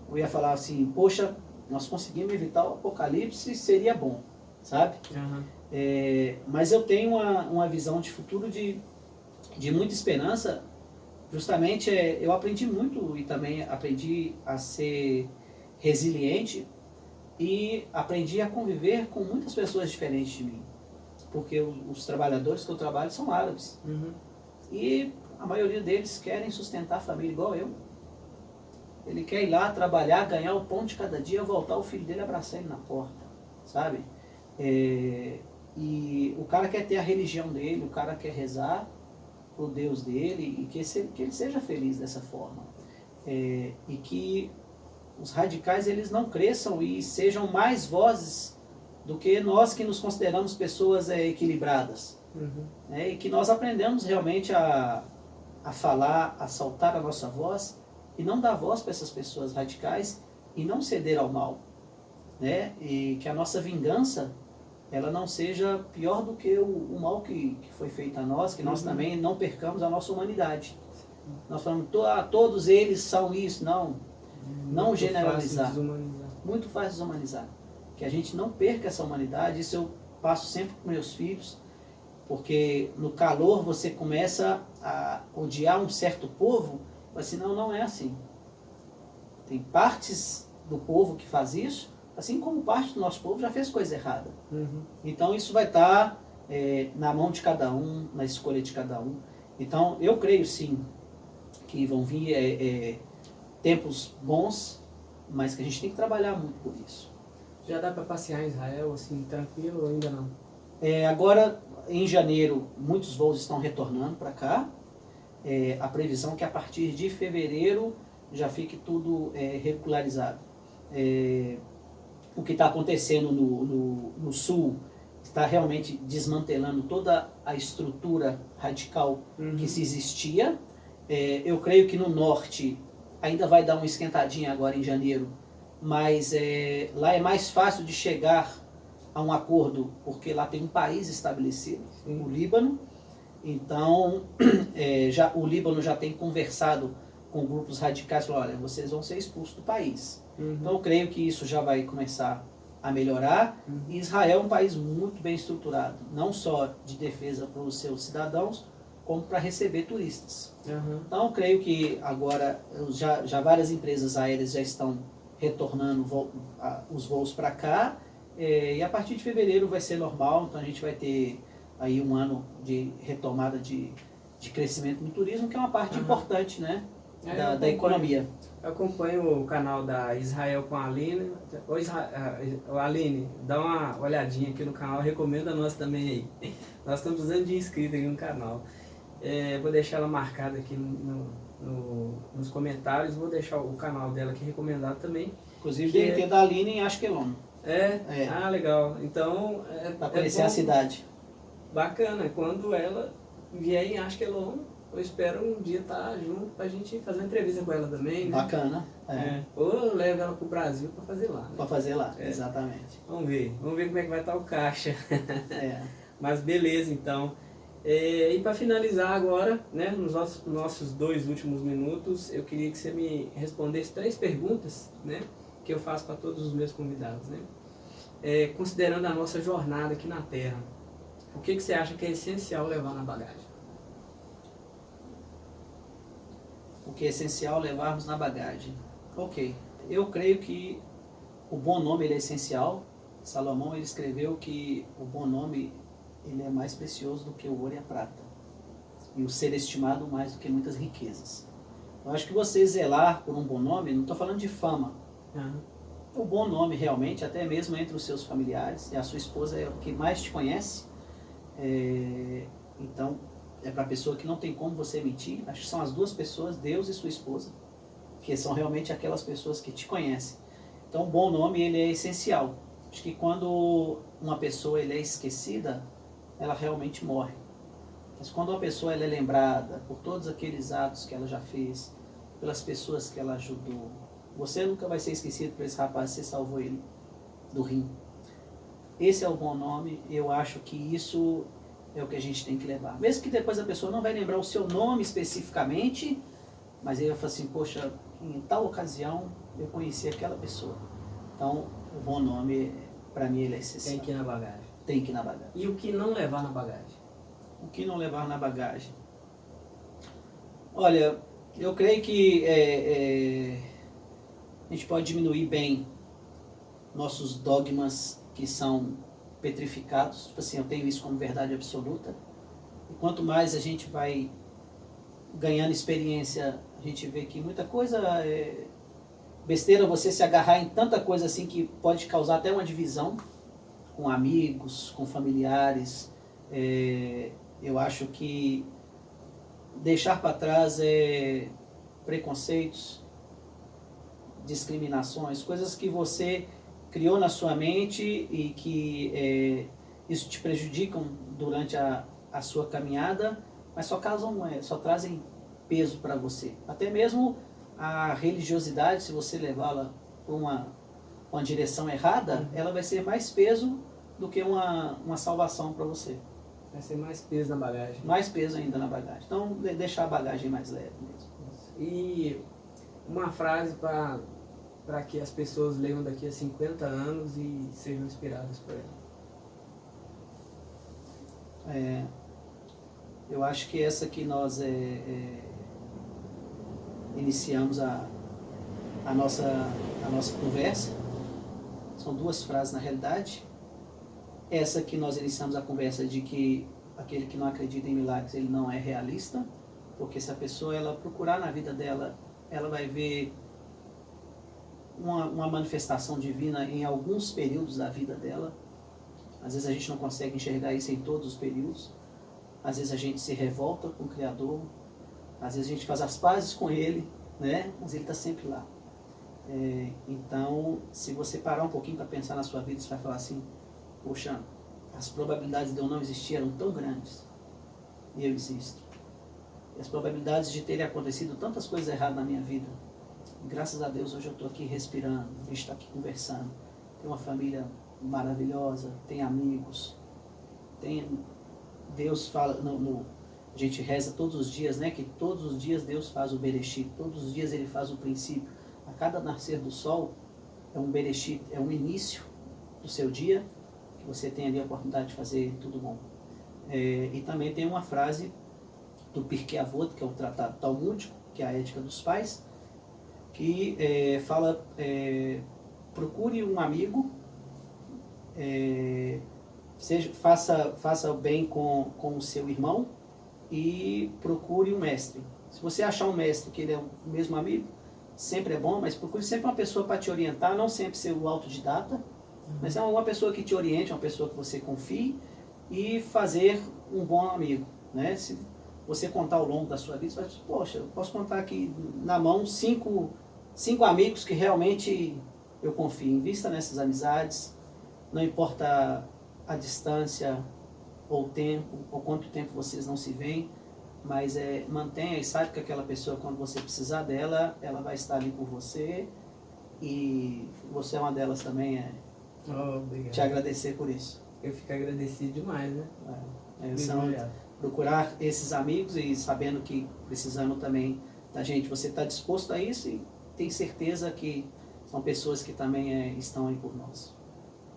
B: eu ia falar assim, poxa, nós conseguimos evitar o apocalipse, seria bom, sabe? Mas eu tenho uma visão de futuro de muita esperança. Justamente, eu aprendi muito e também aprendi a ser resiliente e aprendi a conviver com muitas pessoas diferentes de mim. Porque os trabalhadores que eu trabalho são árabes. E a maioria deles querem sustentar a família igual eu. Ele quer ir lá trabalhar, ganhar o pão de cada dia, voltar o filho dele, abraçar ele na porta, sabe? E o cara quer ter a religião dele, o cara quer rezar pro Deus dele, e que ele seja feliz dessa forma. E que os radicais eles não cresçam e sejam mais vozes do que nós que nos consideramos pessoas equilibradas. E que nós aprendamos realmente a falar, a soltar a nossa voz e não dar voz para essas pessoas radicais e não ceder ao mal. E que a nossa vingança ela não seja pior do que o mal que foi feito a nós, que nós também não percamos a nossa humanidade. Nós falamos, todos eles são isso, não generalizar. Muito fácil desumanizar. Que a gente não perca essa humanidade. Isso eu passo sempre para meus filhos, porque no calor você começa a odiar um certo povo, mas assim, não é assim. Tem partes do povo que faz isso, assim como parte do nosso povo já fez coisa errada. Então isso vai estar na mão de cada um, na escolha de cada um. Então eu creio sim que vão vir tempos bons, mas que a gente tem que trabalhar muito por isso.
A: Já dá para passear em Israel assim, tranquilo ou ainda não?
B: Agora, em janeiro, muitos voos estão retornando para cá. A previsão é que a partir de fevereiro já fique tudo regularizado. O que está acontecendo no sul está realmente desmantelando toda a estrutura radical que se existia. Eu creio que no norte ainda vai dar uma esquentadinha agora em janeiro, mas lá é mais fácil de chegar a um acordo, porque lá tem um país estabelecido, o Líbano. Então, o Líbano já tem conversado com grupos radicais, falando, olha, vocês vão ser expulsos do país. Então, eu creio que isso já vai começar a melhorar. E Israel é um país muito bem estruturado, não só de defesa para os seus cidadãos, como para receber turistas. Então, eu creio que agora já várias empresas aéreas já estão retornando os voos para cá, e a partir de fevereiro vai ser normal. Então a gente vai ter aí um ano de retomada de crescimento no turismo, que é uma parte importante, né, da economia.
A: Eu acompanho o canal da Israel com a Aline. Aline, dá uma olhadinha aqui no canal, recomenda nós também aí. Nós estamos precisando de inscritos aqui no canal. Vou deixar ela marcada aqui nos comentários, vou deixar o canal dela aqui recomendado também.
B: Inclusive tem que ter da Aline em Ashkelon.
A: Ah, legal. Então,
B: para conhecer a cidade.
A: Bacana. Quando ela vier em Ashkelon, eu espero um dia estar junto pra gente fazer uma entrevista com ela também, né?
B: Bacana.
A: Ou eu levo ela pro Brasil pra fazer lá, né?
B: Para fazer lá, exatamente.
A: Vamos ver como é que vai estar o caixa. Mas beleza, então. E para finalizar agora, né, nos nossos 2 últimos minutos, eu queria que você me respondesse 3 perguntas, né, que eu faço para todos os meus convidados, né? Considerando a nossa jornada aqui na Terra, o que você acha que é essencial levar na bagagem?
B: O que é essencial levarmos na bagagem? Ok, eu creio que o bom nome ele é essencial. Salomão ele escreveu que o bom nome ele é mais precioso do que o ouro e a prata, e o ser estimado mais do que muitas riquezas. Eu acho que você zelar por um bom nome, não estou falando de fama. O bom nome realmente, até mesmo entre os seus familiares, e a sua esposa é o que mais te conhece, então é para a pessoa que não tem como você mentir. Acho que são as duas pessoas, Deus e sua esposa, que são realmente aquelas pessoas que te conhecem. Então o bom nome ele é essencial. Acho que quando uma pessoa ele é esquecida, ela realmente morre. Mas quando uma pessoa ela é lembrada por todos aqueles atos que ela já fez, pelas pessoas que ela ajudou, você nunca vai ser esquecido por esse rapaz, você salvou ele do rim. Esse é o bom nome. Eu acho que isso é o que a gente tem que levar. Mesmo que depois a pessoa não vai lembrar o seu nome especificamente, mas ele vai falar assim, poxa, em tal ocasião eu conheci aquela pessoa. Então, o bom nome, para mim, ele é essencial.
A: Tem que ir na bagagem.
B: Tem que ir na bagagem.
A: E o que não levar na bagagem?
B: O que não levar na bagagem? Olha, eu creio que a gente pode diminuir bem nossos dogmas que são petrificados. Tipo assim, eu tenho isso como verdade absoluta. E quanto mais a gente vai ganhando experiência, a gente vê que muita coisa é besteira você se agarrar em tanta coisa assim que pode causar até uma divisão com amigos, com familiares. Eu acho que deixar para trás preconceitos, discriminações, coisas que você criou na sua mente e que isso te prejudicam durante a sua caminhada, mas só trazem peso para você. Até mesmo a religiosidade, se você levá-la para uma direção errada, ela vai ser mais peso do que uma salvação para você.
A: Vai ser mais peso na bagagem.
B: Mais peso ainda na bagagem. Então, deixar a bagagem mais leve mesmo.
A: E uma frase para que as pessoas leiam daqui a 50 anos e sejam inspiradas por ela.
B: Eu acho que essa que nós iniciamos a nossa conversa, são duas frases na realidade. Essa que nós iniciamos a conversa de que aquele que não acredita em milagres, ele não é realista, porque se a pessoa ela procurar na vida dela, ela vai ver uma manifestação divina em alguns períodos da vida dela. Às vezes a gente não consegue enxergar isso em todos os períodos. Às vezes a gente se revolta com o Criador, às vezes a gente faz as pazes com Ele, né? Mas Ele está sempre lá. Então, se você parar um pouquinho para pensar na sua vida, você vai falar assim, poxa, as probabilidades de eu não existir eram tão grandes, e eu existo. E as probabilidades de terem acontecido tantas coisas erradas na minha vida, e graças a Deus hoje eu estou aqui respirando, a gente está aqui conversando, tem uma família maravilhosa, tem amigos, Deus fala, a gente reza todos os dias, né, que todos os dias Deus faz o Bereshit, todos os dias Ele faz o princípio. A cada nascer do sol é um Bereshit, é um início do seu dia, que você tem ali a oportunidade de fazer tudo bom. E também tem uma frase do Pirkei Avot, que é o tratado talmúdico, que é a ética dos pais, que fala, procure um amigo, faça o bem com o seu irmão e procure um mestre. Se você achar um mestre que ele é o mesmo amigo, sempre é bom, mas procure sempre uma pessoa para te orientar, não sempre ser o autodidata, mas é uma pessoa que te oriente, uma pessoa que você confie, e fazer um bom amigo, né? Se você contar ao longo da sua vida, você vai dizer, poxa, eu posso contar aqui na mão cinco amigos que realmente eu confio. Invista nessas amizades, não importa a distância ou o tempo, ou quanto tempo vocês não se veem, mas mantenha e saiba que aquela pessoa, quando você precisar dela, ela vai estar ali por você, e você é uma delas também.
A: Obrigado.
B: Te agradecer por isso.
A: Eu fico agradecido demais, né?
B: Procurar esses amigos e sabendo que precisando também da gente, você está disposto a isso e tem certeza que são pessoas que também estão aí por nós.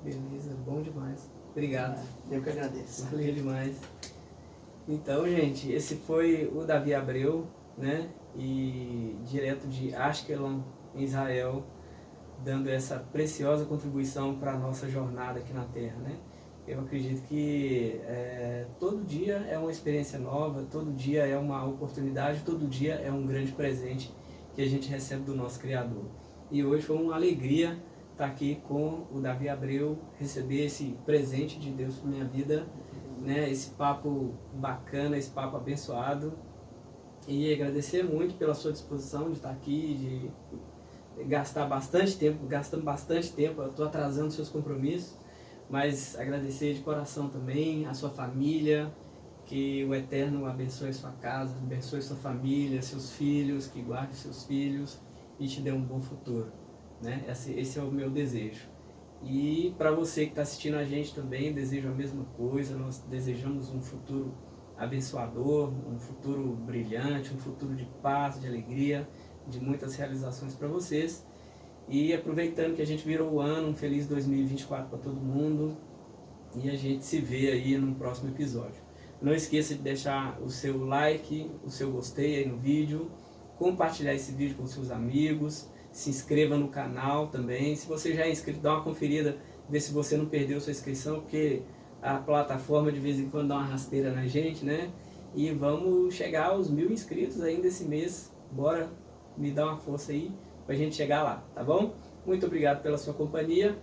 A: Beleza, bom demais. Obrigado.
B: Eu que agradeço.
A: Valeu demais. Então, gente, esse foi o Davi Abreu, né? E direto de Ashkelon, em Israel, dando essa preciosa contribuição para a nossa jornada aqui na Terra, né? Eu acredito que todo dia é uma experiência nova, todo dia é uma oportunidade, todo dia é um grande presente que a gente recebe do nosso Criador. E hoje foi uma alegria estar aqui com o Davi Abreu, receber esse presente de Deus para minha vida, né? Esse papo bacana, esse papo abençoado. E agradecer muito pela sua disposição de estar aqui, de gastando bastante tempo, eu estou atrasando seus compromissos, mas agradecer de coração também a sua família, que o Eterno abençoe sua casa, abençoe sua família, seus filhos, que guarde seus filhos e te dê um bom futuro, né? Esse é o meu desejo. E para você que está assistindo a gente também, desejo a mesma coisa, nós desejamos um futuro abençoador, um futuro brilhante, um futuro de paz, de alegria, de muitas realizações para vocês. E aproveitando que a gente virou o ano, um feliz 2024 para todo mundo, e a gente se vê aí no próximo episódio. Não esqueça de deixar o seu like, o seu gostei aí no vídeo, compartilhar esse vídeo com seus amigos, se inscreva no canal também. Se você já é inscrito, dá uma conferida, vê se você não perdeu sua inscrição, porque a plataforma de vez em quando dá uma rasteira na gente, né? E vamos chegar aos 1000 inscritos ainda esse mês. Bora me dar uma força aí pra gente chegar lá, tá bom? Muito obrigado pela sua companhia.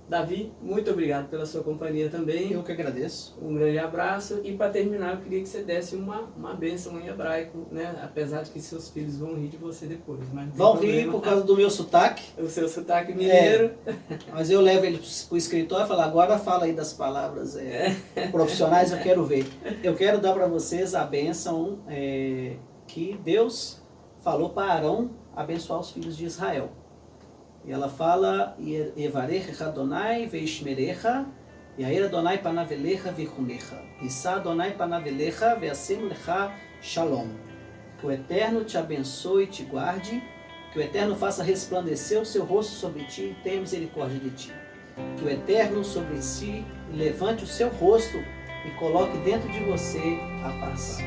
A: Davi, muito obrigado pela sua companhia também.
B: Eu que agradeço.
A: Um grande abraço. E para terminar, eu queria que você desse uma bênção em hebraico, né? Apesar de que seus filhos vão rir de você depois. Mas
B: vão rir por causa do meu sotaque.
A: O seu sotaque mineiro.
B: Mas eu levo ele pro escritório e falo, agora fala aí das palavras profissionais, eu quero ver. Eu quero dar para vocês a bênção que Deus falou para Arão abençoar os filhos de Israel. E ela fala, Evarecha Adonai veishmerecha, Yair Adonai panavelecha vichunecha, Issa Adonai panavelecha veasem lecha shalom. Que o Eterno te abençoe e te guarde, que o Eterno faça resplandecer o seu rosto sobre ti e tenha misericórdia de ti. Que o Eterno sobre si levante o seu rosto e coloque dentro de você a paz.